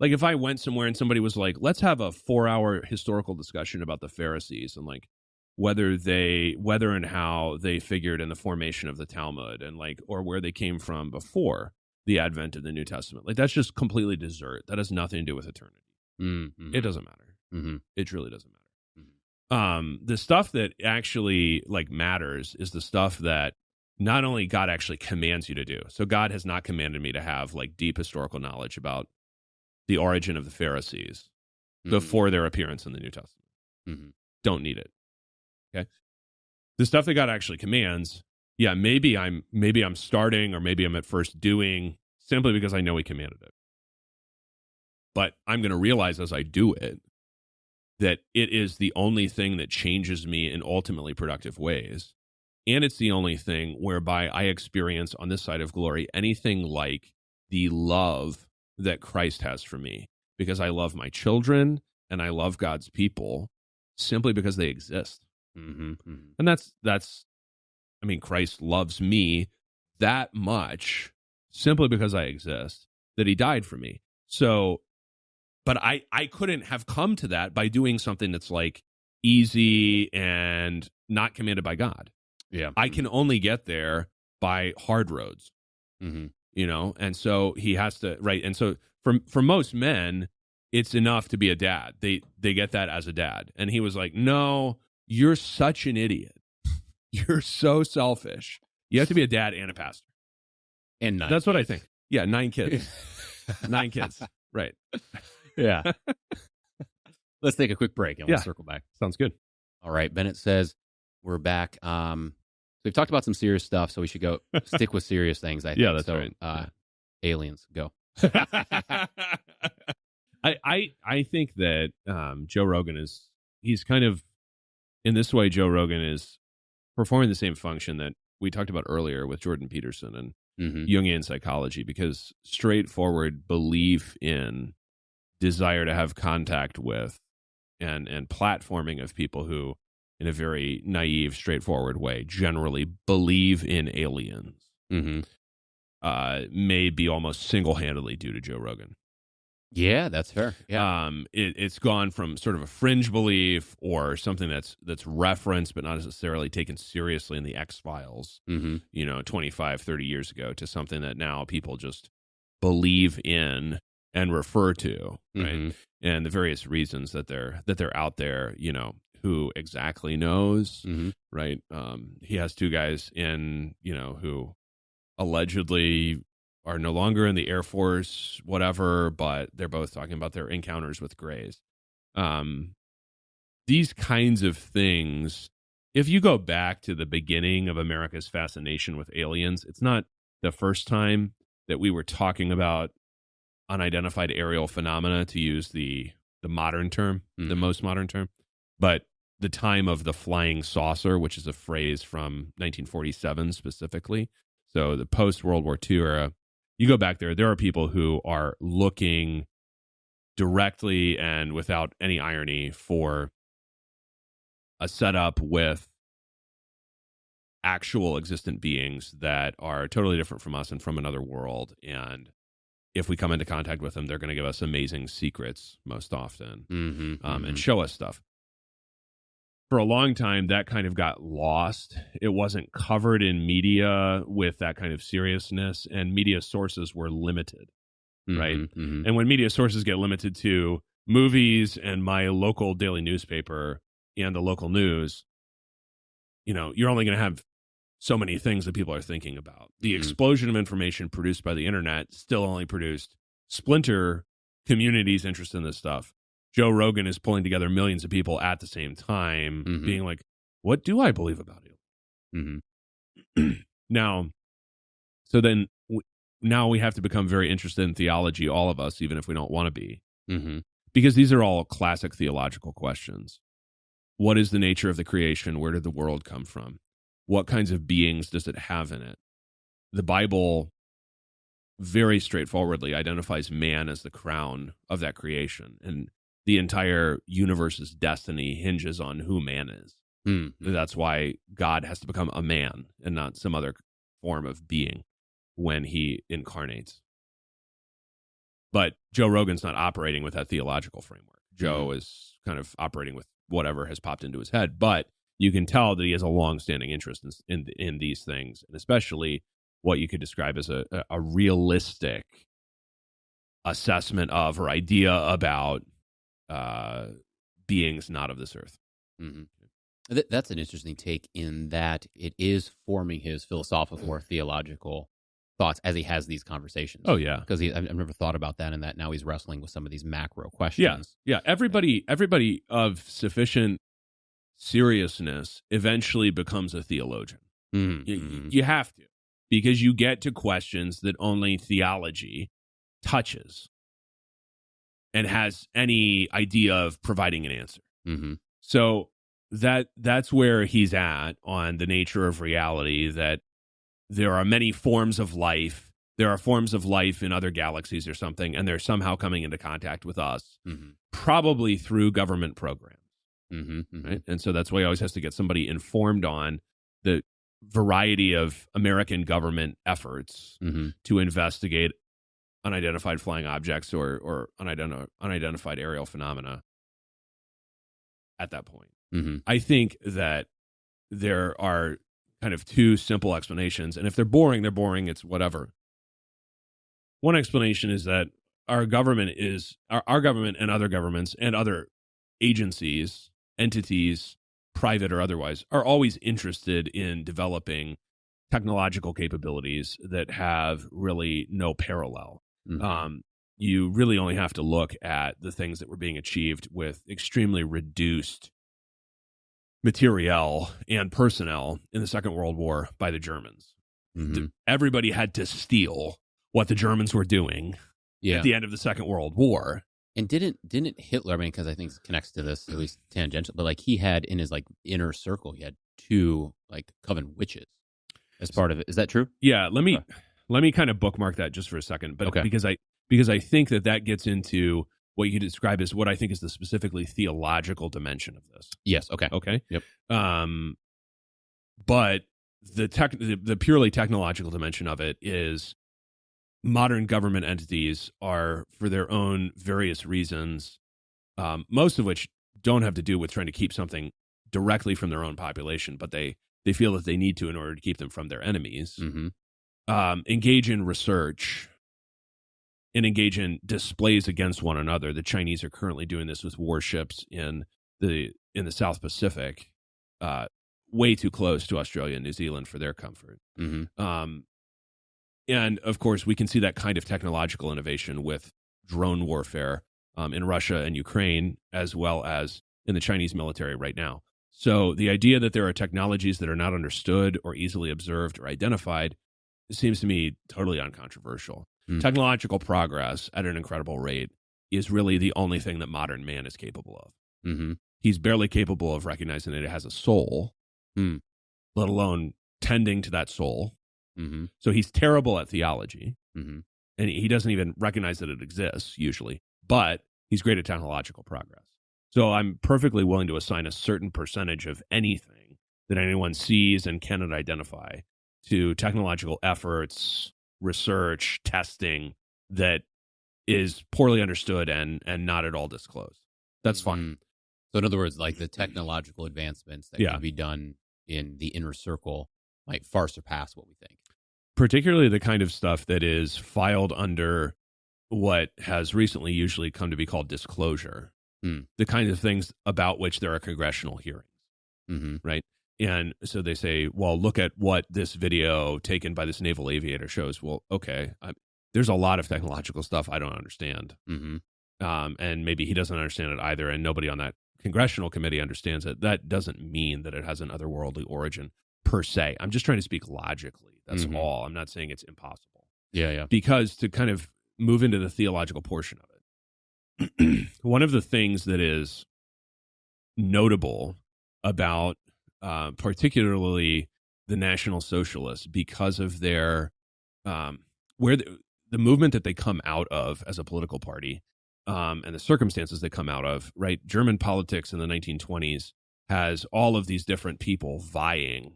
like if I went somewhere and somebody was like, let's have a 4-hour historical discussion about the Pharisees and like whether and how they figured in the formation of the Talmud and like, or where they came from before the advent of the New Testament. Like that's just completely dessert. That has nothing to do with eternity. It doesn't matter. It truly doesn't matter. The stuff that actually like matters is the stuff that not only God actually commands you to do. So God has not commanded me to have like deep historical knowledge about the origin of the Pharisees before their appearance in the New Testament. Don't need it. Okay. The stuff that God actually commands, maybe I'm starting, or maybe I'm at first doing simply because I know he commanded it. But I'm going to realize as I do it that it is the only thing that changes me in ultimately productive ways. And it's the only thing whereby I experience on this side of glory anything like the love that Christ has for me, because I love my children and I love God's people simply because they exist. Mm-hmm, mm-hmm. And that's, I mean, Christ loves me that much simply because I exist, that he died for me. So, but I couldn't have come to that by doing something that's like easy and not commanded by God. Yeah. I can only get there by hard roads, you know? And so he has to, right. And so for most men, it's enough to be a dad. They get that as a dad. And he was like, no, you're such an idiot. You're so selfish. You have to be a dad and a pastor. And 9 That's kids. what I think. Yeah, 9 kids. 9 kids. Right. Yeah. Let's take a quick break and we'll circle back. Sounds good. All right. Bennett says we're back. So we've talked about some serious stuff, so we should go stick with serious things, I think. Yeah, that's so, right. Aliens, go. I think that Joe Rogan he's kind of, in this way, Joe Rogan is performing the same function that we talked about earlier with Jordan Peterson and Jungian psychology, because straightforward belief in, desire to have contact with, and platforming of people who, in a very naive, straightforward way, generally believe in aliens, may be almost single-handedly due to Joe Rogan. Yeah, that's fair. Yeah. It's gone from sort of a fringe belief or something that's referenced but not necessarily taken seriously in the X-Files, 25, 30 years ago, to something that now people just believe in and refer to, right? And the various reasons that they're out there, who exactly knows, right? He has 2 guys in, who allegedly are no longer in the Air Force, whatever, but they're both talking about their encounters with Greys. These kinds of things, if you go back to the beginning of America's fascination with aliens, it's not the first time that we were talking about unidentified aerial phenomena, to use the modern term, the most modern term, but the time of the flying saucer, which is a phrase from 1947 specifically. So the post-World War II era, you go back there are people who are looking directly and without any irony for a setup with actual existent beings that are totally different from us and from another world. And if we come into contact with them, they're going to give us amazing secrets most often, and show us stuff. For a long time, that kind of got lost. It wasn't covered in media with that kind of seriousness, and media sources were limited, right? And when media sources get limited to movies and my local daily newspaper and the local news, you're only going to have so many things that people are thinking about. The explosion of information produced by the internet still only produced splinter communities interested in this stuff. Joe Rogan is pulling together millions of people at the same time, being like, what do I believe about it? Now, so then now we have to become very interested in theology, all of us, even if we don't want to be, because these are all classic theological questions. What is the nature of the creation? Where did the world come from? What kinds of beings does it have in it? The Bible very straightforwardly identifies man as the crown of that creation, and the entire universe's destiny hinges on who man is. That's why God has to become a man and not some other form of being when he incarnates. But Joe Rogan's not operating with that theological framework. Joe is kind of operating with whatever has popped into his head, but you can tell that he has a long-standing interest in these things, and especially what you could describe as a realistic assessment of or idea about beings not of this earth. That's an interesting take, in that it is forming his philosophical or theological thoughts as he has these conversations. Oh, yeah. Because I've never thought about that, and that now he's wrestling with some of these macro questions. Yeah. Everybody of sufficient seriousness eventually becomes a theologian. You have to. because you get to questions that only theology touches and has any idea of providing an answer. Mm-hmm. So that's where he's at on the nature of reality, that there are many forms of life. There are forms of life in other galaxies or something, and they're somehow coming into contact with us, probably through government programs. Right? And so that's why he always has to get somebody informed on the variety of American government efforts to investigate unidentified flying objects or unidentified aerial phenomena at that point. I think that there are kind of two simple explanations, and if they're boring, it's whatever. One explanation is that our government and other governments and other agencies, entities, private or otherwise, are always interested in developing technological capabilities that have really no parallel. You really only have to look at the things that were being achieved with extremely reduced materiel and personnel in the Second World War by the Germans. Everybody had to steal what the Germans were doing at the end of the Second World War. And didn't Hitler, I mean, because I think it connects to this, at least tangential, but like he had in his like inner circle, he had two like coven witches as part of it. Is that true? Yeah, let me kind of bookmark that just for a second, but because I think that gets into what you could describe as what I think is the specifically theological dimension of this. Yes. Okay. Okay. Yep. But the purely technological dimension of it is modern government entities are, for their own various reasons, most of which don't have to do with trying to keep something directly from their own population, but they feel that they need to in order to keep them from their enemies, engage in research and engage in displays against one another. The Chinese are currently doing this with warships in the South Pacific, way too close to Australia and New Zealand for their comfort. And of course, we can see that kind of technological innovation with drone warfare in Russia and Ukraine, as well as in the Chinese military right now. So the idea that there are technologies that are not understood or easily observed or identified seems to me totally uncontroversial. Technological progress at an incredible rate is really the only thing that modern man is capable of. He's barely capable of recognizing that it has a soul, let alone tending to that soul. So he's terrible at theology, and he doesn't even recognize that it exists usually, but he's great at technological progress. So I'm perfectly willing to assign a certain percentage of anything that anyone sees and cannot identify to technological efforts, research, testing that is poorly understood and not at all disclosed. That's fine. So in other words, like the technological advancements that can be done in the inner circle might far surpass what we think. Particularly the kind of stuff that is filed under what has recently usually come to be called disclosure. The kind of things about which there are congressional hearings, right? And so they say, well, look at what this video taken by this naval aviator shows. Well, okay, there's a lot of technological stuff I don't understand. And maybe he doesn't understand it either, and nobody on that congressional committee understands it. That doesn't mean that it has an otherworldly origin per se. I'm just trying to speak logically. That's all. I'm not saying it's impossible. Yeah. Because to kind of move into the theological portion of it, one of the things that is notable about particularly the National Socialists, because of their where the movement that they come out of as a political party, and the circumstances they come out of, right? German politics in the 1920s has all of these different people vying,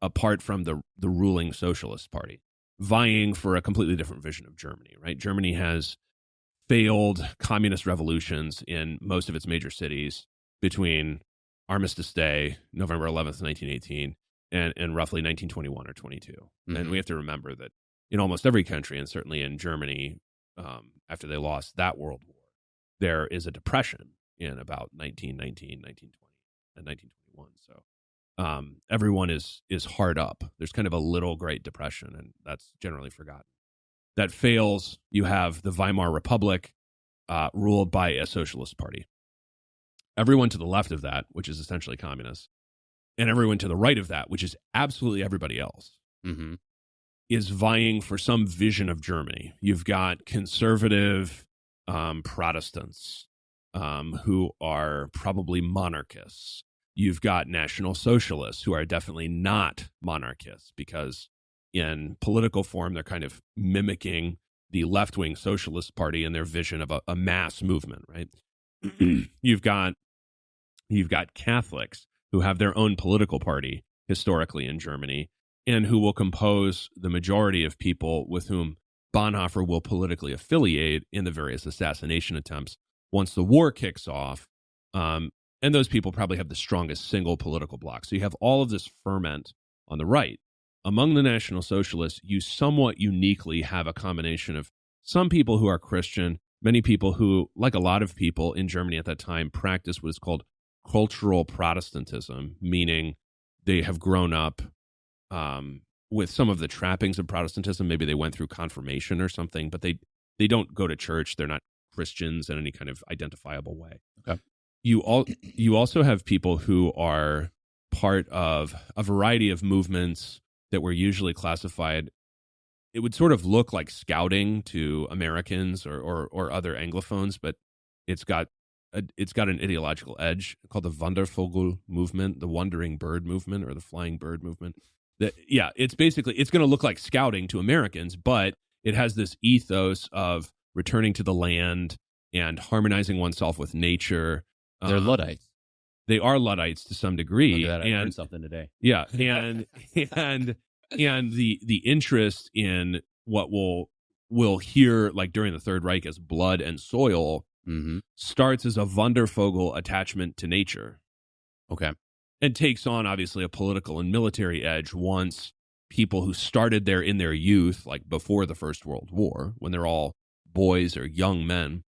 apart from the ruling Socialist Party, vying for a completely different vision of Germany, right? Germany has failed communist revolutions in most of its major cities between Armistice Day, November 11th, 1918, and roughly 1921 or 22. And we have to remember that in almost every country, and certainly in Germany, after they lost that world war, there is a depression in about 1919, 1920, and 1921. So everyone is hard up. There's kind of a little Great Depression, and that's generally forgotten. That fails, you have the Weimar Republic ruled by a socialist party. Everyone to the left of that, which is essentially communist, and everyone to the right of that, which is absolutely everybody else, is vying for some vision of Germany. You've got conservative Protestants who are probably monarchists. You've got National Socialists who are definitely not monarchists because in political form, they're kind of mimicking the left-wing Socialist Party and their vision of a mass movement, right? You've got Catholics who have their own political party historically in Germany and who will compose the majority of people with whom Bonhoeffer will politically affiliate in the various assassination attempts once the war kicks off. And those people probably have the strongest single political bloc. So you have all of this ferment on the right. Among the National Socialists, you somewhat uniquely have a combination of some people who are Christian, many people who, like a lot of people in Germany at that time, practice what is called cultural Protestantism, meaning they have grown up with some of the trappings of Protestantism. Maybe they went through confirmation or something, but they don't go to church. They're not Christians in any kind of identifiable way. Okay. You also have people who are part of a variety of movements that were usually classified. It would sort of look like scouting to Americans or other Anglophones, but it's got an ideological edge called the Wandervogel movement, the wandering bird movement, or the flying bird movement. It's basically, it's going to look like scouting to Americans, but it has this ethos of returning to the land and harmonizing oneself with nature. They're Luddites. They are Luddites to some degree. Look at that, I learned something today. Yeah, and the interest in what we'll hear like during the Third Reich as blood and soil starts as a Wandervogel attachment to nature. Okay. And takes on, obviously, a political and military edge once people who started there in their youth, like before the First World War, when they're all boys or young men.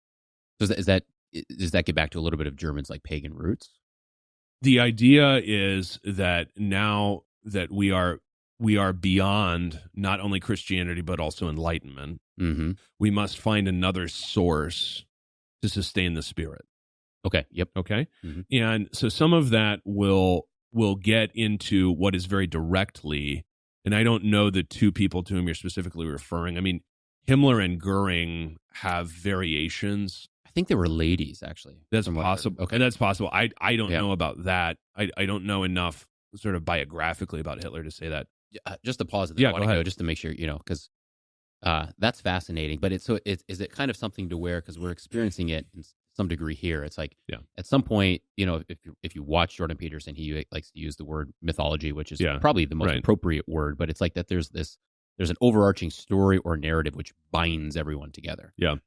Does that get back to a little bit of Germans' like pagan roots? The idea is that now that we are beyond not only Christianity but also Enlightenment, we must find another source to sustain the spirit. Okay. Yep. Okay. And so some of that will get into what is very directly, and I don't know the two people to whom you're specifically referring. I mean, Himmler and Goering have variations. I think they were ladies, actually. That's possible. Okay, that's possible. I don't know about that. I don't know enough sort of biographically about Hitler to say that. Just to pause at this point ago, just to make sure, because that's fascinating. But is it kind of something to where, because we're experiencing it in some degree here, it's like at some point, if you watch Jordan Peterson, he likes to use the word mythology, which is probably the most appropriate word, but it's like that there's an overarching story or narrative which binds everyone together. Yeah.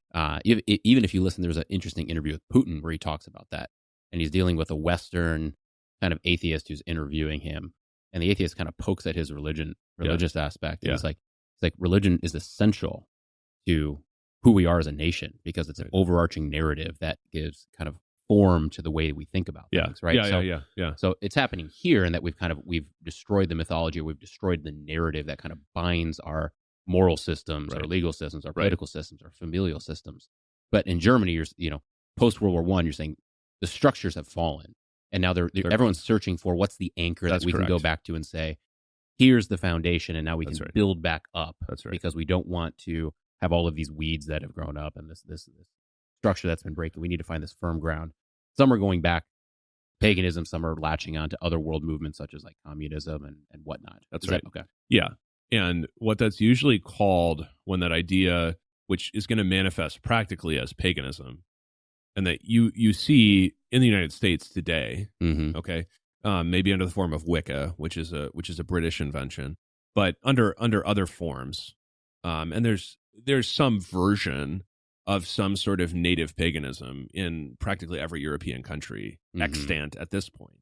Even if you listen, there's an interesting interview with Putin where he talks about that, and he's dealing with a Western kind of atheist who's interviewing him, and the atheist kind of pokes at his religious aspect. And it's like religion is essential to who we are as a nation because it's an overarching narrative that gives kind of form to the way we think about things, right? So it's happening here, in that we've destroyed the mythology, or we've destroyed the narrative that kind of binds our moral systems, our legal systems, our political systems, our familial systems. But in Germany, post World War I, you're saying the structures have fallen, and now everyone's searching for what's the anchor that we can go back to and say, here's the foundation, and now we can build back up. That's right. Because we don't want to have all of these weeds that have grown up and this structure that's been breaking. We need to find this firm ground. Some are going back paganism, some are latching on to other world movements such as like communism and whatnot. That's right. Okay. Yeah. And what that's usually called, when that idea, which is going to manifest practically as paganism, and that you see in the United States today, okay, maybe under the form of Wicca, which is a British invention, but under other forms, and there's some version of some sort of native paganism in practically every European country extant at this point.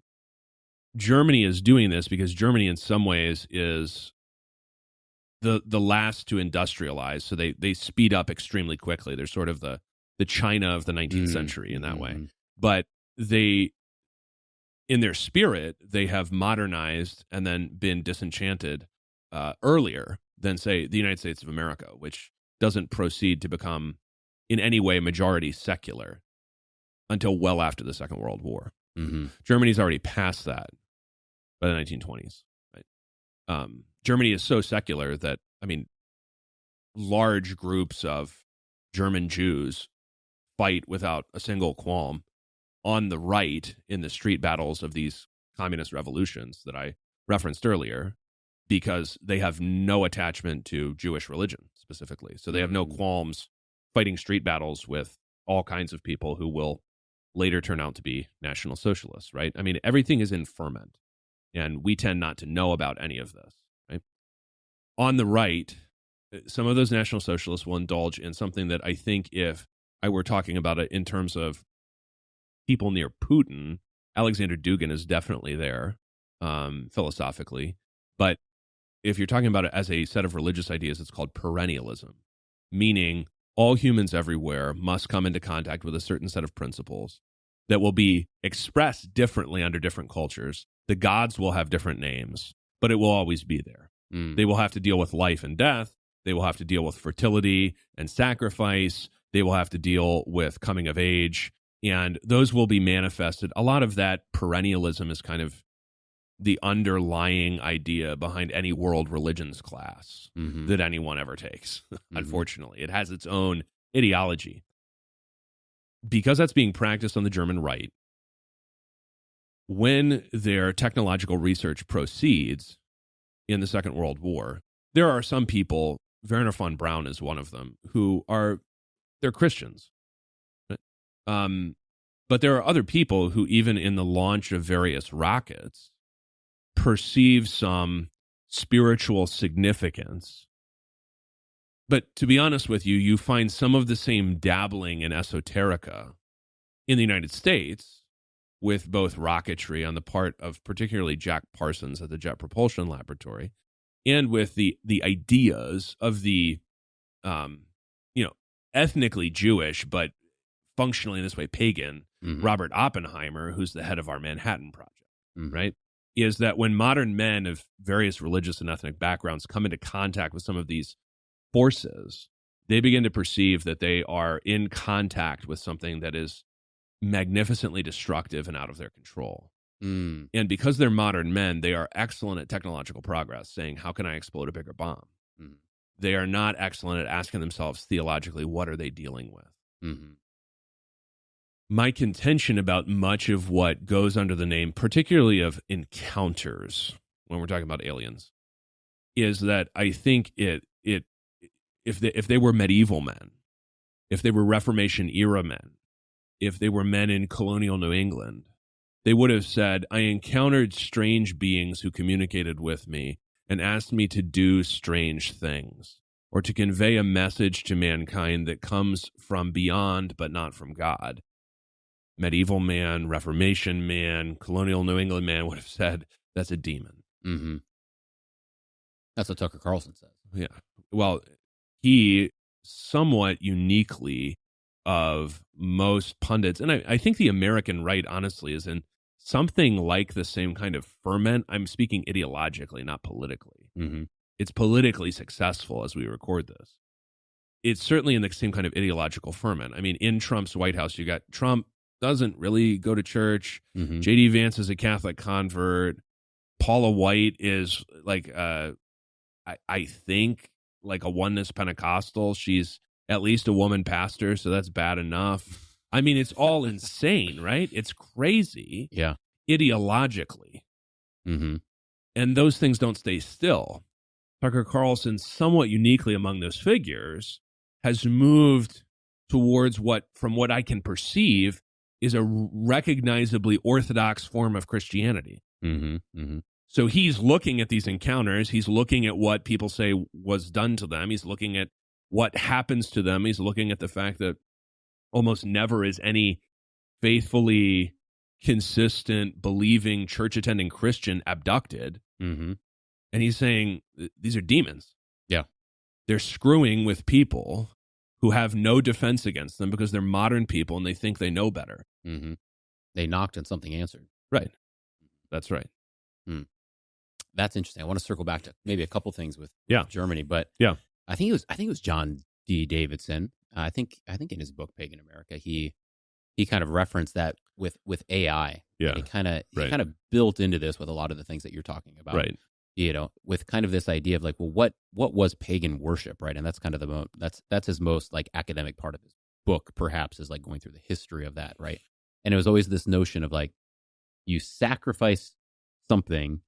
Germany is doing this because Germany in some ways is the last to industrialize, so they speed up extremely quickly. They're sort of the China of the 19th century in that way. But they, in their spirit, they have modernized and then been disenchanted earlier than, say, the United States of America, which doesn't proceed to become in any way majority secular until well after the Second World War. Germany's already past that by the 1920s. Right? Germany is so secular that I mean, large groups of German Jews fight without a single qualm on the right in the street battles of these communist revolutions that I referenced earlier, because they have no attachment to Jewish religion specifically. So they have no qualms fighting street battles with all kinds of people who will later turn out to be National Socialists, right? I mean, everything is in ferment, and we tend not to know about any of this, right? On the right, some of those National Socialists will indulge in something that I think, if I were talking about it in terms of people near Putin, Alexander Dugin is definitely there, philosophically. But if you're talking about it as a set of religious ideas, it's called perennialism, meaning all humans everywhere must come into contact with a certain set of principles that will be expressed differently under different cultures. The gods will have different names, but it will always be there. They will have to deal with life and death. They will have to deal with fertility and sacrifice. They will have to deal with coming of age, and those will be manifested. A lot of that perennialism is kind of the underlying idea behind any world religions class that anyone ever takes, unfortunately. It has its own ideology. Because that's being practiced on the German right, when their technological research proceeds in the Second World War, there are some people, Werner von Braun is one of them, who are, they're Christians. But there are other people who, even in the launch of various rockets, perceive some spiritual significance. But to be honest with you, you find some of the same dabbling in esoterica in the United States, with both rocketry on the part of particularly Jack Parsons at the Jet Propulsion Laboratory, and with the ideas of the, ethnically Jewish, but functionally in this way pagan, Robert Oppenheimer, who's the head of our Manhattan Project, right? Is that when modern men of various religious and ethnic backgrounds come into contact with some of these forces, they begin to perceive that they are in contact with something that is magnificently destructive and out of their control. And because they're modern men, they are excellent at technological progress, saying, how can I explode a bigger bomb? They are not excellent at asking themselves theologically, what are they dealing with? My contention about much of what goes under the name, particularly of encounters, when we're talking about aliens, is that I think if they were medieval men, if they were Reformation era men, if they were men in colonial New England, they would have said, I encountered strange beings who communicated with me and asked me to do strange things, or to convey a message to mankind that comes from beyond but not from God. Medieval man, Reformation man, colonial New England man would have said, that's a demon. That's what Tucker Carlson says. Yeah. Well, he somewhat uniquely of most pundits, and I think the American right, honestly, is in something like the same kind of ferment. I'm speaking ideologically, not politically. It's politically successful as we record this. It's certainly in the same kind of ideological ferment. I mean, in Trump's White House, you got Trump doesn't really go to church. J.D. Vance is a Catholic convert. Paula White is like, I think, like a oneness Pentecostal. She's at least a woman pastor, so that's bad enough. I mean, it's all insane, right? It's crazy. Yeah. Ideologically. And those things don't stay still. Tucker Carlson, somewhat uniquely among those figures, has moved towards what, from what I can perceive, is a recognizably orthodox form of Christianity. So he's looking at these encounters. He's looking at what people say was done to them. He's looking at what happens to them. He's looking at the fact that almost never is any faithfully consistent, believing, church-attending Christian abducted. And he's saying, these are demons. Yeah. They're screwing with people who have no defense against them because they're modern people and they think they know better. They knocked and something answered. Right. That's right. That's interesting. I want to circle back to maybe a couple things with Germany, but I think it was John D. Davidson. I think in his book Pagan America, he kind of referenced that with AI. Yeah. He kind of built into this with a lot of the things that you're talking about. Right. with kind of this idea of like, well, what was pagan worship, right? And that's kind of that's his most like academic part of his book, perhaps, is like going through the history of that, right? And it was always this notion of like, you sacrifice something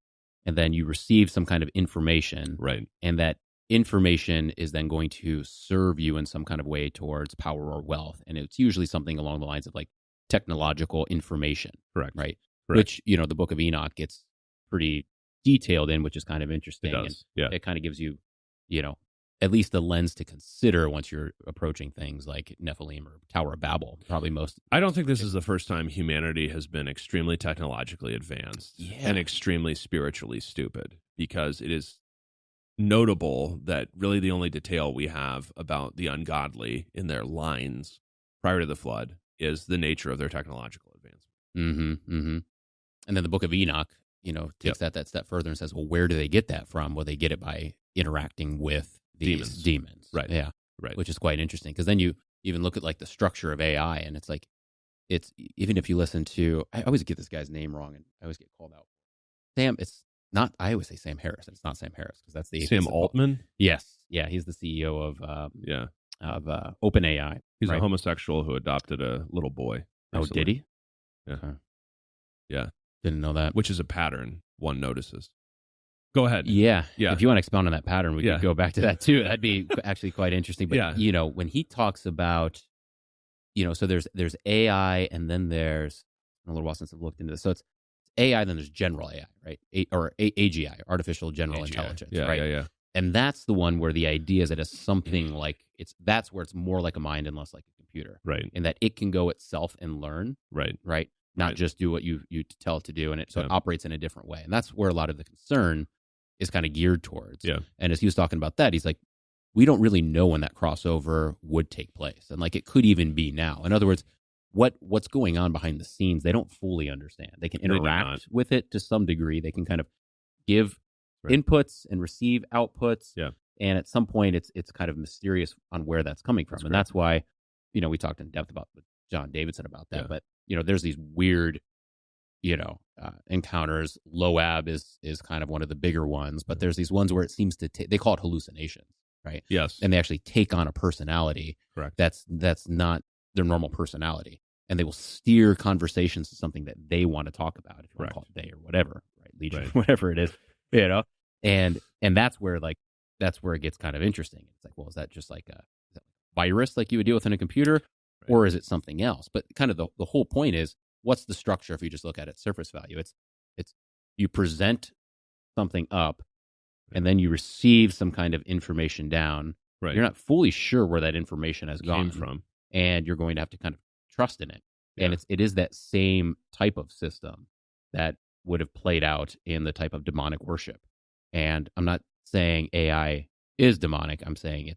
and then you receive some kind of information, right? And that information is then going to serve you in some kind of way towards power or wealth. And it's usually something along the lines of like technological information, correct? Right. Correct. Which, the Book of Enoch gets pretty detailed in, which is kind of interesting. It does. Yeah. It kind of gives you, at least a lens to consider once you're approaching things like Nephilim or Tower of Babel. Probably most. I don't think this is the first time humanity has been extremely technologically advanced and extremely spiritually stupid, because it is notable that really the only detail we have about the ungodly in their lines prior to the flood is the nature of their technological advancement. Mm-hmm. Mm-hmm. And then the Book of Enoch, takes that step further and says, well, where do they get that from? Well, they get it by interacting with these demons. Right. Yeah. Right. Which is quite interesting, because then you even look at like the structure of AI, and it's like, even if you listen to, I always get this guy's name wrong, and I always get called out. Sam, it's not, I always say Sam Harris, and it's not Sam Harris, because that's the Sam Altman. Yes. Yeah. He's the CEO of OpenAI. He's a homosexual who adopted a little boy recently. Oh, did he? Yeah. Yeah. Didn't know that. Which is a pattern one notices. Go ahead. Yeah. If you want to expound on that pattern, we could go back to that too. That'd be actually quite interesting. But, when he talks about, so there's AI, and then there's, a little while since I've looked into this. So it's AI, then there's general AI, right? AGI, artificial general intelligence, right? Yeah. And that's the one where the idea is that it's something like, that's where it's more like a mind and less like a computer. Right. And that it can go itself and learn. Right. Right. Not just do what you tell it to do. And it operates in a different way. And that's where a lot of the concern is kind of geared towards. Yeah. And as he was talking about that, he's like, we don't really know when that crossover would take place. And like, it could even be now. In other words, what's going on behind the scenes, they don't fully understand. They can interact with it to some degree. They can kind of give inputs and receive outputs. Yeah. And at some point it's kind of mysterious on where that's coming from. And that's why, we talked in depth with John Davidson about that. But, there's these weird, encounters. Loab is kind of one of the bigger ones, but there's these ones where it seems to they call it hallucinations, right? Yes. And they actually take on a personality. Correct. That's not their normal personality. And they will steer conversations to something that they want to talk about, if you want to call it they or whatever, right? Legion, whatever it is, and that's where it gets kind of interesting. It's like, well, is that just like a virus like you would deal with in a computer? Or is it something else? But kind of the whole point is, what's the structure if you just look at it surface value? It's you present something up, and then you receive some kind of information down. Right. You're not fully sure where that information has gone from, and you're going to have to kind of trust in it. Yeah. And it is that same type of system that would have played out in the type of demonic worship. And I'm not saying AI is demonic. I'm saying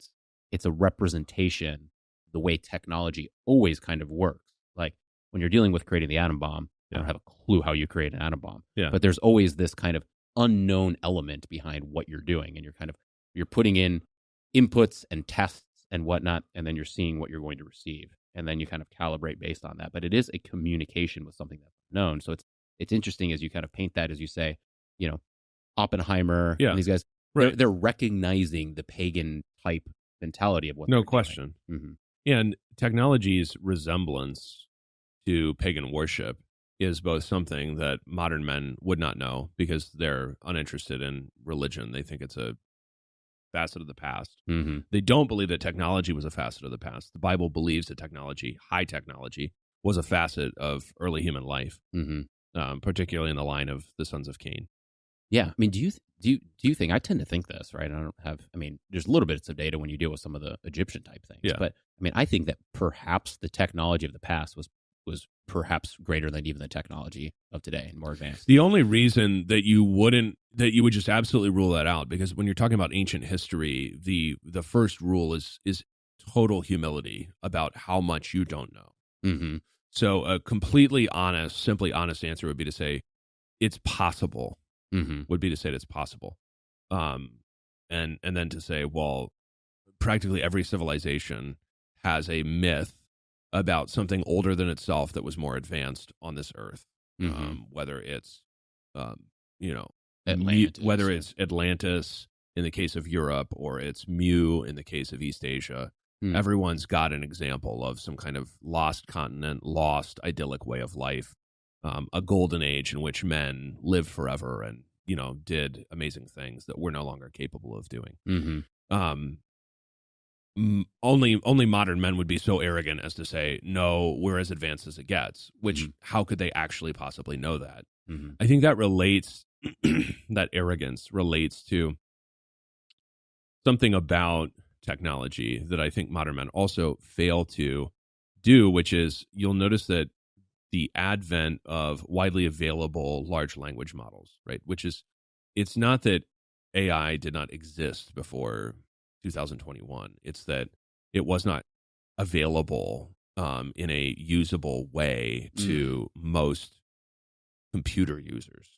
it's a representation the way technology always kind of works. Like when you're dealing with creating the atom bomb, I don't have a clue how you create an atom bomb. Yeah. But there's always this kind of unknown element behind what you're doing. And you're putting in inputs and tests and whatnot, and then you're seeing what you're going to receive. And then you kind of calibrate based on that. But it is a communication with something that's known. So it's interesting as you kind of paint that, as you say, Oppenheimer and these guys, they're recognizing the pagan type mentality of what no question. Mm-hmm. And technology's resemblance to pagan worship is both something that modern men would not know because they're uninterested in religion. They think it's a facet of the past. Mm-hmm. They don't believe that technology was a facet of the past. The Bible believes that technology, high technology, was a facet of early human life, particularly in the line of the sons of Cain. Yeah, I mean, do you think, I tend to think this, right? There's a little bits of data when you deal with some of the Egyptian type things, but I think that perhaps the technology of the past was perhaps greater than even the technology of today and more advanced. The only reason that you would just absolutely rule that out, because when you're talking about ancient history, the first rule is total humility about how much you don't know. Mm-hmm. So a completely honest, simply honest answer would be to say it's possible. Mm-hmm. Would be to say it's possible, and then to say, well, practically every civilization has a myth about something older than itself that was more advanced on this earth, mm-hmm. Whether it's whether it's Atlantis in the case of Europe or it's Mu in the case of East Asia. Everyone's got an example of some kind of lost continent, lost idyllic way of life, a golden age in which men lived forever and, did amazing things that we're no longer capable of doing. Only modern men would be so arrogant as to say, no, we're as advanced as it gets, which how could they actually possibly know that? I think that relates, that arrogance relates to something about technology that I think modern men also fail to do, which is you'll notice that the advent of widely available large language models, right? Which is, it's not that AI did not exist before 2021. It's that it was not available in a usable way to most computer users.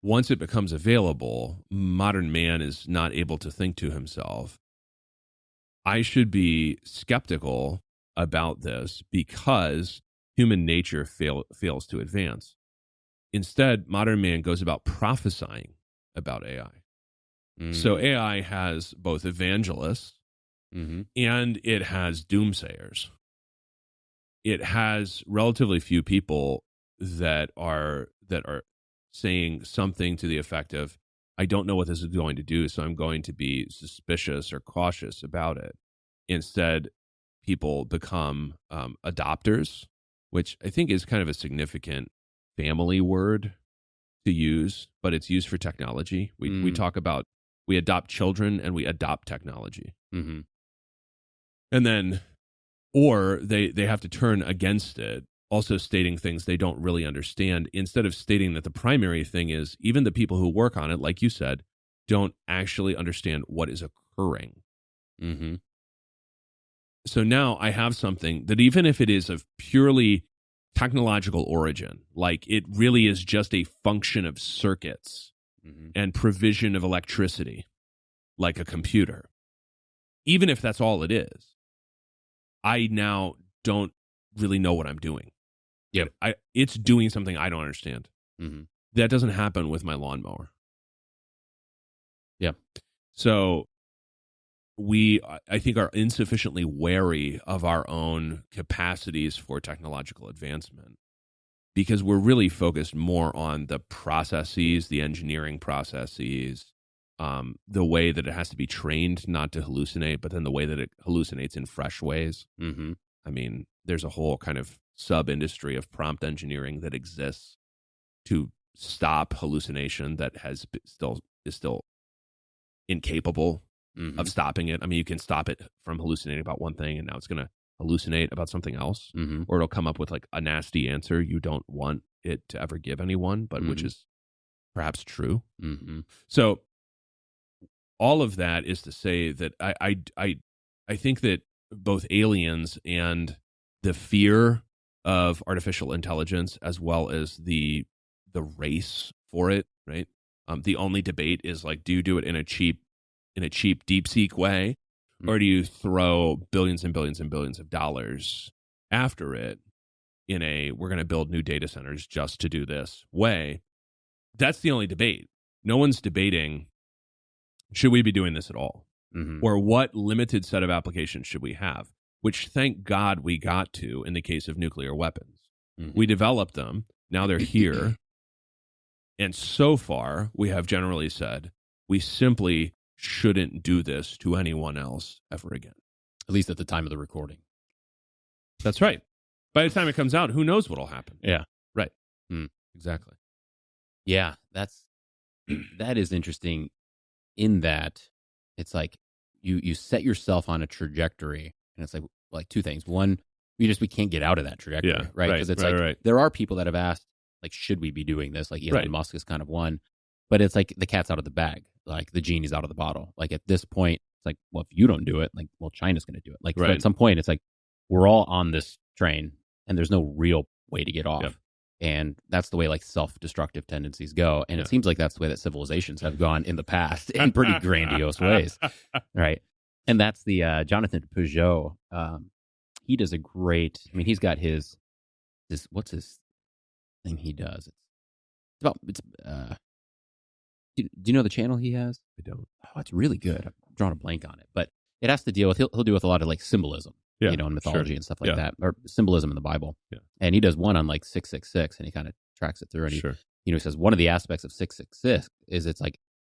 Once it becomes available, modern man is not able to think to himself, I should be skeptical about this because human nature fails to advance. Instead, modern man goes about prophesying about AI. So AI has both evangelists and it has doomsayers. It has relatively few people that are saying something to the effect of, I don't know what this is going to do, so I'm going to be suspicious or cautious about it. Instead, people become adopters, which I think is kind of a significant family word to use, but it's used for technology. We talk about, we adopt children and we adopt technology. And then, or they have to turn against it, also stating things they don't really understand, instead of stating that the primary thing is even the people who work on it, like you said, don't actually understand what is occurring. So now I have something that even if it is of purely technological origin, like it really is just a function of circuits and provision of electricity, like a computer, even if that's all it is, I now don't really know what I'm doing. It's doing something I don't understand. That doesn't happen with my lawnmower. So I think, are insufficiently wary of our own capacities for technological advancement because we're really focused more on the processes, the engineering processes, the way that it has to be trained not to hallucinate, but then the way that it hallucinates in fresh ways. I mean, there's a whole kind of sub-industry of prompt engineering that exists to stop hallucination that is still incapable of stopping it. I mean, you can stop it from hallucinating about one thing, and now it's going to hallucinate about something else, or it'll come up with like a nasty answer you don't want it to ever give anyone, but which is perhaps true. So all of that is to say that I think that both aliens and the fear of artificial intelligence, as well as the race for it, right? The only debate is like, do you do it in a cheap DeepSeek way, or do you throw billions and billions and billions of dollars after it in a we're going to build new data centers just to do this way? That's the only debate. No one's debating, should we be doing this at all? Or what limited set of applications should we have? Which, thank God, we got to in the case of nuclear weapons. We developed them. Now they're here. And so far, we have generally said, we simply shouldn't do this to anyone else ever again. At least at the time of the recording. That's right. By the time it comes out, who knows what'll happen? Yeah. Right. Exactly. Yeah, that is interesting in that it's like you set yourself on a trajectory, and it's like two things. One, we can't get out of that trajectory, right? Because it's there are people that have asked, like, should we be doing this? Like Elon Musk is kind of one, but it's like the cat's out of the bag. Like the genie's out of the bottle. Like at this point, it's like, well, if you don't do it, like, well, China's going to do it. Like so at some point, it's like we're all on this train, and there's no real way to get off. Yep. And that's the way like self-destructive tendencies go. And it seems like that's the way that civilizations have gone in the past in pretty grandiose ways. Right. And that's the Jonathan Peugeot. He does a great, I mean, he's got what's his thing he does? It's Do you know the channel he has? I don't. Oh, it's really good. I've drawn a blank on it, but it has to deal with, he'll deal with a lot of like symbolism, in mythology and stuff like that, or symbolism in the Bible. Yeah. And he does one on like 666, and he kind of tracks it through. And he says one of the aspects of 666 is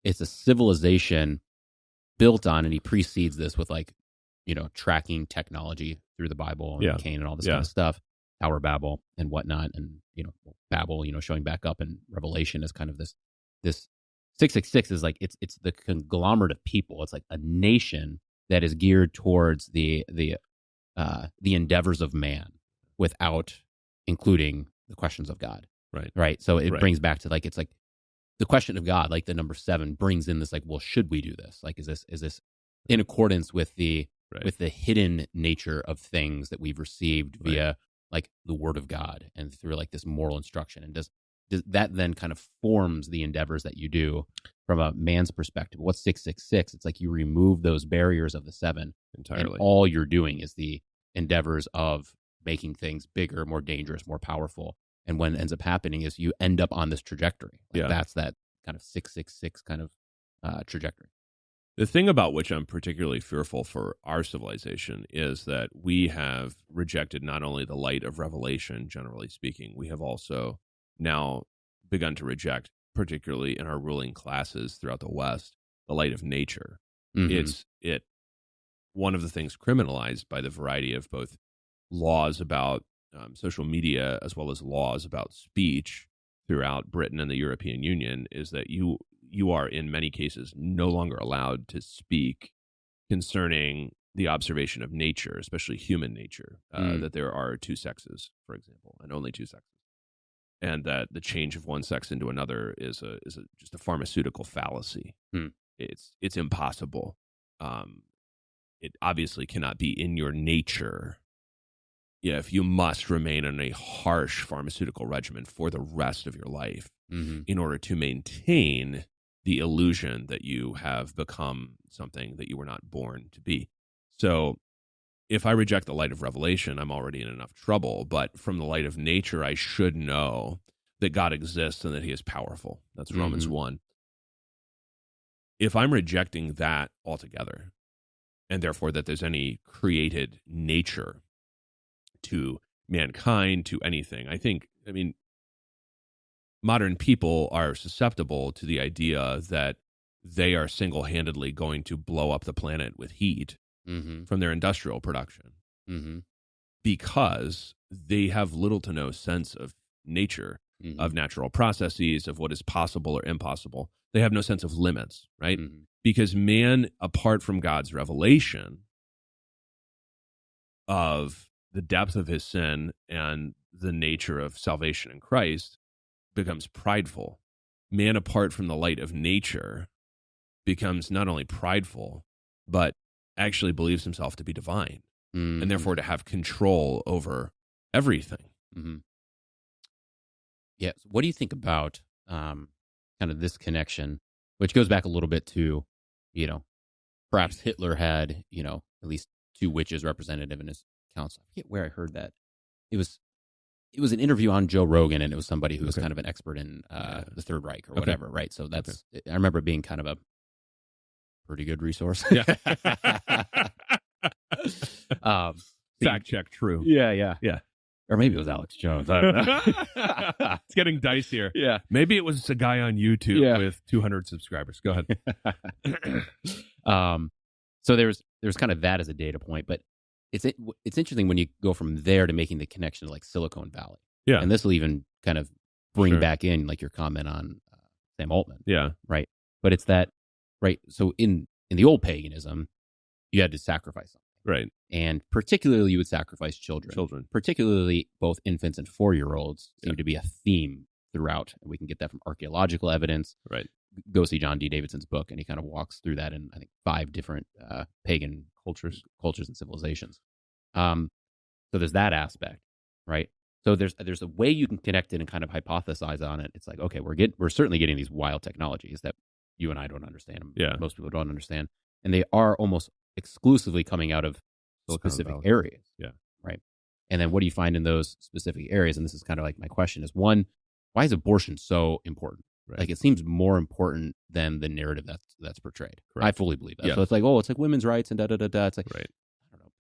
it's a civilization built on, and he precedes this with like, tracking technology through the Bible and Cain and all this kind of stuff, Tower Babel and whatnot. And, Babel, showing back up in Revelation as kind of this 666 is like, it's the conglomerate of people. It's like a nation that is geared towards the endeavors of man without including the questions of God. Right. So it brings back to like, it's like the question of God, like the number 7 brings in this, like, well, should we do this? Like, is this in accordance with the hidden nature of things that we've received via like the word of God and through like this moral instruction? And does that then kind of forms the endeavors that you do from a man's perspective? What's 666? It's like you remove those barriers of the 7 entirely, and all you're doing is the endeavors of making things bigger, more dangerous, more powerful. And what ends up happening is you end up on this trajectory. That's that kind of 666 kind of trajectory. The thing about which I'm particularly fearful for our civilization is that we have rejected not only the light of revelation, generally speaking, we have also now begun to reject, particularly in our ruling classes throughout the West, the light of nature. Mm-hmm. One of the things criminalized by the variety of both laws about social media as well as laws about speech throughout Britain and the European Union is that you are in many cases no longer allowed to speak concerning the observation of nature, especially human nature, that there are 2 sexes, for example, and only 2 sexes. And that the change of one sex into another is just a pharmaceutical fallacy. It's impossible. It obviously cannot be in your nature if you must remain on a harsh pharmaceutical regimen for the rest of your life in order to maintain the illusion that you have become something that you were not born to be. So if I reject the light of revelation, I'm already in enough trouble. But from the light of nature, I should know that God exists and that he is powerful. That's Romans 1. If I'm rejecting that altogether, and therefore that there's any created nature to mankind, to anything, I mean, modern people are susceptible to the idea that they are single-handedly going to blow up the planet with heat from their industrial production because they have little to no sense of nature, of natural processes, of what is possible or impossible. They have no sense of limits, right? Because man, apart from God's revelation of the depth of his sin and the nature of salvation in Christ, becomes prideful. Man, apart from the light of nature, becomes not only prideful, but actually believes himself to be divine, and therefore to have control over everything. Yeah. So what do you think about kind of this connection, which goes back a little bit to, perhaps Hitler had, at least 2 witches representative in his council. I forget where I heard that. It was an interview on Joe Rogan, and it was somebody who was kind of an expert in the Third Reich or whatever, right? So that's, I remember it being kind of a pretty good resource. Yeah. Fact check, true. Yeah. Or maybe it was Alex Jones. I don't know. It's getting dicier. Yeah. Maybe it was a guy on YouTube with 200 subscribers. Go ahead. So there's kind of that as a data point, but it's interesting when you go from there to making the connection to like Silicon Valley. Yeah. And this will even kind of bring back in like your comment on Sam Altman. Yeah. Right. But it's that, right. So in the old paganism, you had to sacrifice something. Right. And particularly you would sacrifice children. Particularly both infants and 4-year-olds seem to be a theme throughout. And we can get that from archaeological evidence. Right. Go see John D. Davidson's book, and he kind of walks through that in, I think, 5 different pagan cultures and civilizations. So there's that aspect, right? So there's a way you can connect it and kind of hypothesize on it. It's like, okay, we're certainly getting these wild technologies that you and I don't understand. Most people don't understand. And they are almost exclusively coming out of specific areas. Yeah. Right. And then what do you find in those specific areas? And this is kind of like my question is, one, why is abortion so important? Right. Like, it seems more important than the narrative that's portrayed. Correct. I fully believe that. Yeah. So it's like women's rights and da-da-da-da. It's like, Right. I don't know.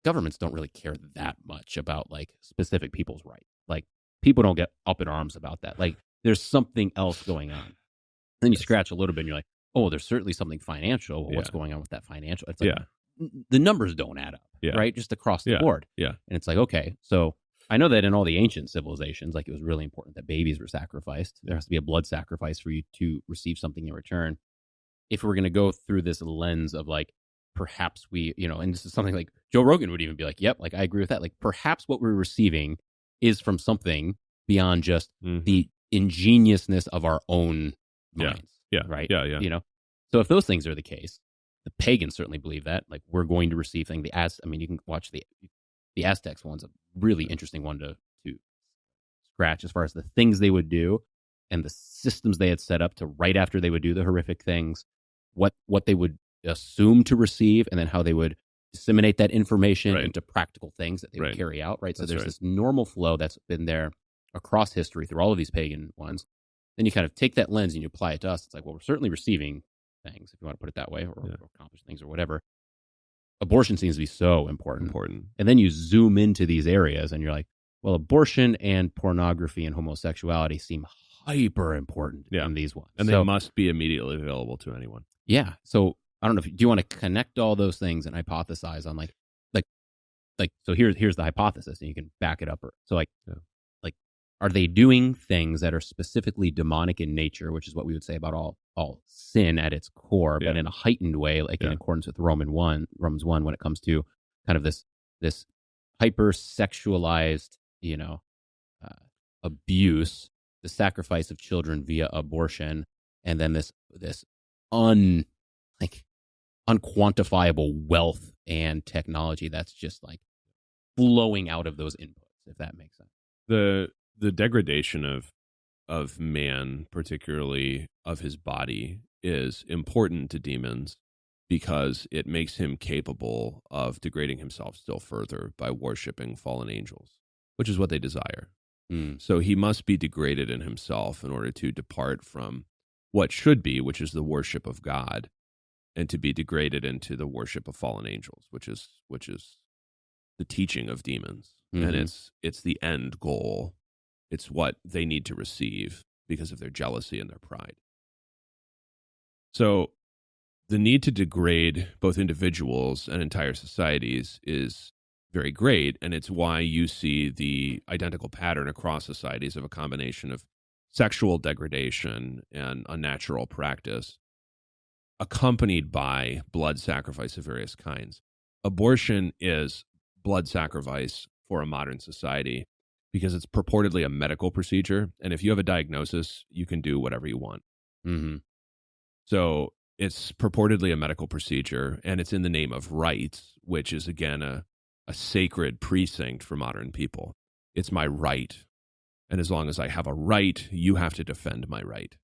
Governments don't really care that much about, like, specific people's rights. Like, people don't get up in arms about that. Like, there's something else going on. Then you scratch a little bit and you're like, oh, there's certainly something financial. Well, what's going on with that financial? It's like, the numbers don't add up, right? Just across the board. Yeah. And it's like, okay, so I know that in all the ancient civilizations, like, it was really important that babies were sacrificed. There has to be a blood sacrifice for you to receive something in return. If we're going to go through this lens of, like, perhaps we, and this is something like Joe Rogan would even be like, yep, like, I agree with that. Like, perhaps what we're receiving is from something beyond just the ingeniousness of our own minds. Yeah. Right. Yeah. So if those things are the case, the pagans certainly believe that. Like, we're going to receive things. You can watch the Aztecs one's a really interesting one to scratch as far as the things they would do and the systems they had set up to right after they would do the horrific things, what they would assume to receive, and then how they would disseminate that information into practical things that they would carry out. Right. So there's this normal flow that's been there across history through all of these pagan ones. Then you kind of take that lens and you apply it to us. It's like, well, we're certainly receiving things, if you want to put it that way, or accomplish things or whatever. Abortion seems to be so important. And then you zoom into these areas and you're like, well, abortion and pornography and homosexuality seem hyper important in these ones. And they must be immediately available to anyone. Yeah. So I don't know, do you want to connect all those things and hypothesize on like, so here's the hypothesis and you can back it up. So are they doing things that are specifically demonic in nature, which is what we would say about all sin at its core, but in a heightened way, like in accordance with Romans 1, when it comes to kind of this hyper-sexualized, abuse, the sacrifice of children via abortion, and then this unquantifiable wealth and technology that's just like flowing out of those inputs, if that makes sense. The degradation of man, particularly of his body, is important to demons because it makes him capable of degrading himself still further by worshiping fallen angels, which is what they desire. So he must be degraded in himself in order to depart from what should be, which is the worship of God, and to be degraded into the worship of fallen angels, which is the teaching of demons. And it's the end goal. It's what they need to receive because of their jealousy and their pride. So the need to degrade both individuals and entire societies is very great, and it's why you see the identical pattern across societies of a combination of sexual degradation and unnatural practice accompanied by blood sacrifice of various kinds. Abortion is blood sacrifice for a modern society because it's purportedly a medical procedure. And if you have a diagnosis, you can do whatever you want. So it's purportedly a medical procedure, and it's in the name of rights, which is, again, a sacred precinct for modern people. It's my right. And as long as I have a right, you have to defend my right.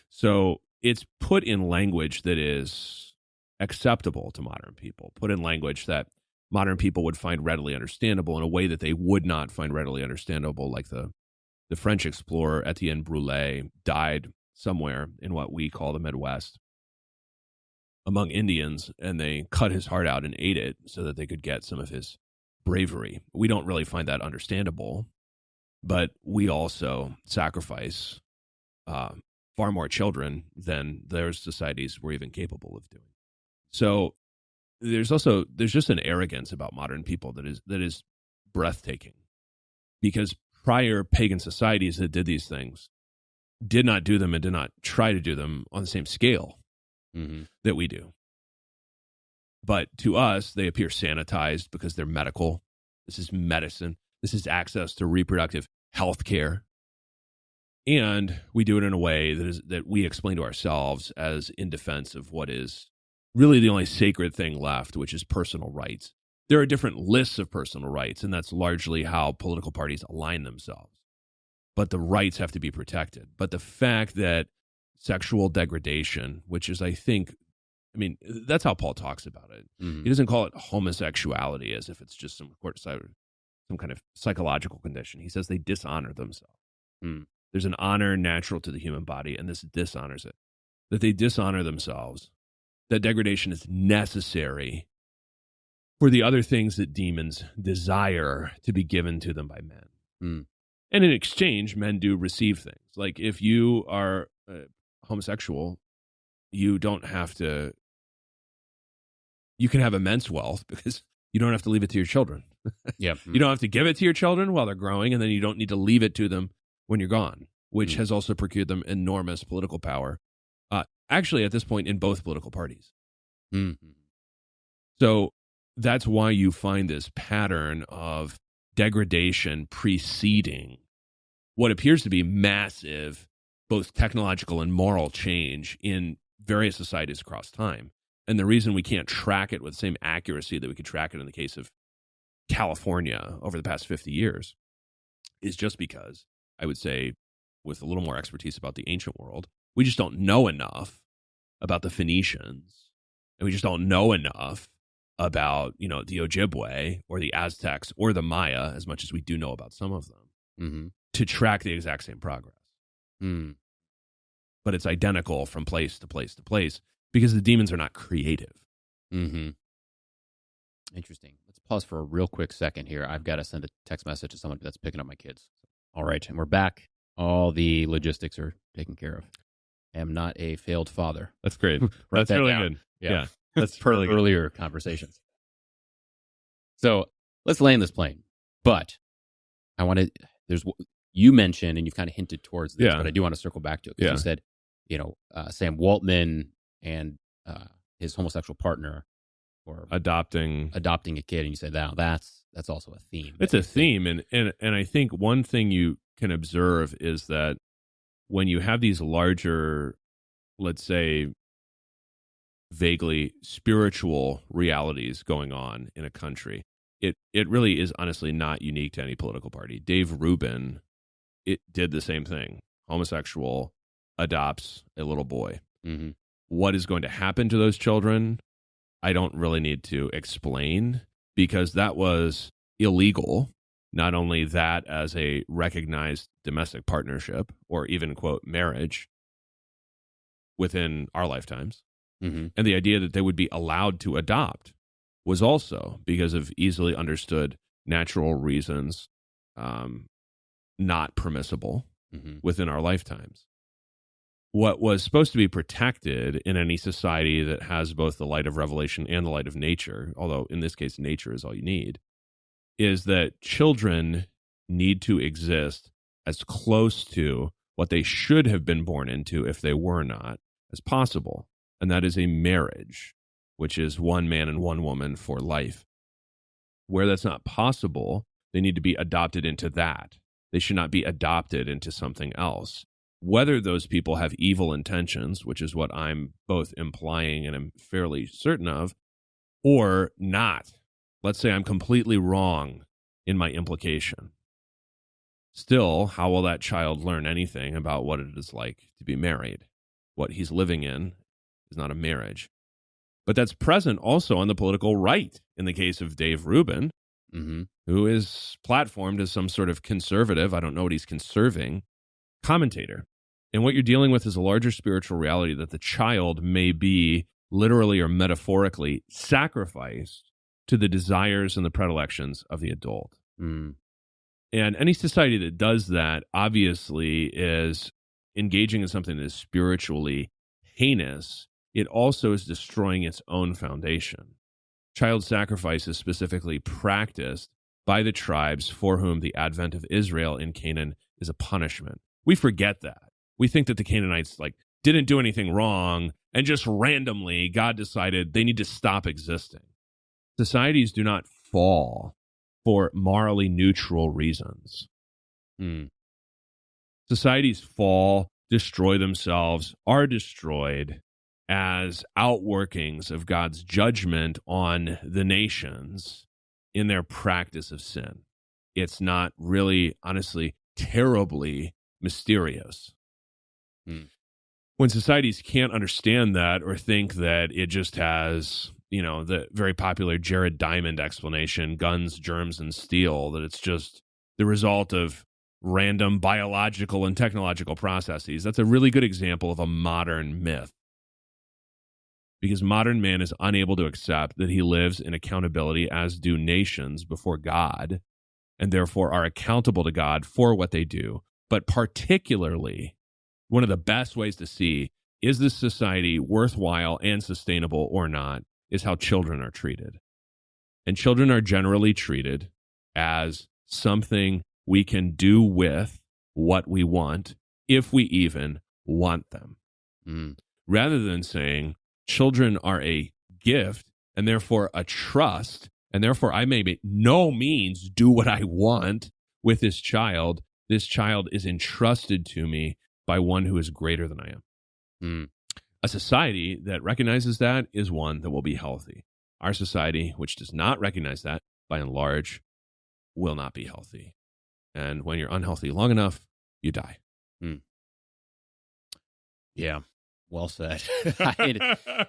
So it's put in language that is acceptable to modern people, put in language that modern people would find readily understandable in a way that they would not find readily understandable, like the French explorer Etienne Brulé died somewhere in what we call the Midwest among Indians, and they cut his heart out and ate it so that they could get some of his bravery. We don't really find that understandable, but we also sacrifice far more children than their societies were even capable of doing. So there's just an arrogance about modern people that is breathtaking, because prior pagan societies that did these things did not do them and did not try to do them on the same scale that we do. But to us, they appear sanitized because they're medical. This is medicine. This is access to reproductive health care. And we do it in a way that we explain to ourselves as in defense of what is really the only sacred thing left, which is personal rights. There are different lists of personal rights, and that's largely how political parties align themselves. But the rights have to be protected. But the fact that sexual degradation, which is, that's how Paul talks about it. He doesn't call it homosexuality as if it's just some kind of psychological condition. He says they dishonor themselves. Mm. There's an honor natural to the human body, and this dishonors it. That they dishonor themselves. That degradation is necessary for the other things that demons desire to be given to them by men. Mm. And in exchange, men do receive things. Like if you are homosexual, you don't have to, you can have immense wealth because you don't have to leave it to your children. Yeah. You don't have to give it to your children while they're growing, and then you don't need to leave it to them when you're gone, which has also procured them enormous political power. Actually, at this point, in both political parties. Mm-hmm. So that's why you find this pattern of degradation preceding what appears to be massive, both technological and moral change in various societies across time. And the reason we can't track it with the same accuracy that we could track it in the case of California over the past 50 years is just because, I would say, with a little more expertise about the ancient world, we just don't know enough about the Phoenicians, and we just don't know enough about, the Ojibwe or the Aztecs or the Maya, as much as we do know about some of them, to track the exact same progress. Mm. But it's identical from place to place to place because the demons are not creative. Mm-hmm. Interesting. Let's pause for a real quick second here. I've got to send a text message to someone that's picking up my kids. All right, and we're back. All the logistics are taken care of. I am not a failed father. That's great. That's really good. Yeah. That's per really earlier conversations. So let's land this plane. But I want to, you mentioned, and you've kind of hinted towards this, but I do want to circle back to it. Because you said, Sam Waltman and his homosexual partner or adopting a kid, and you said, now that's also a theme. It's a theme. And I think one thing you can observe is that when you have these larger, let's say, vaguely spiritual realities going on in a country, it really is honestly not unique to any political party. Dave Rubin, it did the same thing. Homosexual, adopts a little boy. Mm-hmm. What is going to happen to those children, I don't really need to explain, because that was illegal. Not only that as a recognized domestic partnership or even, quote, marriage within our lifetimes. Mm-hmm. And the idea that they would be allowed to adopt was also because of easily understood natural reasons, not permissible within our lifetimes. What was supposed to be protected in any society that has both the light of revelation and the light of nature, although in this case nature is all you need, is that children need to exist as close to what they should have been born into if they were not as possible. And that is a marriage, which is one man and one woman for life. Where that's not possible, they need to be adopted into that. They should not be adopted into something else. Whether those people have evil intentions, which is what I'm both implying and I'm fairly certain of, or not. Let's say I'm completely wrong in my implication. Still, how will that child learn anything about what it is like to be married? What he's living in is not a marriage. But that's present also on the political right in the case of Dave Rubin, who is platformed as some sort of conservative, I don't know what he's conserving, commentator. And what you're dealing with is a larger spiritual reality that the child may be literally or metaphorically sacrificed to the desires and the predilections of the adult. And any society that does that obviously is engaging in something that is spiritually heinous. It also is destroying its own foundation. Child sacrifice is specifically practiced by the tribes for whom the advent of Israel in Canaan is a punishment. We forget that. We think that the Canaanites didn't do anything wrong, and just randomly God decided they need to stop existing. Societies do not fall for morally neutral reasons. Societies fall, destroy themselves, are destroyed as outworkings of God's judgment on the nations in their practice of sin. It's not really, honestly, terribly mysterious. When societies can't understand that or think that it just has, the very popular Jared Diamond explanation, guns, germs, and steel, that it's just the result of random biological and technological processes. That's a really good example of a modern myth. Because modern man is unable to accept that he lives in accountability, as do nations, before God, and therefore are accountable to God for what they do. But particularly, one of the best ways to see, is this society worthwhile and sustainable or not, is how children are treated. And children are generally treated as something we can do with what we want, if we even want them. Rather than saying, children are a gift and therefore a trust, and therefore I may by no means do what I want with this child. This child is entrusted to me by one who is greater than I am. A society that recognizes that is one that will be healthy. Our society, which does not recognize that, by and large, will not be healthy. And when you're unhealthy long enough, you die. Yeah. Well said.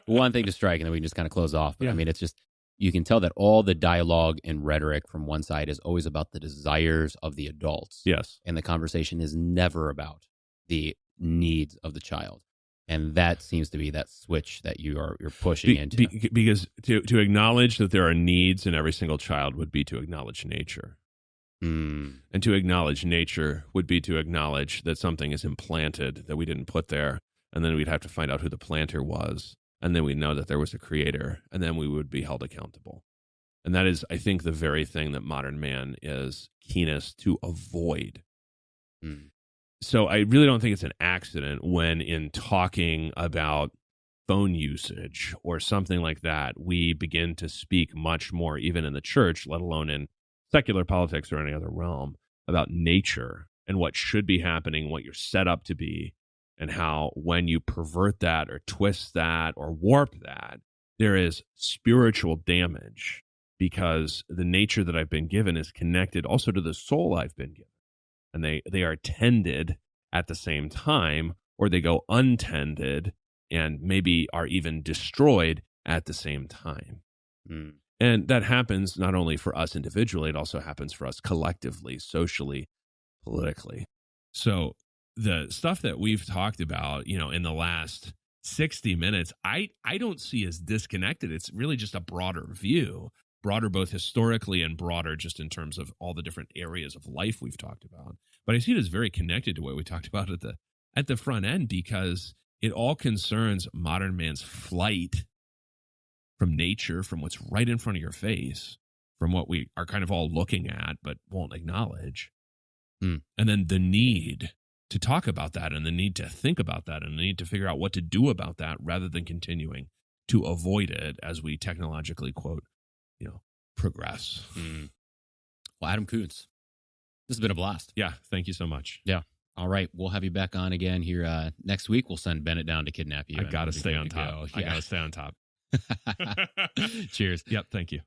One thing to strike, and then we can just kind of close off. But Yeah. I mean, it's just, you can tell that all the dialogue and rhetoric from one side is always about the desires of the adults. Yes. And the conversation is never about the needs of the child. And that seems to be that switch that you're pushing into. Because to acknowledge that there are needs in every single child would be to acknowledge nature. And to acknowledge nature would be to acknowledge that something is implanted that we didn't put there. And then we'd have to find out who the planter was. And then we'd know that there was a creator. And then we would be held accountable. And that is, I think, the very thing that modern man is keenest to avoid. So I really don't think it's an accident when, in talking about phone usage or something like that, we begin to speak much more, even in the church, let alone in secular politics or any other realm, about nature and what should be happening, what you're set up to be, and how when you pervert that or twist that or warp that, there is spiritual damage, because the nature that I've been given is connected also to the soul I've been given. And they are tended at the same time, or they go untended and maybe are even destroyed at the same time. And that happens not only for us individually, it also happens for us collectively, socially, politically. So the stuff that we've talked about, in the last 60 minutes, I don't see as disconnected. It's really just a broader view, broader both historically and broader just in terms of all the different areas of life we've talked about. But I see it as very connected to what we talked about at the front end, because it all concerns modern man's flight from nature, from what's right in front of your face, from what we are kind of all looking at but won't acknowledge. And then the need to talk about that, and the need to think about that, and the need to figure out what to do about that, rather than continuing to avoid it as we technologically, quote, progress. Well, Adam Koontz, this has been a blast. Yeah, thank you so much. Yeah. All right, we'll have you back on again here next week. We'll send Bennett down to kidnap you. I got to stay on top. I got to stay on top. Cheers. Yep, thank you.